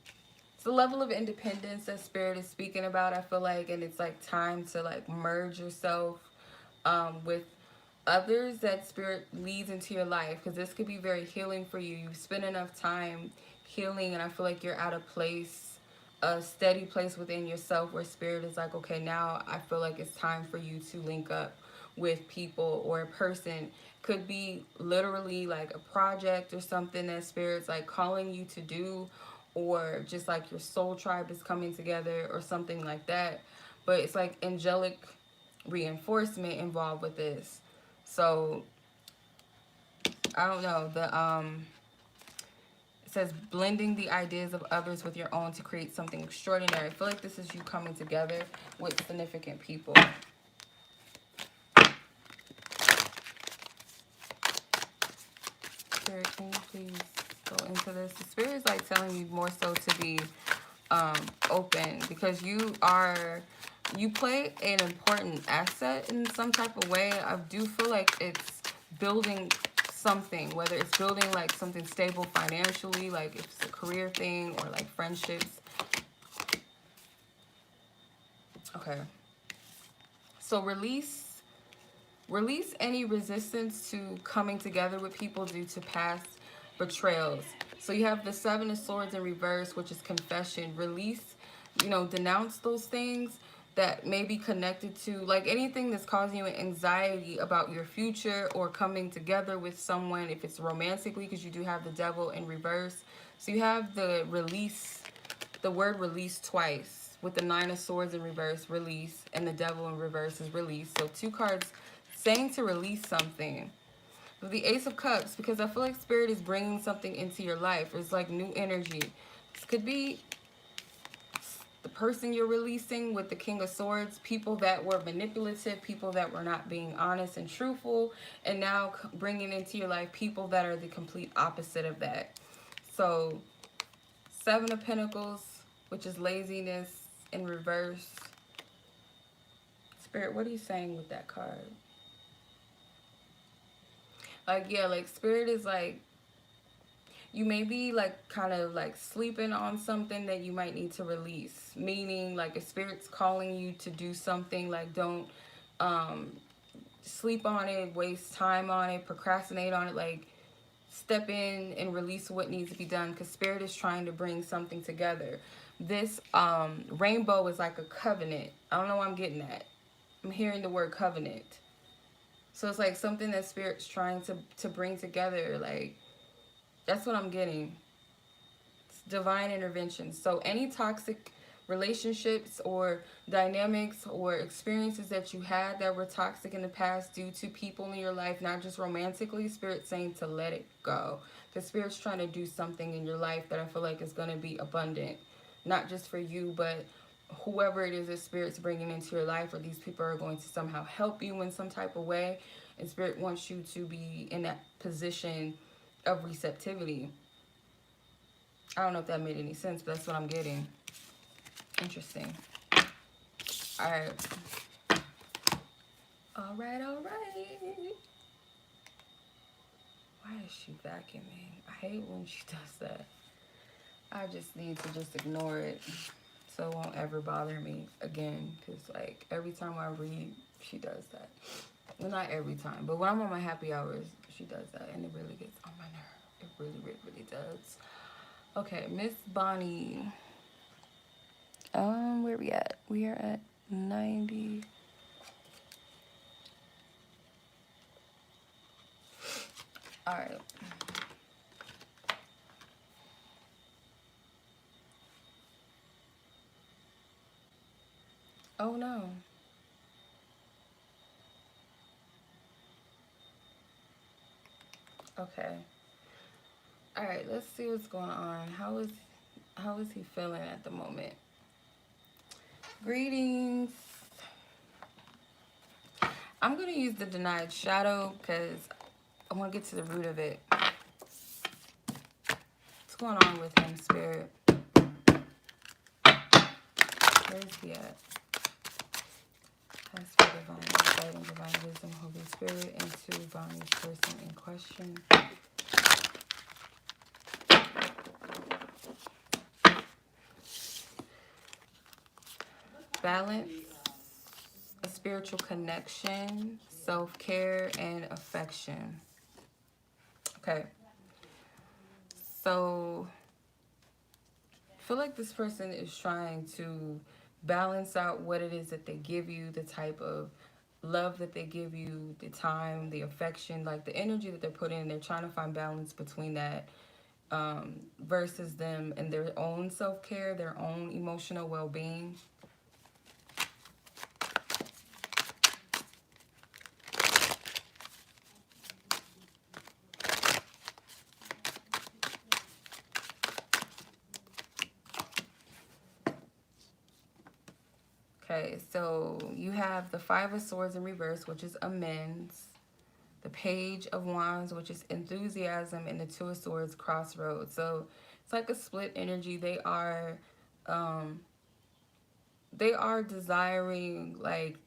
it's the level of independence that Spirit is speaking about, I feel like, and it's like time to like merge yourself with others that Spirit leads into your life, because this could be very healing for you. You've spent enough time healing, and I feel like you're at a place, a steady place within yourself where Spirit is like, okay, now I feel like it's time for you to link up with people or a person. Could be literally like a project or something that Spirit's like calling you to do, or just like your soul tribe is coming together or something like that. But it's like angelic reinforcement involved with this. So I don't know, it says blending the ideas of others with your own to create something extraordinary. I feel like this is you coming together with significant people. Spirit, can you please go into this? The Spirit is like telling you more so to be open, because you play an important asset in some type of way. I do feel like it's building something, whether it's building like something stable financially, like if it's a career thing, or like friendships. Okay. So release any resistance to coming together with people due to past betrayals. So you have the Seven of Swords in reverse, which is confession. Release, denounce those things that may be connected to, like anything that's causing you anxiety about your future or coming together with someone, if it's romantically, because you do have the Devil in reverse. So you have the release, the word release twice, with the Nine of Swords in reverse, release, and the Devil in reverse is release. So two cards saying to release something. The Ace of Cups, because I feel like Spirit is bringing something into your life. It's like new energy. This could be the person you're releasing with the King of Swords, people that were manipulative, people that were not being honest and truthful, and now bringing into your life people that are the complete opposite of that. So Seven of Pentacles, which is laziness in reverse. Spirit, what are you saying with that card? Like, yeah, like Spirit is like, you may be like kind of like sleeping on something that you might need to release. Meaning like if Spirit's calling you to do something, like don't sleep on it, waste time on it, procrastinate on it. Like step in and release what needs to be done, because Spirit is trying to bring something together. This rainbow is like a covenant. I don't know why I'm getting that. I'm hearing the word covenant. So it's like something that Spirit's trying to bring together. Like, that's what I'm getting. It's divine intervention. So any toxic relationships or dynamics or experiences that you had that were toxic in the past due to people in your life, not just romantically. Spirit's saying to let it go. The Spirit's trying to do something in your life that I feel like is going to be abundant, not just for you, but whoever it is that Spirit's bringing into your life, or these people are going to somehow help you in some type of way. And Spirit wants you to be in that position of receptivity. I don't know if that made any sense, but that's what I'm getting. Interesting. All right. All right, all right. Why is she vacuuming? I hate when she does that. I just need to just ignore it so it won't ever bother me again. Because, like, every time I read, she does that. Well, not every time, but when I'm on my happy hours, she does that. And it really gets on my nerve. It really, really, really does. Okay, Miss Bonnie. Where we at? We are at 90. All right. Oh no. Okay. All right. Let's see what's going on. How is he feeling at the moment? Greetings. I'm gonna use the denied shadow because I want to get to the root of it. What's going on with him, Spirit? Where is he at? Ask for divine insight and divine wisdom, Holy Spirit, into Bonnie's person in question. Balance, a spiritual connection, self-care, and affection. Okay. So, I feel like this person is trying to balance out what it is that they give you, the type of love that they give you, the time, the affection, like the energy that they're putting in. They're trying to find balance between that versus them and their own self-care, their own emotional well-being. Okay, so you have the Five of Swords in reverse, which is amends. The Page of Wands, which is enthusiasm, and the Two of Swords, crossroads. So it's like a split energy. They are desiring, like,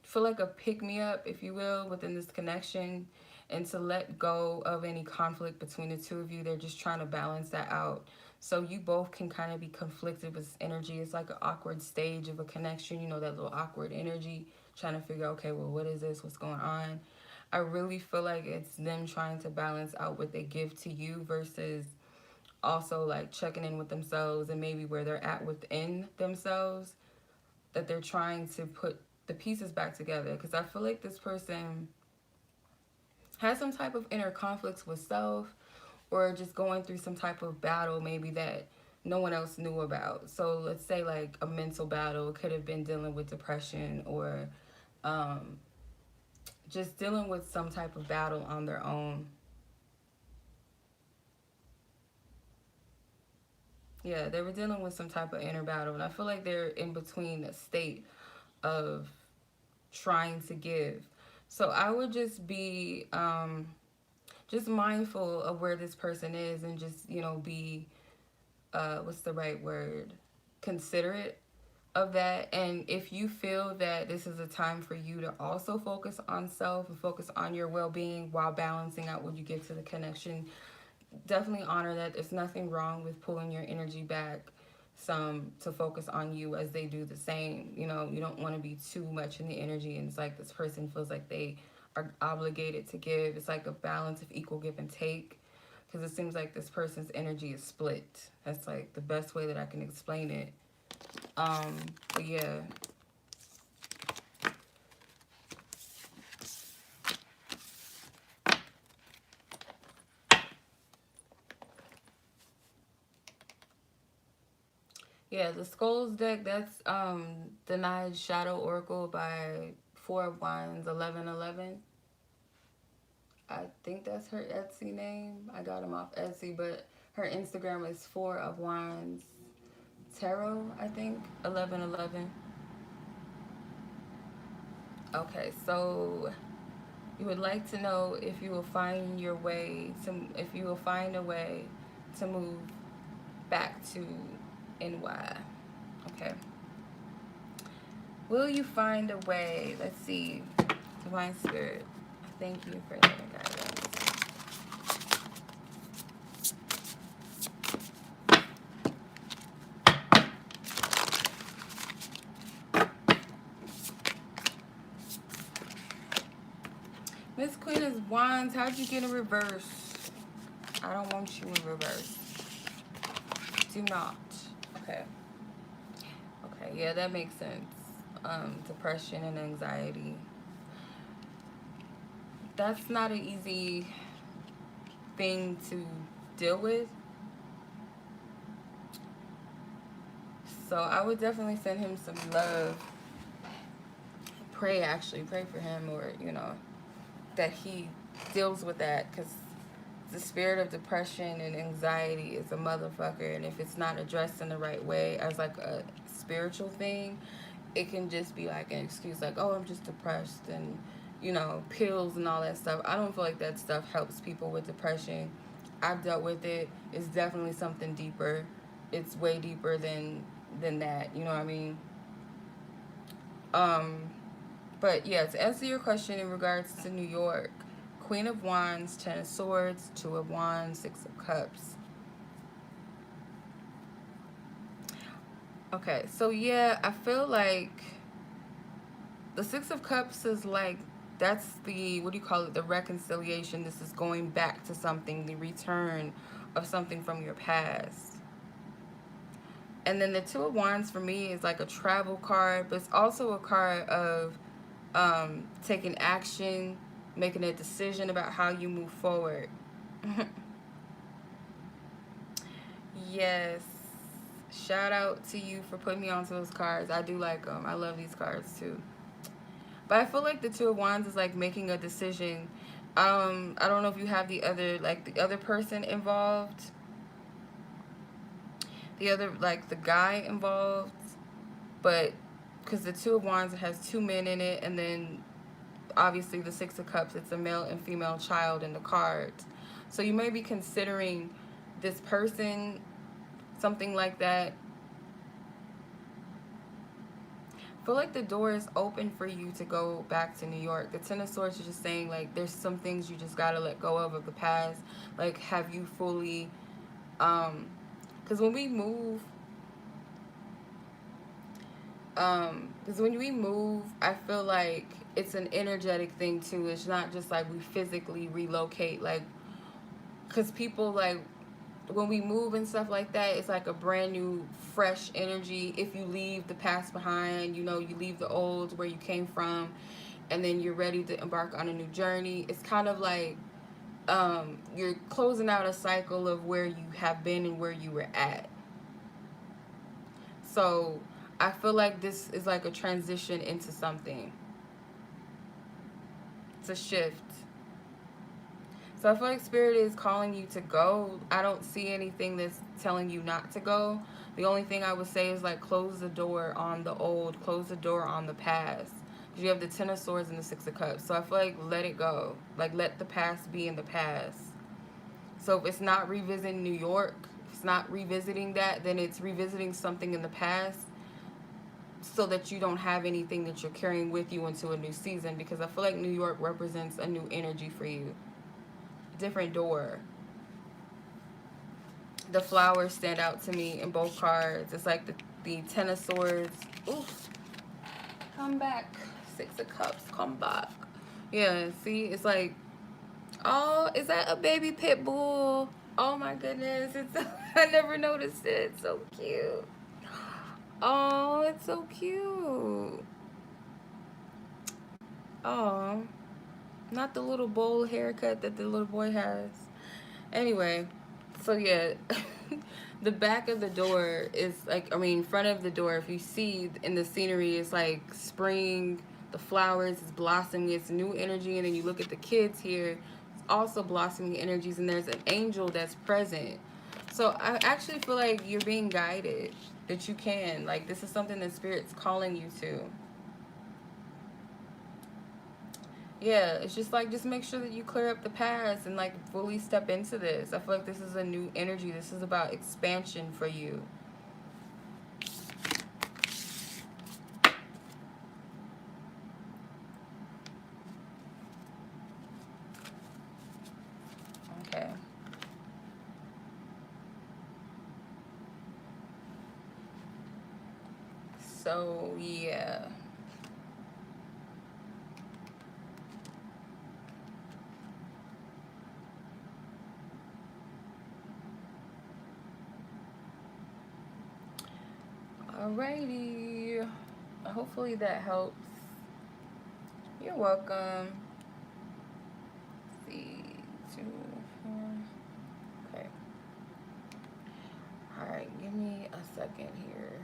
feel like a pick-me-up, if you will, within this connection, and to let go of any conflict between the two of you. They're just trying to balance that out. So you both can kind of be conflicted with this energy. It's like an awkward stage of a connection, you know, that little awkward energy, trying to figure out, okay, well, what is this? What's going on? I really feel like it's them trying to balance out what they give to you versus also like checking in with themselves and maybe where they're at within themselves, that they're trying to put the pieces back together. Because I feel like this person has some type of inner conflicts with self, or just going through some type of battle maybe that no one else knew about. So let's say like a mental battle. It could have been dealing with depression, or just dealing with some type of battle on their own. Yeah, they were dealing with some type of inner battle, and I feel like they're in between a state of trying to give. So I would just be just mindful of where this person is, and just, you know, be what's the right word, considerate of that. And if you feel that this is a time for you to also focus on self and focus on your well-being while balancing out what you give to the connection, definitely honor that. There's nothing wrong with pulling your energy back some to focus on you as they do the same. You know, you don't want to be too much in the energy, and it's like this person feels like they are obligated to give. It's like a balance of equal give and take, because it seems like this person's energy is split. That's like the best way that I can explain it. But yeah. Yeah, the Skulls deck, that's Denied Shadow Oracle by Four of Wands 1111. I think that's her Etsy name. I got them off Etsy, but her Instagram is Four of Wands Tarot, I think, 1111. Okay, so you would like to know if you will find your way to, if you will find a way to move back to NY. Okay. Will you find a way? Let's see. Divine Spirit, thank you for that guidance. Miss Queen of Wands, how'd you get in reverse? I don't want you in reverse. Do not. Okay. Okay, yeah, that makes sense. Depression and anxiety. That's not an easy thing to deal with. So I would definitely send him some love. Pray, actually. Pray for him, or, you know, that he deals with that, because the spirit of depression and anxiety is a motherfucker, and if it's not addressed in the right way as like a spiritual thing, it can just be like an excuse, like, oh, I'm just depressed, and, you know, pills and all that stuff. I don't feel like that stuff helps people with depression. I've dealt with it. It's definitely something deeper. It's way deeper than that, you know what I mean? um but yeah, to answer your question in regards to New York, Queen of Wands, Ten of Swords, Two of Wands, Six of Cups. Okay, so yeah, I feel like the Six of Cups is like, that's the, what do you call it, the reconciliation. This is going back to something, the return of something from your past. And then the Two of Wands for me is like a travel card, but it's also a card of taking action, making a decision about how you move forward. Yes. Shout out to you for putting me onto those cards. I do like them. I love these cards too. But I feel like the Two of Wands is like making a decision. I don't know if you have the other, like the other person involved, the other, like the guy involved, but because the Two of Wands, it has two men in it, and then obviously the Six of Cups, it's a male and female child in the cards. So you may be considering this person, something like that. I feel like the door is open for you to go back to New York. The Ten of Swords is just saying, like, there's some things you just gotta let go of the past. Like, have you fully, because when we move, I feel like it's an energetic thing too. It's not just like we physically relocate, like, because people, like, when we move and stuff like that, it's like a brand new, fresh energy. If you leave the past behind, you know, you leave the old where you came from, and then you're ready to embark on a new journey. It's kind of like you're closing out a cycle of where you have been and where you were at. So I feel like this is like a transition into something. It's a shift. So I feel like Spirit is calling you to go. I don't see anything that's telling you not to go. The only thing I would say is, like, close the door on the old, close the door on the past. Because you have the Ten of Swords and the Six of Cups. So I feel like let it go. Like, let the past be in the past. So if it's not revisiting New York, if it's not revisiting that, then it's revisiting something in the past, so that you don't have anything that you're carrying with you into a new season. Because I feel like New York represents a new energy for you. Different door. The flowers stand out to me in both cards. It's like the Ten of Swords. Oof. Come back. Six of Cups. Come back. Yeah, see? It's like, oh, is that a baby pit bull? Oh my goodness. It's I never noticed it. It's so cute. Oh, it's so cute. Oh, not the little bowl haircut that the little boy has. Anyway, so yeah, The back of the door is like, I mean, front of the door, if you see in the scenery, it's like spring, the flowers is blossoming, it's new energy. And then you look at the kids here, it's also blossoming energies, and there's an angel that's present. So I actually feel like you're being guided, that you can, like, this is something that Spirit's calling you to. Yeah, it's just like, just make sure that you clear up the past and like fully step into this. I feel like this is a new energy. This is about expansion for you. Okay. So, yeah. Alrighty. Hopefully that helps. You're welcome. Let's see, 2, 4. Okay. Alright, give me a second here.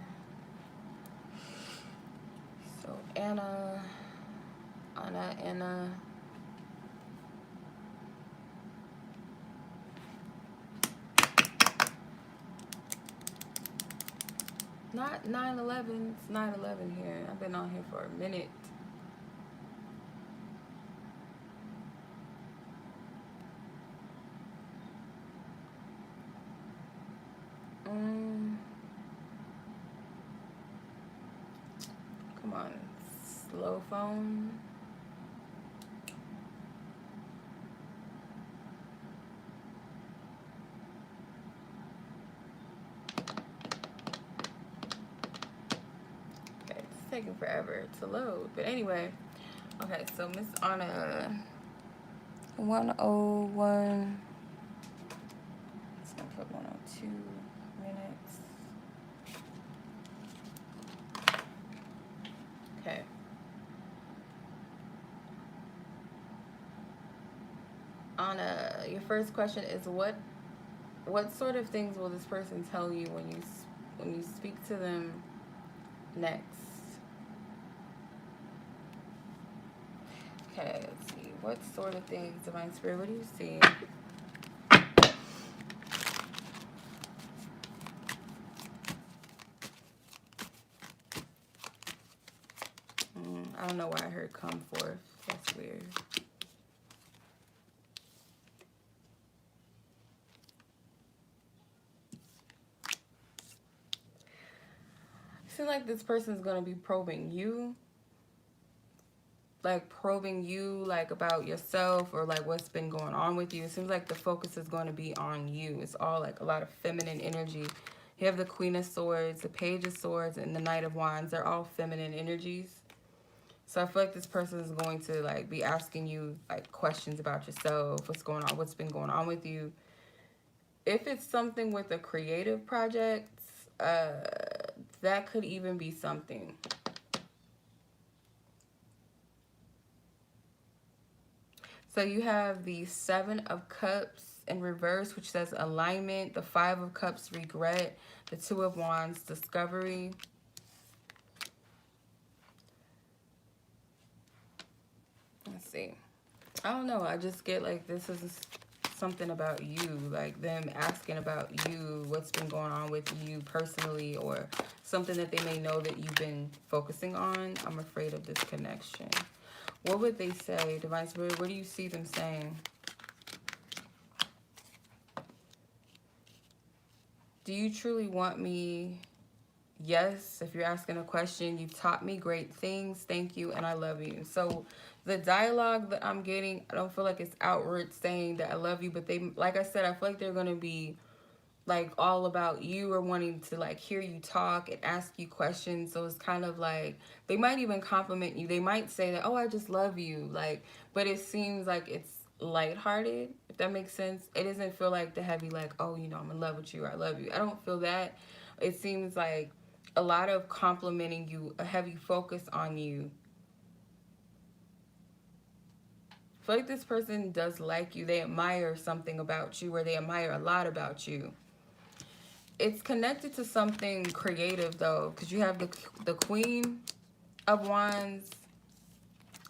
So, Anna. Not 9/11. It's 9/11 here. I've been on here for a minute. Come on, slow phone. Okay, it's taking forever to load. But anyway, okay, so Miss Anna, 101. It's gonna put 102 minutes. Okay. Anna, your first question is what sort of things will this person tell you when you speak to them next? Okay, let's see. What sort of things, Divine Spirit, what do you see? I don't know why I heard come forth. That's weird. It seems like this person's going to be probing you. Like probing you, like about yourself or like what's been going on with you. It seems like the focus is going to be on you. It's all like a lot of feminine energy. You have the Queen of Swords, the Page of Swords, and the Knight of Wands. They're all feminine energies. So I feel like this person is going to like be asking you like questions about yourself, what's going on, what's been going on with you. If it's something with a creative project, that could even be something. So you have the 7 of Cups in reverse, which says alignment, the 5 of Cups, regret, the 2 of Wands, discovery. Let's see. I don't know. I just get like this is something about you, like them asking about you, what's been going on with you personally, or something that they may know that you've been focusing on. I'm afraid of this connection. What would they say, Divine Spirit? What do you see them saying? Do you truly want me? Yes. If you're asking a question, you've taught me great things. Thank you, and I love you. So the dialogue that I'm getting, I don't feel like it's outward saying that I love you, but they, like I said, I feel like they're going to be like all about you or wanting to like hear you talk and ask you questions. So it's kind of like they might even compliment you. They might say that, oh, I just love you, like, but it seems like it's lighthearted, if that makes sense. It doesn't feel like the heavy, like, oh, you know, I'm in love with you or I love you. I don't feel that. It seems like a lot of complimenting you, a heavy focus on you. I feel like this person does like you. They admire something about you, or they admire a lot about you. It's connected to something creative though, because you have the Queen of Wands,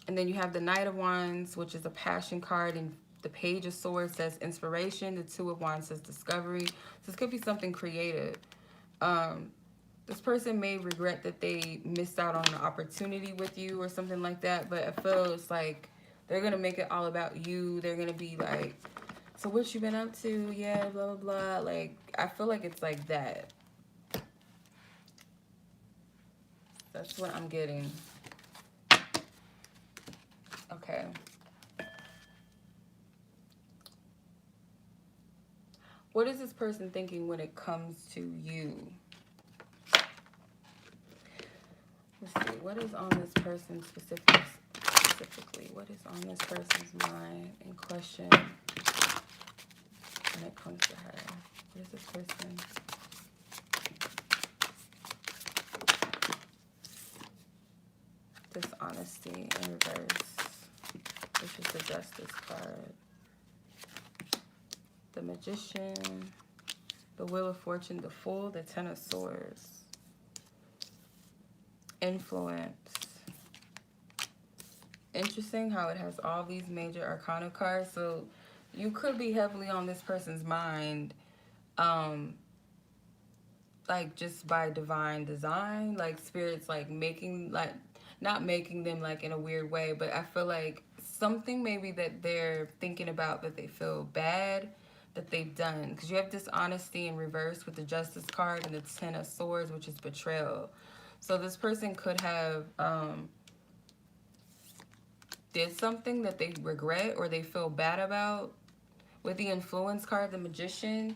and then you have the Knight of Wands, which is a passion card, and the Page of Swords says inspiration. The Two of Wands says discovery. So this could be something creative. This person may regret that they missed out on an opportunity with you or something like that, but I feel it's like they're going to make it all about you. They're going to be like, so what you been up to? Yeah, blah, blah, blah. Like, I feel like it's like that. That's what I'm getting. Okay. What is this person thinking when it comes to you? Let's see. What is on this person specifically? What is on this person's mind in question when it comes to her? What is this person? Dishonesty in reverse. This is the Justice card. The Magician. The Wheel of Fortune. The Fool. The Ten of Swords. Influence. Interesting how it has all these major arcana cards. So you could be heavily on this person's mind, like just by divine design, like spirits like making, like not making them like in a weird way, but I feel like something maybe that they're thinking about that they feel bad that they've done, because you have dishonesty in reverse with the Justice card and the Ten of Swords, which is betrayal. So this person could have did something that they regret or they feel bad about. With the Influence card, the Magician,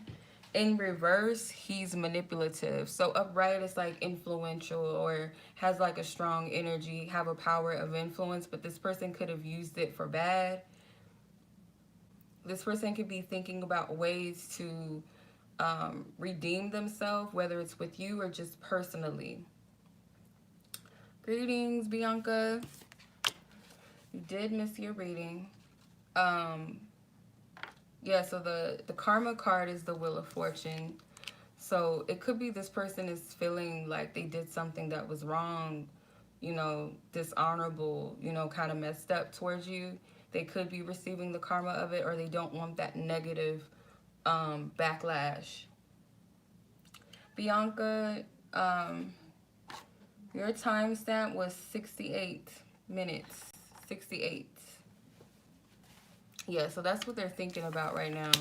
in reverse, he's manipulative. So upright is like influential or has like a strong energy, have a power of influence, but this person could have used it for bad. This person could be thinking about ways to redeem themselves, whether it's with you or just personally. Greetings, Bianca. You did miss your reading. Yeah, so the Karma card is the Wheel of Fortune. So it could be this person is feeling like they did something that was wrong, you know, dishonorable, you know, kind of messed up towards you. They could be receiving the karma of it, or they don't want that negative backlash. Bianca, your timestamp was 68 minutes. 68. Yeah, so that's what they're thinking about right now.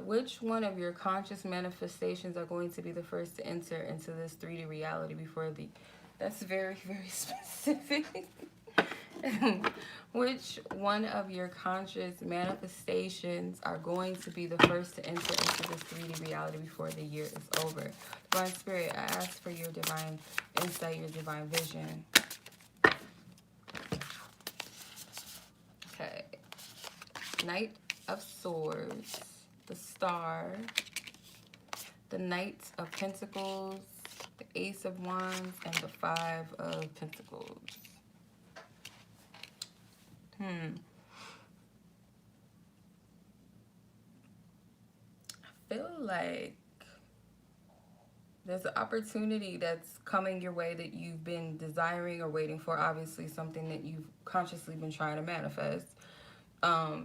Which one of your conscious manifestations are going to be the first to enter into this 3D reality before the... That's very, very specific. Which one of your conscious manifestations are going to be the first to enter into this 3D reality before the year is over? Divine Spirit, I ask for your divine insight, your divine vision. Okay. Knight of Swords, the Star, the Knight of Pentacles, the Ace of Wands, and the Five of Pentacles. I feel like there's an opportunity that's coming your way that you've been desiring or waiting for. Obviously, something that you've consciously been trying to manifest.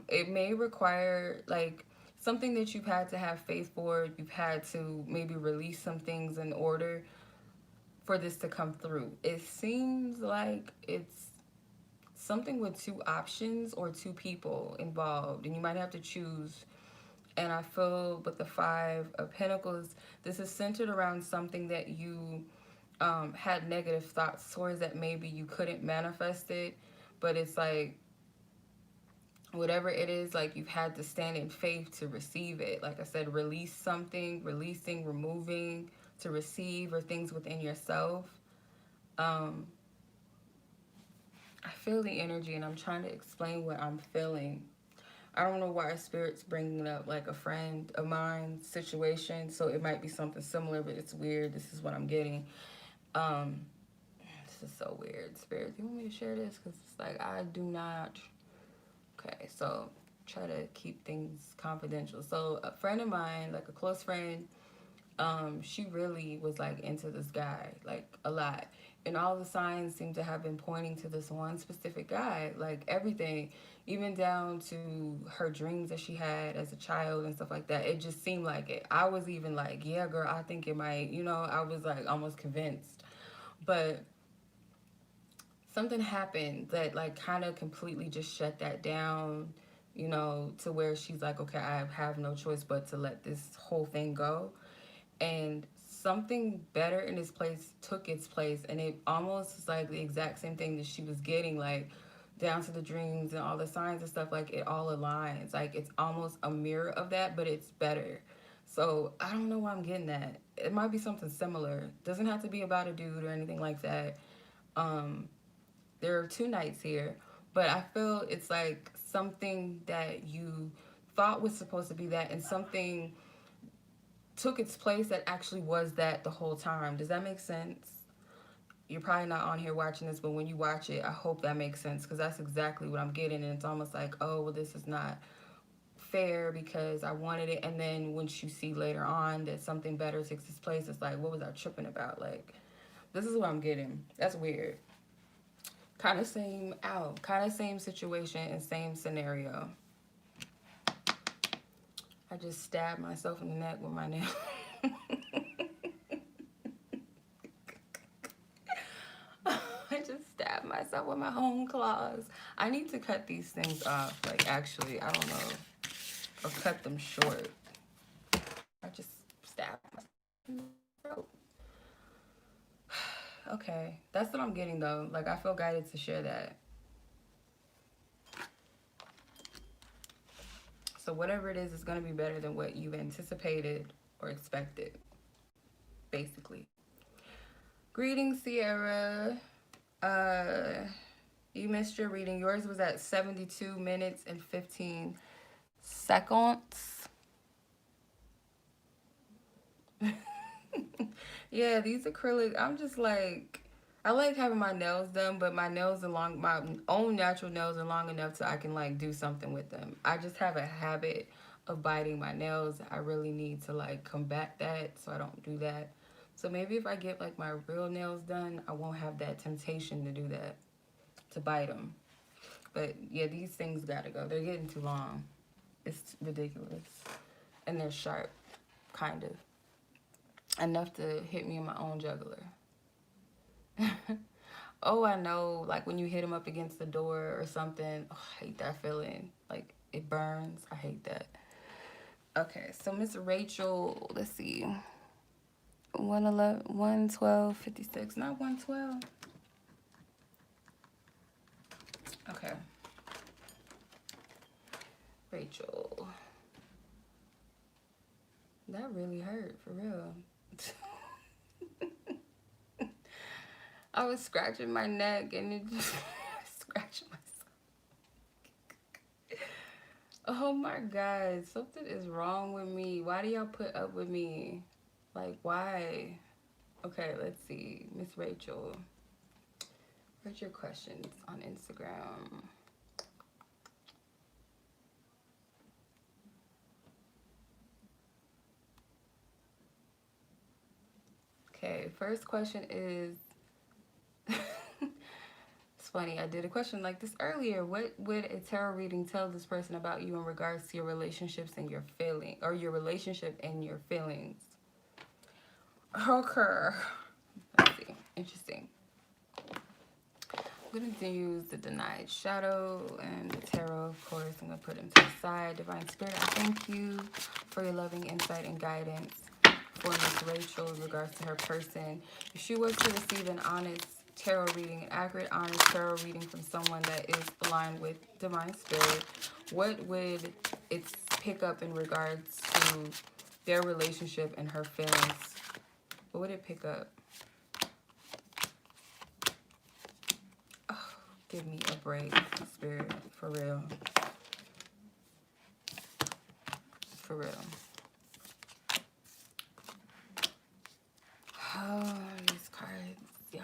It may require like something that you've had to have faith for. You've had to maybe release some things in order for this to come through. It seems like it's something with two options or two people involved, and you might have to choose. And I feel with the Five of Pentacles, this is centered around something that you had negative thoughts towards, that maybe you couldn't manifest it, but it's like whatever it is, like you've had to stand in faith to receive it. Like I said, release something, releasing, removing to receive, or things within yourself. I feel the energy, and I'm trying to explain what I'm feeling. I don't know why Spirit's bringing up like a friend of mine situation, so it might be something similar, but it's weird. This is what I'm getting. This is so weird. Spirit, you want me to share this? Because it's like, I do not. Okay, so try to keep things confidential. So a friend of mine, like a close friend, she really was like into this guy, like a lot. And all the signs seem to have been pointing to this one specific guy, like everything, even down to her dreams that she had as a child and stuff like that. It just seemed like it. I was even like, yeah, girl, I think it might, you know, I was like almost convinced. But something happened that like kind of completely just shut that down, you know, to where she's like, okay, I have no choice but to let this whole thing go. And something better in its place took its place, and it almost is like the exact same thing that she was getting, like down to the dreams and all the signs and stuff, like it all aligns, like it's almost a mirror of that, but it's better. So I don't know why I'm getting that. It might be something similar. Doesn't have to be about a dude or anything like that. um there are two nights here, but I feel it's like something that you thought was supposed to be that, and something took its place that actually was that the whole time. Does that make sense? You're probably not on here watching this, but when you watch it, I hope that makes sense, because that's exactly what I'm getting. And it's almost like, oh, well, this is not fair because I wanted it. And then once you see later on that something better takes its place, it's like, what was I tripping about? Like, this is what I'm getting. That's weird. Kind of same out, kind of same situation and same scenario. I just stabbed myself in the neck with my nail. I just stabbed myself with my own claws. I need to cut these things off. Like, actually, I don't know. Or cut them short. I just stabbed myself in the throat. Okay, that's what I'm getting, though. Like, I feel guided to share that. So whatever it is going to be better than what you've anticipated or expected, basically. Greetings, Ciara. You missed your reading. Yours was at 72 minutes and 15 seconds. Yeah, these acrylic, I'm just like, I like having my nails done, but my nails are long, my own natural nails are long enough so I can like do something with them. I just have a habit of biting my nails. I really need to like combat that, so I don't do that. So maybe if I get like my real nails done, I won't have that temptation to do that, to bite them. But yeah, these things gotta go. They're getting too long. It's ridiculous. And they're sharp, kind of. Enough to hit me in my own jugular. Oh, I know, like when you hit them up against the door or something. Oh, I hate that feeling. Like it burns. I hate that. Okay, so Miss Rachel, let's see. 111, 112, 56, not 112. Okay. Rachel. That really hurt, for real. I was scratching my neck and it just scratched myself. Oh my God, something is wrong with me. Why do y'all put up with me? Like, why? Okay, let's see. Miss Rachel, where's your questions on Instagram? Okay, first question is, it's funny, I did a question like this earlier. What would a tarot reading tell this person about you in regards to your relationships and your feeling, or your relationship and your feelings? Okay. Let's see. Interesting. I'm going to use the Denied Shadow and the Tarot, of course. I'm going to put them to the side. Divine Spirit, I thank you for your loving insight and guidance for Miss Rachel in regards to her person. If she was to receive an honest tarot reading, an accurate, honest tarot reading from someone that is aligned with Divine Spirit, what would it pick up in regards to their relationship and her feelings? What would it pick up? Oh, give me a break, Spirit, for real. For real. Oh, these cards, y'all.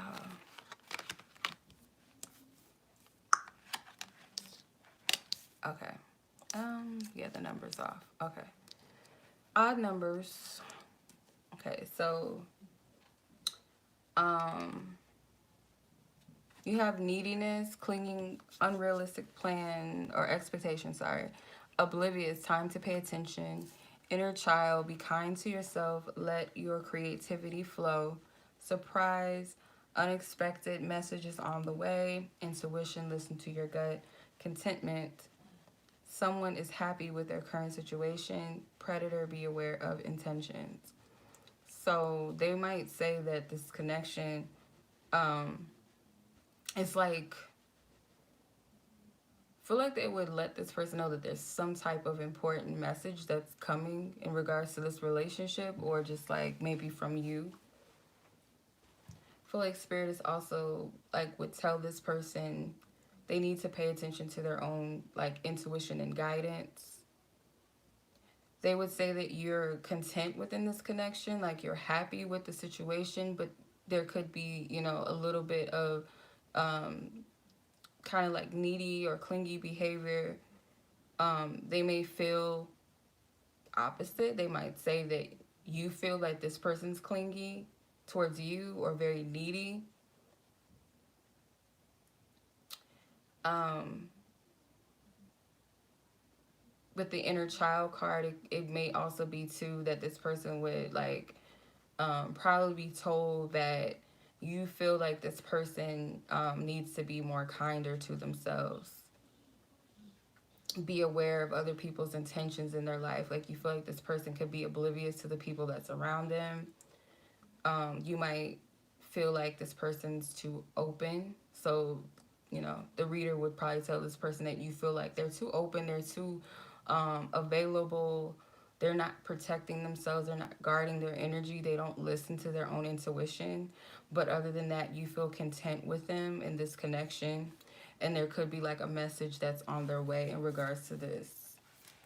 Okay. Yeah, the number's off. Okay. Odd numbers. Okay, so um you have neediness, clinging, unrealistic plan or expectation, sorry. Oblivious, time to pay attention. Inner child, be kind to yourself, let your creativity flow. Surprise, unexpected messages on the way. Intuition, listen to your gut. Contentment, someone is happy with their current situation. Predator, be aware of intentions. So they might say that this connection, um, it's like, feel like they would let this person know that there's some type of important message that's coming in regards to this relationship, or just like maybe from you. I feel like spirit is also like would tell this person they need to pay attention to their own like intuition and guidance. They would say that you're content within this connection, like you're happy with the situation, but there could be, you know, a little bit of kind of like needy or clingy behavior. They may feel opposite. They might say that you feel like this person's clingy towards you or very needy. Um, with the inner child card, it may also be too that this person would like probably be told that you feel like this person needs to be more kinder to themselves. Be aware of other people's intentions in their life. Like you feel like this person could be oblivious to the people that's around them. You might feel like this person's too open. So, you know, the reader would probably tell this person that you feel like they're too open, they're too available, they're not protecting themselves, they're not guarding their energy, they don't listen to their own intuition. But other than that, you feel content with them in this connection. And there could be like a message that's on their way in regards to this.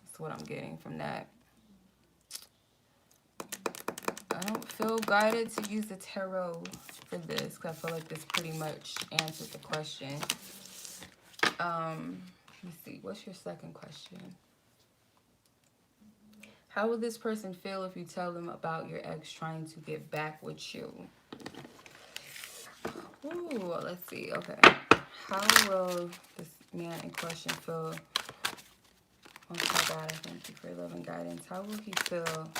That's what I'm getting from that. I don't feel guided to use the tarot for this because I feel like this pretty much answered the question. Let me see. What's your second question? How will this person feel if you tell them about your ex trying to get back with you? Ooh, let's see. Okay. How will this man in question feel? Oh my God, I thank you for your love and guidance. How will he feel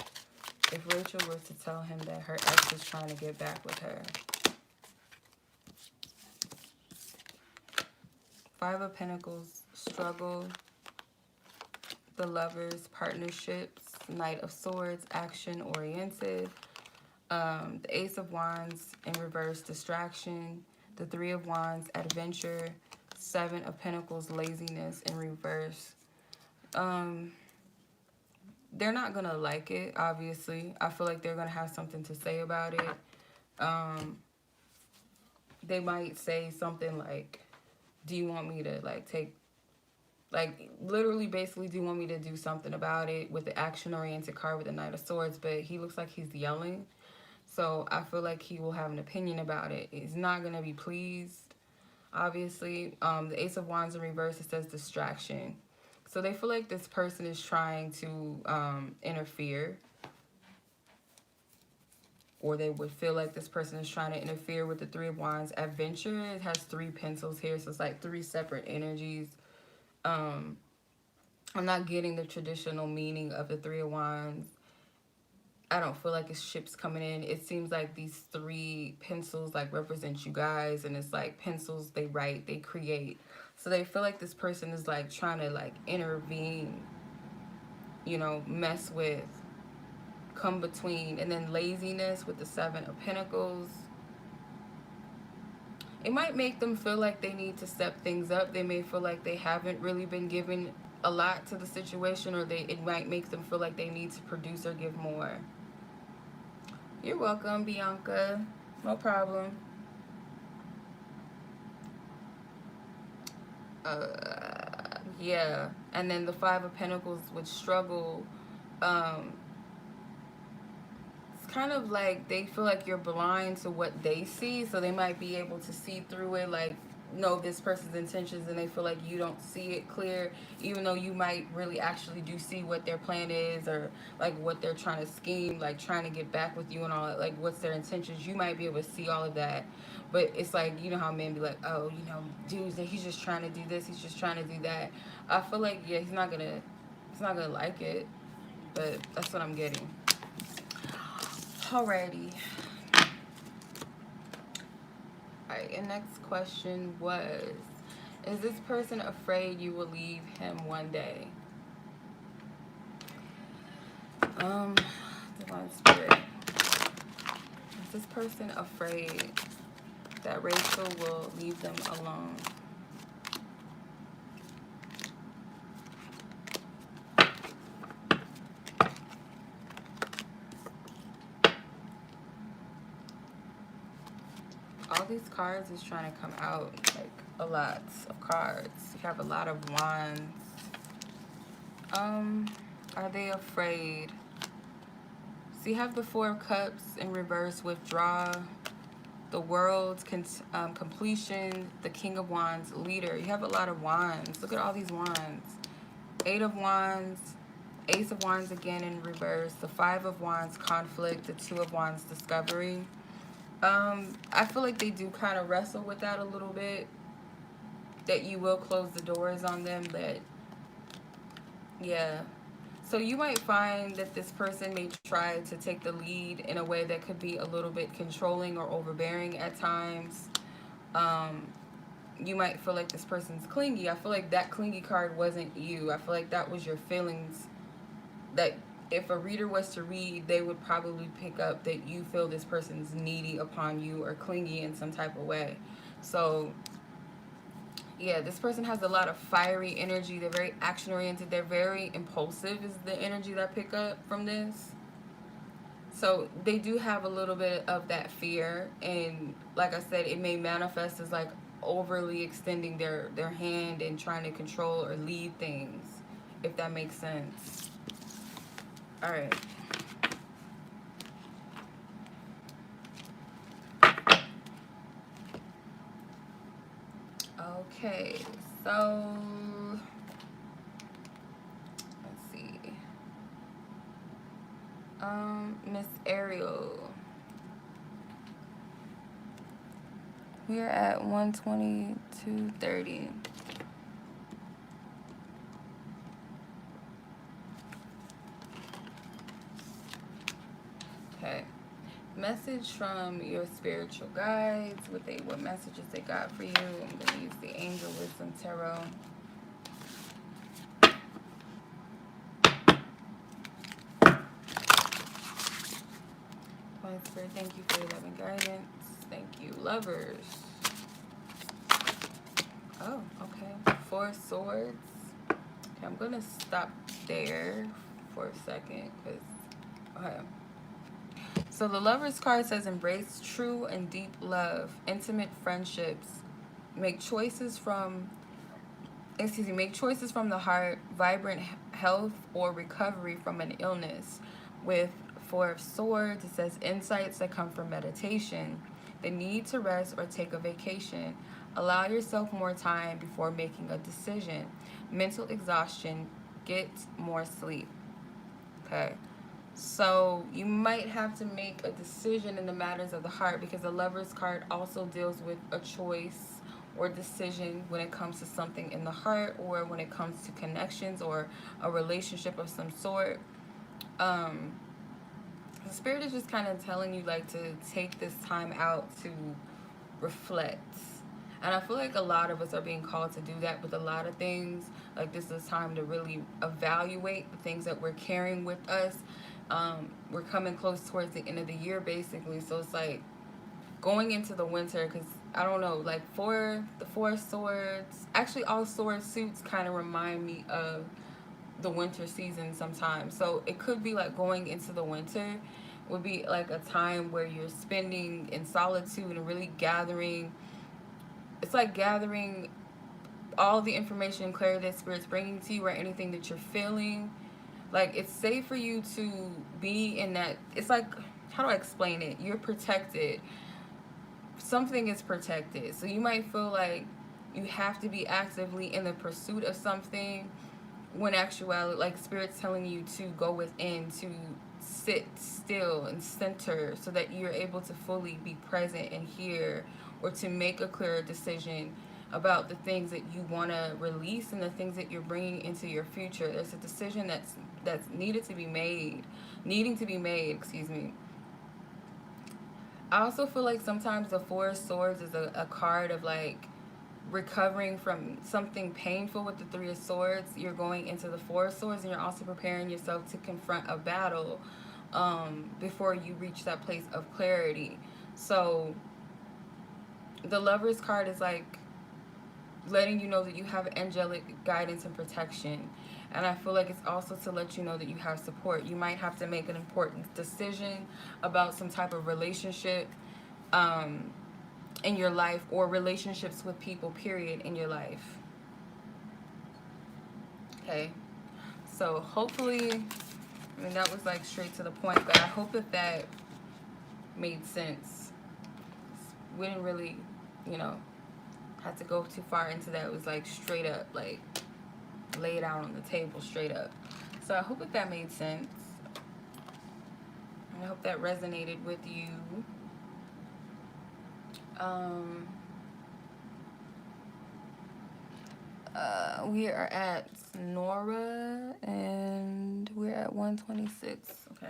if Rachel was to tell him that her ex is trying to get back with her? Five of Pentacles, struggle. The Lovers, partnerships. Knight of Swords, action-oriented. The Ace of Wands in reverse, distraction. The Three of Wands, adventure. Seven of Pentacles, laziness in reverse. They're not going to like it, obviously. I feel like they're going to have something to say about it. They might say something like, do you want me to, like, take, like, literally, basically, do you want me to do something about it with the action-oriented card with the Knight of Swords? But he looks like he's yelling. So I feel like he will have an opinion about it. He's not going to be pleased, obviously. The Ace of Wands in reverse, it says distraction. So they feel like this person is trying to interfere. Or they would feel like this person is trying to interfere with the Three of Wands. Adventure, it has three pencils here. So it's like three separate energies. I'm not getting the traditional meaning of the Three of Wands. I don't feel like it's ships coming in. It seems like these three pencils like represent you guys, and it's like pencils, they write, they create. So they feel like this person is like trying to like intervene, you know, mess with, come between. And then laziness with the Seven of Pentacles. It might make them feel like they need to step things up. They may feel like they haven't really been given a lot to the situation, or it might make them feel like they need to produce or give more. You're welcome, Bianca. No problem. Yeah. And then the Five of Pentacles would struggle. It's kind of like they feel like you're blind to what they see, so they might be able to see through it, like know this person's intentions and they feel like you don't see it clear, even though you might really actually do see what their plan is, or like what they're trying to scheme, like trying to get back with you and all that, like what's their intentions. You might be able to see all of that, but it's like, you know how men be like, oh, you know, dude, he's just trying to do this, he's just trying to do that. I feel like, yeah, he's not gonna like it, but that's what I'm getting. Alrighty. Alright, and next question was, is this person afraid you will leave him one day? Divine Spirit. Is this person afraid that Rachel will leave them alone? All these cards is trying to come out, like a lot of cards. You have a lot of wands. Are they afraid? So you have the Four of Cups in reverse, withdraw, the World's completion, the King of Wands, leader. You have a lot of wands. Look at all these wands. Eight of Wands, Ace of Wands again in reverse, the Five of Wands, conflict, the Two of Wands, discovery. I feel like they do kind of wrestle with that a little bit, that you will close the doors on them, but yeah. So you might find that this person may try to take the lead in a way that could be a little bit controlling or overbearing at times. You might feel like this person's clingy. I feel like that clingy card wasn't you. I feel like that was your feelings, that if a reader was to read, they would probably pick up that you feel this person's needy upon you or clingy in some type of way. So yeah, this person has a lot of fiery energy. They're very action oriented. They're very impulsive is the energy that I pick up from this. So they do have a little bit of that fear, and like I said, it may manifest as like overly extending their hand and trying to control or lead things, if that makes sense. All right. Okay, so let's see. Miss Ariel. We're at 122:30. Okay. Message from your spiritual guides. What messages they got for you. I'm gonna use the Angel Wisdom Tarot. Holy Spirit, thank you for your loving guidance. Thank you, lovers. Oh, okay. Four of Swords. Okay, I'm gonna stop there for a second, because okay. So the Lover's card says, embrace true and deep love, intimate friendships, make choices from the heart, vibrant health, or recovery from an illness. With Four of Swords, it says insights that come from meditation, the need to rest or take a vacation, allow yourself more time before making a decision, mental exhaustion, get more sleep. Okay. So you might have to make a decision in the matters of the heart, because the Lover's card also deals with a choice or decision when it comes to something in the heart, or when it comes to connections or a relationship of some sort. The Spirit is just kind of telling you, like, to take this time out to reflect. And I feel like a lot of us are being called to do that with a lot of things. Like, this is time to really evaluate the things that we're carrying with us. We're coming close towards the end of the year, basically. So it's like going into the winter, because I don't know, like the Four Swords, actually all sword suits kind of remind me of the winter season sometimes. So it could be like going into the winter would be like a time where you're spending in solitude and really gathering. It's like gathering all the information and clarity that Spirit's bringing to you, or anything that you're feeling. Like, it's safe for you to be in that. It's like, how do I explain it? You're protected. Something is protected. So you might feel like You have to be actively in the pursuit of something, when actuality, like spirit's telling you to go within, to sit still and center so that you're able to fully be present and hear, or to make a clearer decision about the things that you want to release and the things that you're bringing into your future. There's a decision that's needing to be made, excuse me. I also feel like sometimes the Four of Swords is a card of like recovering from something painful. With the Three of Swords, you're going into the Four of Swords, and you're also preparing yourself to confront a battle before you reach that place of clarity. So the Lover's card is like letting you know that you have angelic guidance and protection. And I feel like it's also to let you know that you have support. You might have to make an important decision about some type of relationship um, in your life, or relationships with people, period, in your life. Okay. So hopefully, I mean, that was like straight to the point, but I hope that that made sense. We didn't really, you know, have to go too far into that. It was like straight up, like laid out on the table straight up. So I hope that that made sense. And I hope that resonated with you. Um, we are at Nora, and we're at 126. Okay.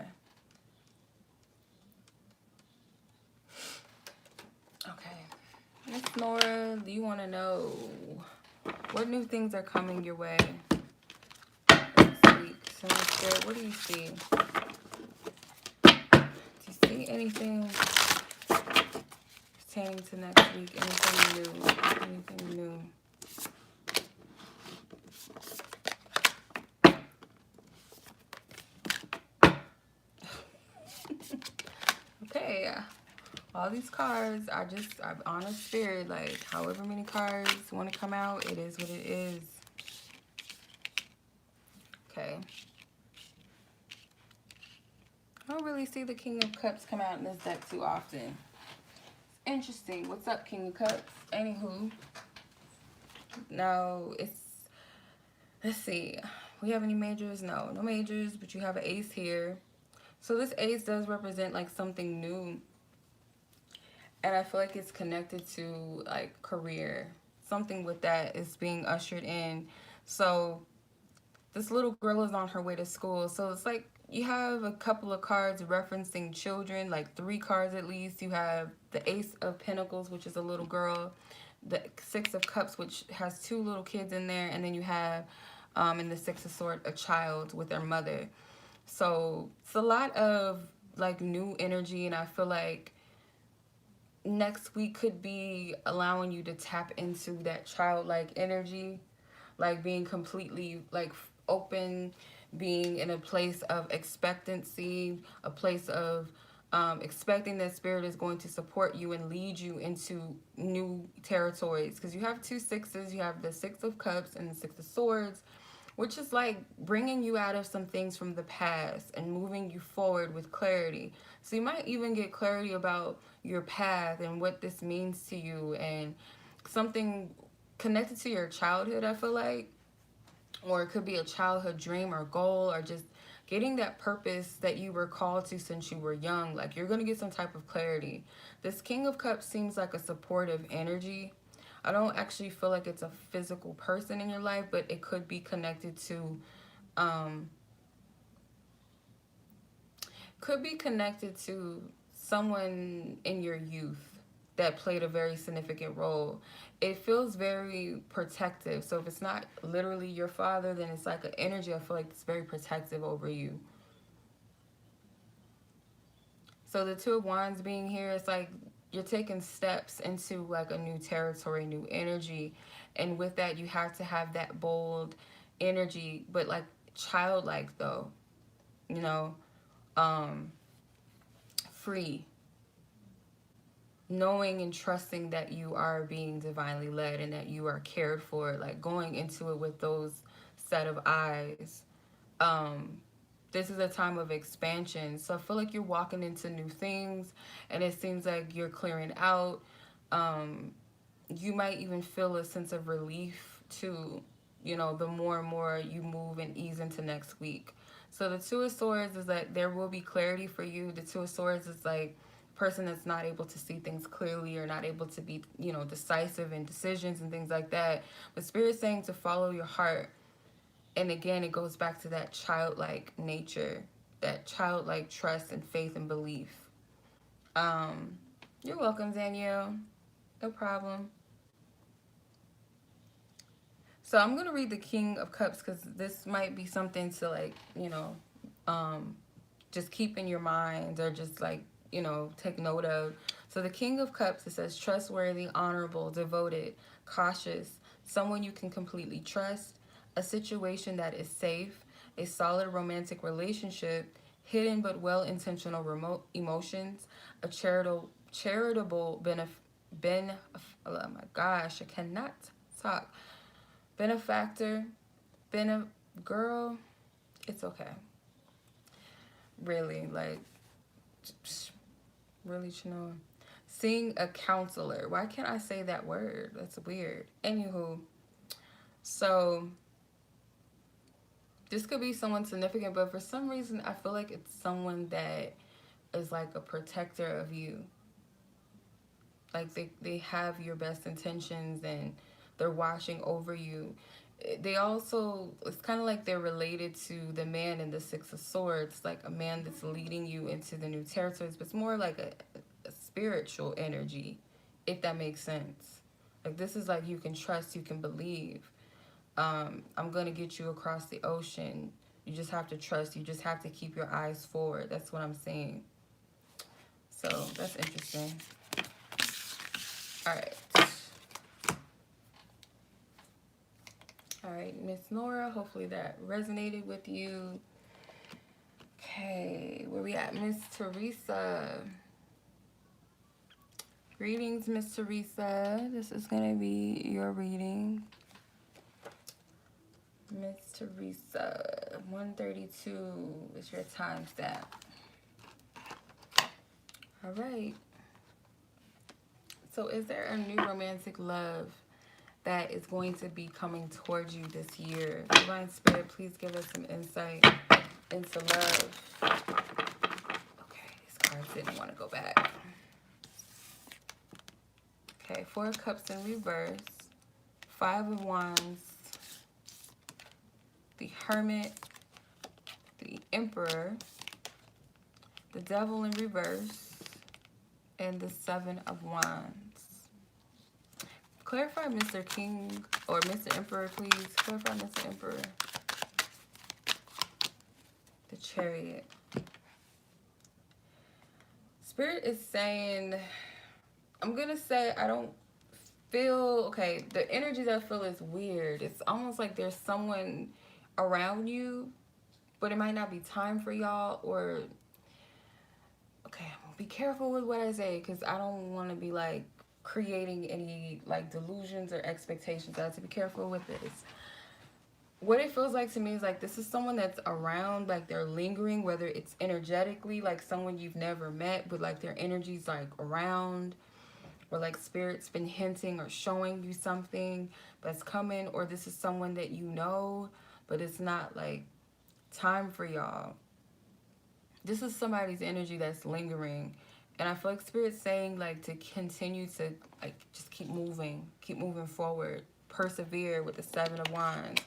Okay. Miss Nora, do you want to know what new things are coming your way this week? So, Spirit, what do you see? Do you see anything pertaining to next week? Anything new? Anything new? Okay. All these cards, I'm honest spirit, like however many cards want to come out, it is what it is. Okay. I don't really see the King of Cups come out in this deck too often. Interesting. What's up, King of Cups? Anywho. No, let's see. We have any majors? No, no majors, but you have an ace here. So this ace does represent like something new. And I feel like it's connected to like career. Something with that is being ushered in. So this little girl is on her way to school. So it's like you have a couple of cards referencing children, like 3 cards at least. You have the Ace of Pentacles, which is a little girl. The Six of Cups, which has 2 little kids in there. And then you have, in the Six of Swords, a child with their mother. So it's a lot of like new energy. And I feel like next week could be allowing you to tap into that childlike energy, like being completely like open, being in a place of expectancy, a place of expecting that spirit is going to support you and lead you into new territories. Because you have 2 sixes, you have the Six of Cups and the Six of Swords, which is like bringing you out of some things from the past and moving you forward with clarity. So you might even get clarity about your path and what this means to you, and something connected to your childhood, I feel like. Or it could be a childhood dream or goal, or just getting that purpose that you were called to since you were young. Like you're going to get some type of clarity. This King of Cups seems like a supportive energy. I don't actually feel like it's a physical person in your life, but it could be connected to someone in your youth that played a very significant role. It feels very protective. So if it's not literally your father, then it's like an energy I feel like it's very protective over you. So the Two of Wands being here, it's like you're taking steps into like a new territory, new energy. And with that, you have to have that bold energy, but like childlike though, you know, free, knowing and trusting that you are being divinely led and that you are cared for, like going into it with those set of eyes. This is a time of expansion. So I feel like you're walking into new things, and it seems like you're clearing out you might even feel a sense of relief too, you know, the more and more you move and ease into next week. So the Two of Swords is that there will be clarity for you. The Two of Swords is like person that's not able to see things clearly or not able to be, you know, decisive in decisions and things like that. But Spirit's saying to follow your heart. And again, it goes back to that childlike nature, that childlike trust and faith and belief. Um, you're welcome, Danielle. No problem. So I'm gonna read the King of Cups because this might be something to like, you know, um, just keep in your mind or just like, you know, take note of. So the King of Cups, it says trustworthy, honorable, devoted, cautious, someone you can completely trust, a situation that is safe, a solid romantic relationship, hidden but well-intentional remote emotions, a charitable oh my gosh, I cannot talk. Benefactor, girl, it's okay. Really, like, really, Chenoa. Seeing a counselor. Why can't I say that word? That's weird. Anywho, so this could be someone significant, but for some reason, I feel like it's someone that is like a protector of you. Like they have your best intentions and they're watching over you. They also, it's kind of like they're related to the man in the Six of Swords, like a man that's leading you into the new territories, but it's more like a spiritual energy, if that makes sense. Like this is like you can trust, you can believe. I'm going to get you across the ocean. You just have to trust. You just have to keep your eyes forward. That's what I'm saying. So that's interesting. All right. All right, Miss Nora, hopefully that resonated with you. Okay, where we at? Miss Theresa. Greetings, Miss Theresa. This is going to be your reading. Miss Theresa, 132 is your time stamp. All right. So is there a new romantic love that is going to be coming towards you this year? Divine Spirit, please give us some insight into love. Okay, these cards didn't want to go back. Okay, Four of Cups in reverse, Five of Wands, the Hermit, the Emperor, the Devil in reverse, and the Seven of Wands. Clarify Mr. King or Mr. Emperor, please. Clarify Mr. Emperor. The Chariot. Spirit is saying, I'm going to say I don't feel, okay, the energy that I feel is weird. It's almost like there's someone around you, but it might not be time for y'all, or, okay, be careful with what I say because I don't want to be like creating any like delusions or expectations. I have to be careful with this. What it feels like to me is like this is someone that's around, like they're lingering, whether it's energetically, like someone you've never met, but like their energy's like around, or like Spirit's been hinting or showing you something that's coming, or this is someone that you know, but it's not like time for y'all. This is somebody's energy that's lingering. And I feel like Spirit's saying like to continue to like just keep moving forward, persevere with the Seven of Wands.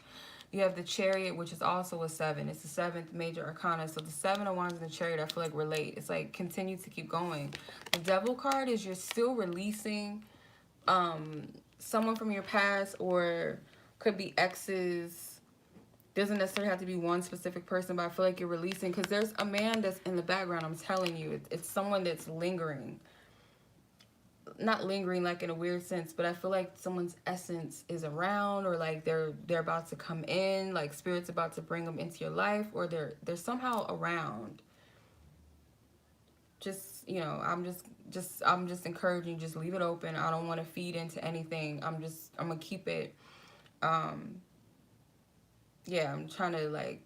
You have the Chariot, which is also a 7. It's the 7th major arcana. So the 7 of Wands and the Chariot, I feel like relate. It's like continue to keep going. The Devil card is you're still releasing someone from your past, or could be exes. Doesn't necessarily have to be one specific person, but I feel like you're releasing because there's a man that's in the background. I'm telling you, it's someone that's lingering. Not lingering like in a weird sense, but I feel like someone's essence is around, or like they're about to come in, like Spirit's about to bring them into your life, or they're somehow around. Just, you know, I'm just encouraging, just leave it open. I don't want to feed into anything. I'm gonna keep it yeah, I'm trying to like,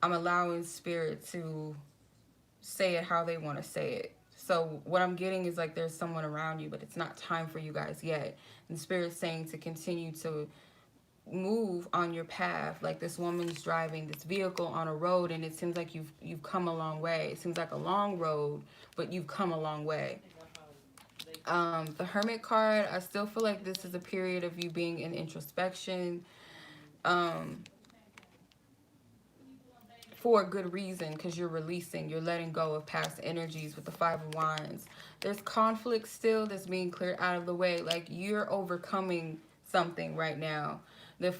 I'm allowing Spirit to say it how they want to say it. So what I'm getting is like there's someone around you, but it's not time for you guys yet. And Spirit's saying to continue to move on your path. Like this woman's driving this vehicle on a road, and it seems like you've come a long way. It seems like a long road, but you've come a long way. The Hermit card, I still feel like this is a period of you being in introspection. Um, for a good reason, because you're releasing, you're letting go of past energies with the Five of Wands. There's conflict still that's being cleared out of the way. Like you're overcoming something right now. The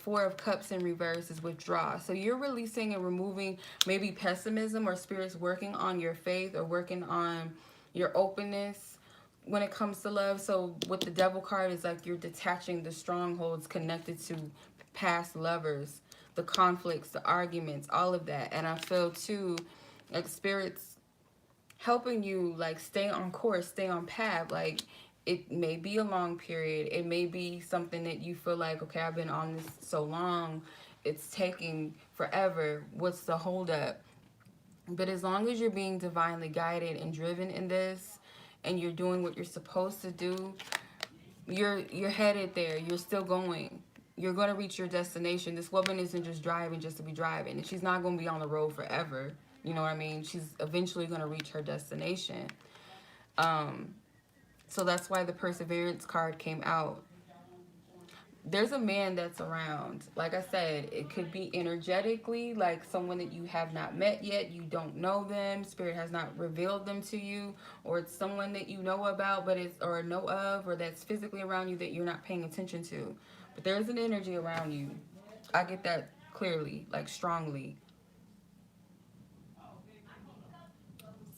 Four of Cups in reverse is withdraw. So you're releasing and removing maybe pessimism, or spirits working on your faith or working on your openness when it comes to love. So with the Devil card is like you're detaching the strongholds connected to past lovers, the conflicts, the arguments, all of that. And I feel too like spirits helping you like stay on course, stay on path. Like it may be a long period. It may be something that you feel like, okay, I've been on this so long, it's taking forever. What's the holdup? But as long as you're being divinely guided and driven in this, and you're doing what you're supposed to do, you're headed there. You're still going. You're going to reach your destination. This woman isn't just driving just to be driving. And she's not going to be on the road forever. You know what I mean? She's eventually going to reach her destination. So that's why the Perseverance card came out. There's a man that's around. Like I said, it could be energetically, like someone that you have not met yet. You don't know them. Spirit has not revealed them to you. Or it's someone that you know about, but it's, or know of, or that's physically around you that you're not paying attention to. But there's an energy around you. I get that clearly, like strongly.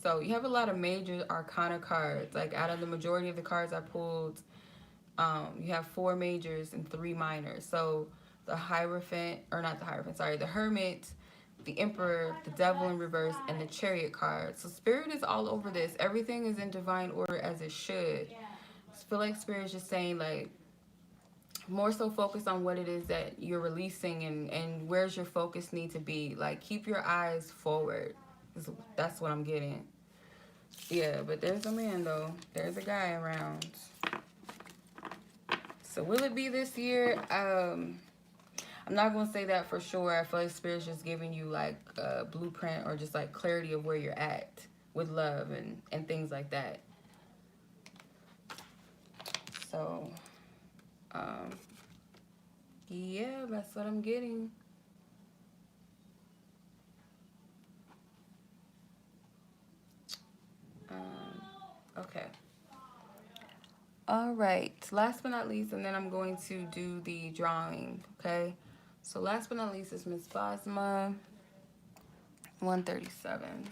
So you have a lot of major arcana cards. Like out of the majority of the cards I pulled, you have 4 majors and 3 minors. So the Hierophant, or not the Hierophant, sorry, the Hermit, the Emperor, the Devil in reverse, and the Chariot card. So Spirit is all over this. Everything is in divine order as it should. I feel like Spirit is just saying, like, more so focus on what it is that you're releasing, and where's your focus need to be. Like, keep your eyes forward. That's what I'm getting. Yeah, but there's a man, though. There's a guy around. So will it be this year? I'm not going to say that for sure. I feel like Spirit's just giving you like a blueprint, or just like clarity of where you're at with love and things like that. So, yeah, that's what I'm getting. Okay. All right, last but not least, and then I'm going to do the drawing, okay? So last but not least is Miss Basma, 137.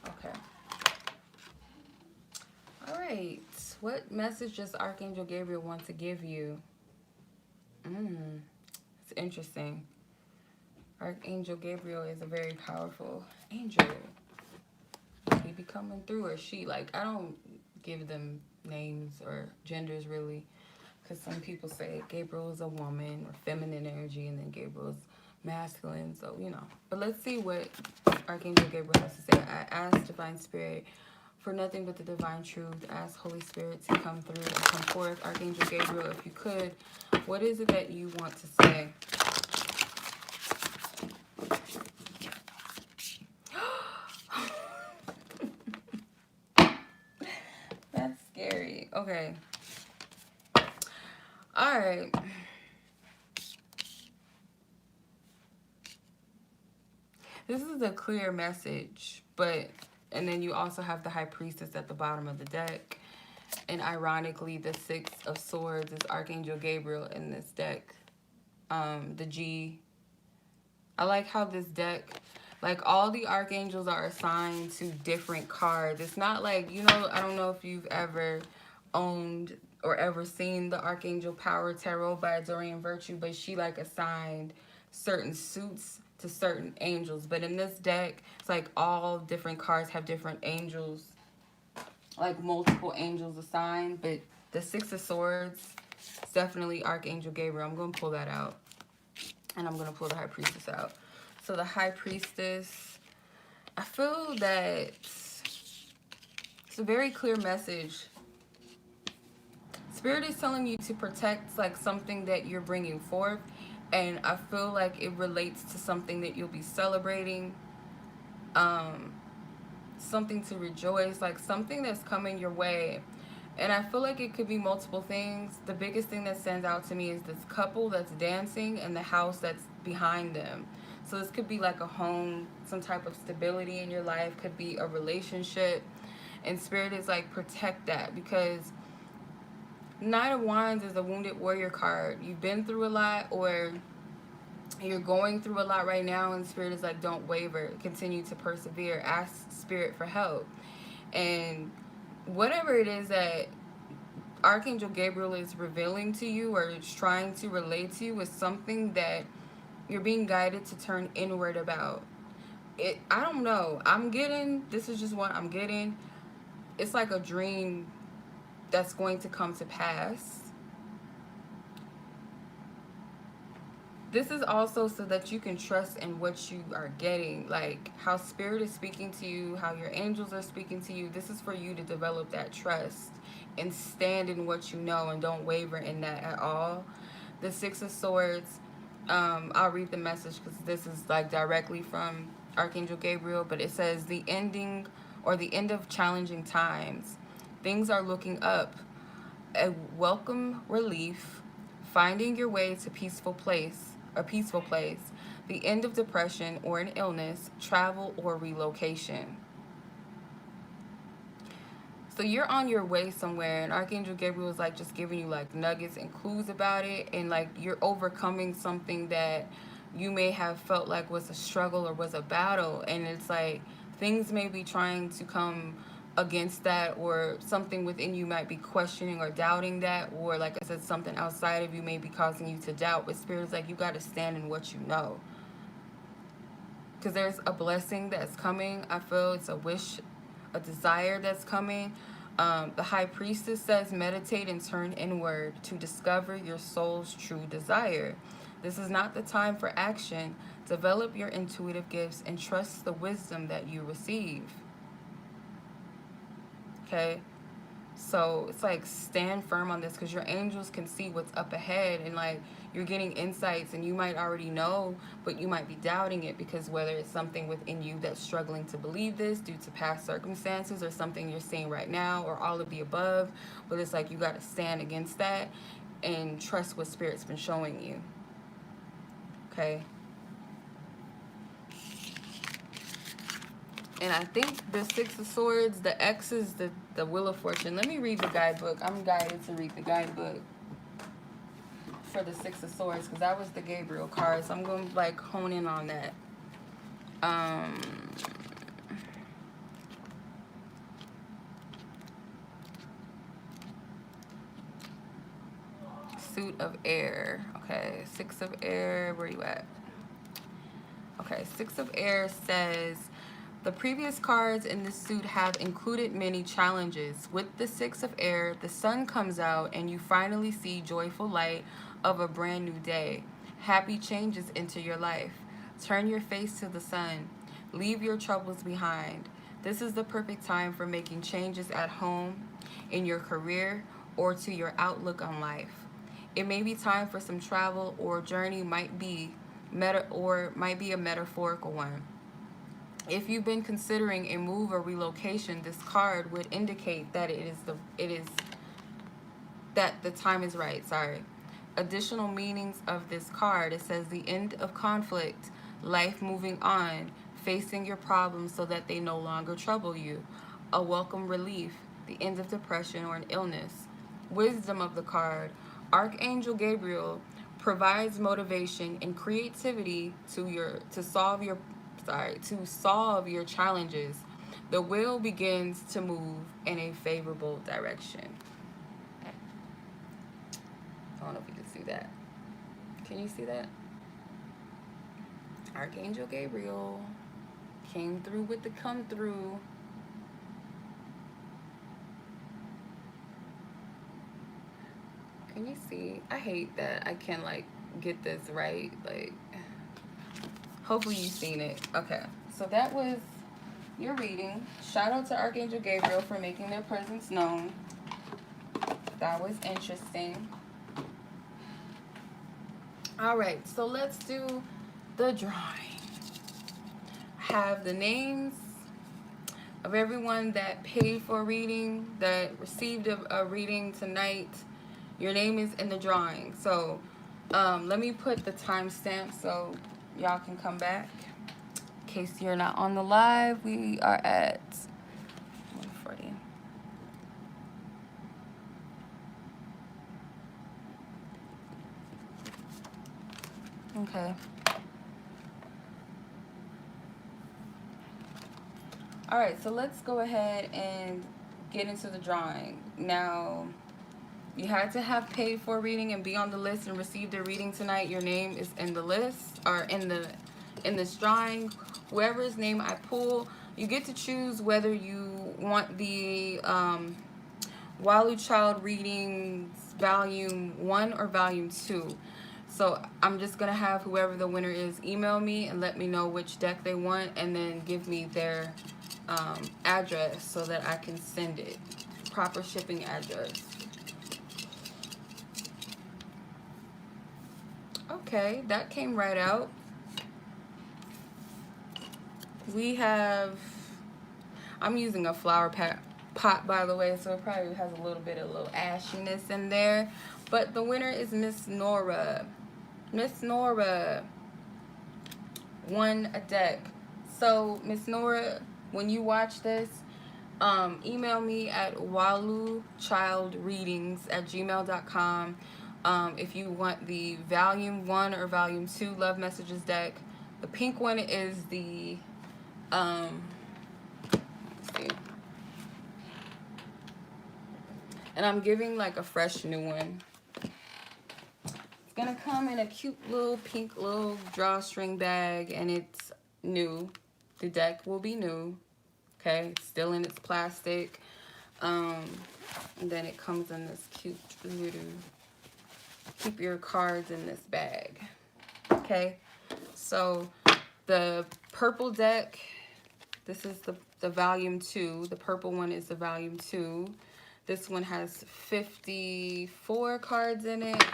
Okay. All right, what message does Archangel Gabriel want to give you? It's interesting. Archangel Gabriel is a very powerful angel. He be coming through, or she. Like, I don't give them names or genders really, because some people say Gabriel is a woman or feminine energy, and then Gabriel is masculine. So, you know. But let's see what Archangel Gabriel has to say. I ask Divine Spirit for nothing but the divine truth. Ask Holy Spirit to come through and come forth. Archangel Gabriel, if you could, what is it that you want to say? That's scary. Okay. All right. This is a clear message, but, and then you also have the High Priestess at the bottom of the deck. And ironically, the 6 of Swords is Archangel Gabriel in this deck. The G. I like how this deck, like all the archangels are assigned to different cards. It's not like, you know, I don't know if you've ever owned or ever seen the Archangel Power Tarot by Doreen Virtue, but she like assigned certain suits to certain angels. But in this deck, it's like all different cards have different angels, like multiple angels assigned. But the 6 of Swords is definitely Archangel Gabriel. I'm going to pull that out. And I'm going to pull the High Priestess out. So the High Priestess, I feel that it's a very clear message. Spirit is telling you to protect like something that you're bringing forth, and I feel like it relates to something that you'll be celebrating, um, something to rejoice, like something that's coming your way. And I feel like it could be multiple things. The biggest thing that stands out to me is this couple that's dancing and the house that's behind them. So this could be like a home, some type of stability in your life, could be a relationship. And Spirit is like, protect that, because Knight of Wands is a wounded warrior card. You've been through a lot, or you're going through a lot right now, and Spirit is like, don't waver, continue to persevere, ask Spirit for help. And whatever it is that Archangel Gabriel is revealing to you or is trying to relate to you is something that you're being guided to turn inward about. I don't know, I'm getting, this is just what I'm getting. It's like a dream that's going to come to pass. This is also so that you can trust in what you are getting, like how Spirit is speaking to you, how your angels are speaking to you. This is for you to develop that trust and stand in what you know, and don't waver in that at all. The Six of Swords, I'll read the message because this is like directly from Archangel Gabriel, but it says the ending or the end of challenging times. Things are looking up. A welcome relief, finding your way to a peaceful place, the end of depression or an illness, travel or relocation. So you're on your way somewhere, and Archangel Gabriel is like just giving you like nuggets and clues about it, and like you're overcoming something that you may have felt like was a struggle or was a battle, and it's like things may be trying to come against that, or something within you might be questioning or doubting that, or like I said, something outside of you may be causing you to doubt. But Spirit's like, you got to stand in what you know, because there's a blessing that's coming. I feel it's a wish, a desire that's coming. The High Priestess says, meditate and turn inward to discover your soul's true desire. This is not the time for action. Develop your intuitive gifts and trust the wisdom that you receive. Okay, so it's like, stand firm on this, because your angels can see what's up ahead, and like you're getting insights, and you might already know, but you might be doubting it, because whether it's something within you that's struggling to believe this due to past circumstances, or something you're seeing right now, or all of the above. But it's like you got to stand against that and trust what Spirit's been showing you. Okay. And I think the Six of Swords, the X is the Wheel of Fortune. Let me read the guidebook. I'm guided to read the guidebook for the Six of Swords, because that was the Gabriel card. So I'm going to like hone in on that. Suit of Air. Okay, Six of Air. Where you at? Okay, Six of Air says, the previous cards in this suit have included many challenges. With the Six of Air, the sun comes out and you finally see joyful light of a brand new day. Happy changes into your life. Turn your face to the sun. Leave your troubles behind. This is the perfect time for making changes at home, in your career, or to your outlook on life. It may be time for some travel, or journey might be a metaphorical one. If you've been considering a move or relocation, this card would indicate that that the time is right. Sorry. Additional meanings of this card: it says the end of conflict, life moving on, facing your problems so that they no longer trouble you, a welcome relief, the end of depression or an illness. Wisdom of the card: Archangel Gabriel provides motivation and creativity to solve your challenges. The wheel begins to move in a favorable direction. I don't know if you can see that. Can you see that? Archangel Gabriel came through with the come through. Can you see? I hate that I can't like get this right. Like, Hopefully you've seen it. Okay, so that was your reading. Shout out to Archangel Gabriel for making their presence known. That was interesting. All right, so let's do the drawing. Have the names of everyone that paid for a reading, that received a reading tonight. Your name is in the drawing. So let me put the timestamp so y'all can come back. In case you're not on the live, we are at 1:40. Okay. All right, so let's go ahead and get into the drawing. Now, you had to have paid for a reading and be on the list and received a reading tonight. Your name is in the list, or in this drawing. Whoever's name I pull, you get to choose whether you want the Walu Child Readings Volume 1 or Volume 2. So I'm just going to have whoever the winner is email me and let me know which deck they want, and then give me their address so that I can send it. Proper shipping address. Okay, that came right out. We have, I'm using a flower pot, by the way, so it probably has a little ashiness in there. But the winner is Miss Nora. Miss Nora won a deck. So, Miss Nora, when you watch this, email me at waluchildreadings@gmail.com if you want the Volume 1 or Volume 2 Love Messages deck. The pink one is the, let's see. And I'm giving like a fresh new one. It's gonna come in a cute little pink little drawstring bag, and it's new. The deck will be new. Okay, it's still in its plastic. And then it comes in this cute little, keep your cards in this bag. Okay, so the purple deck, this is the Volume 2. The purple one is the Volume 2. This one has 54 cards in it,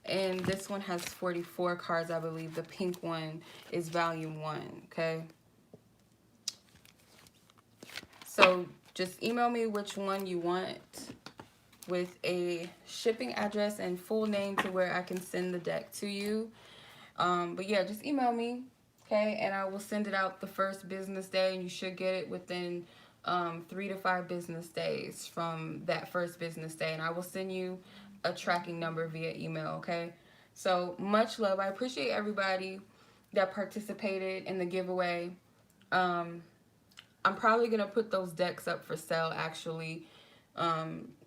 and this one has 44 cards, I believe. The pink one is Volume 1, okay? So just email me which one you want with a shipping address and full name to where I can send the deck to you. But yeah, just email me, okay? And I will send it out the first business day, and you should get it within 3 to 5 business days from that first business day. And I will send you a tracking number via email, okay? So much love. I appreciate everybody that participated in the giveaway. I'm probably going to put those decks up for sale, actually.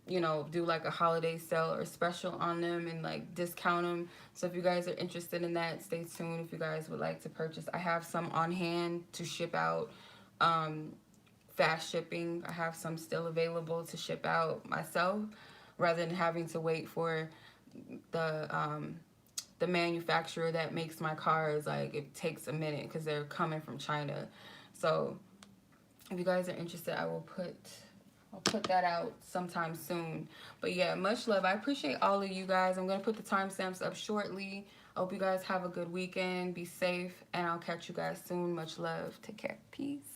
You know, do like a holiday sale or special on them and like discount them. So if you guys are interested in that, stay tuned. If you guys would like to purchase, I have some on hand to ship out. Fast shipping. I have some still available to ship out myself, rather than having to wait for the manufacturer that makes my cars. Like, it takes a minute because they're coming from China. So if you guys are interested, I'll put that out sometime soon. But yeah, much love. I appreciate all of you guys. I'm going to put the timestamps up shortly. I hope you guys have a good weekend. Be safe, and I'll catch you guys soon. Much love. Take care. Peace.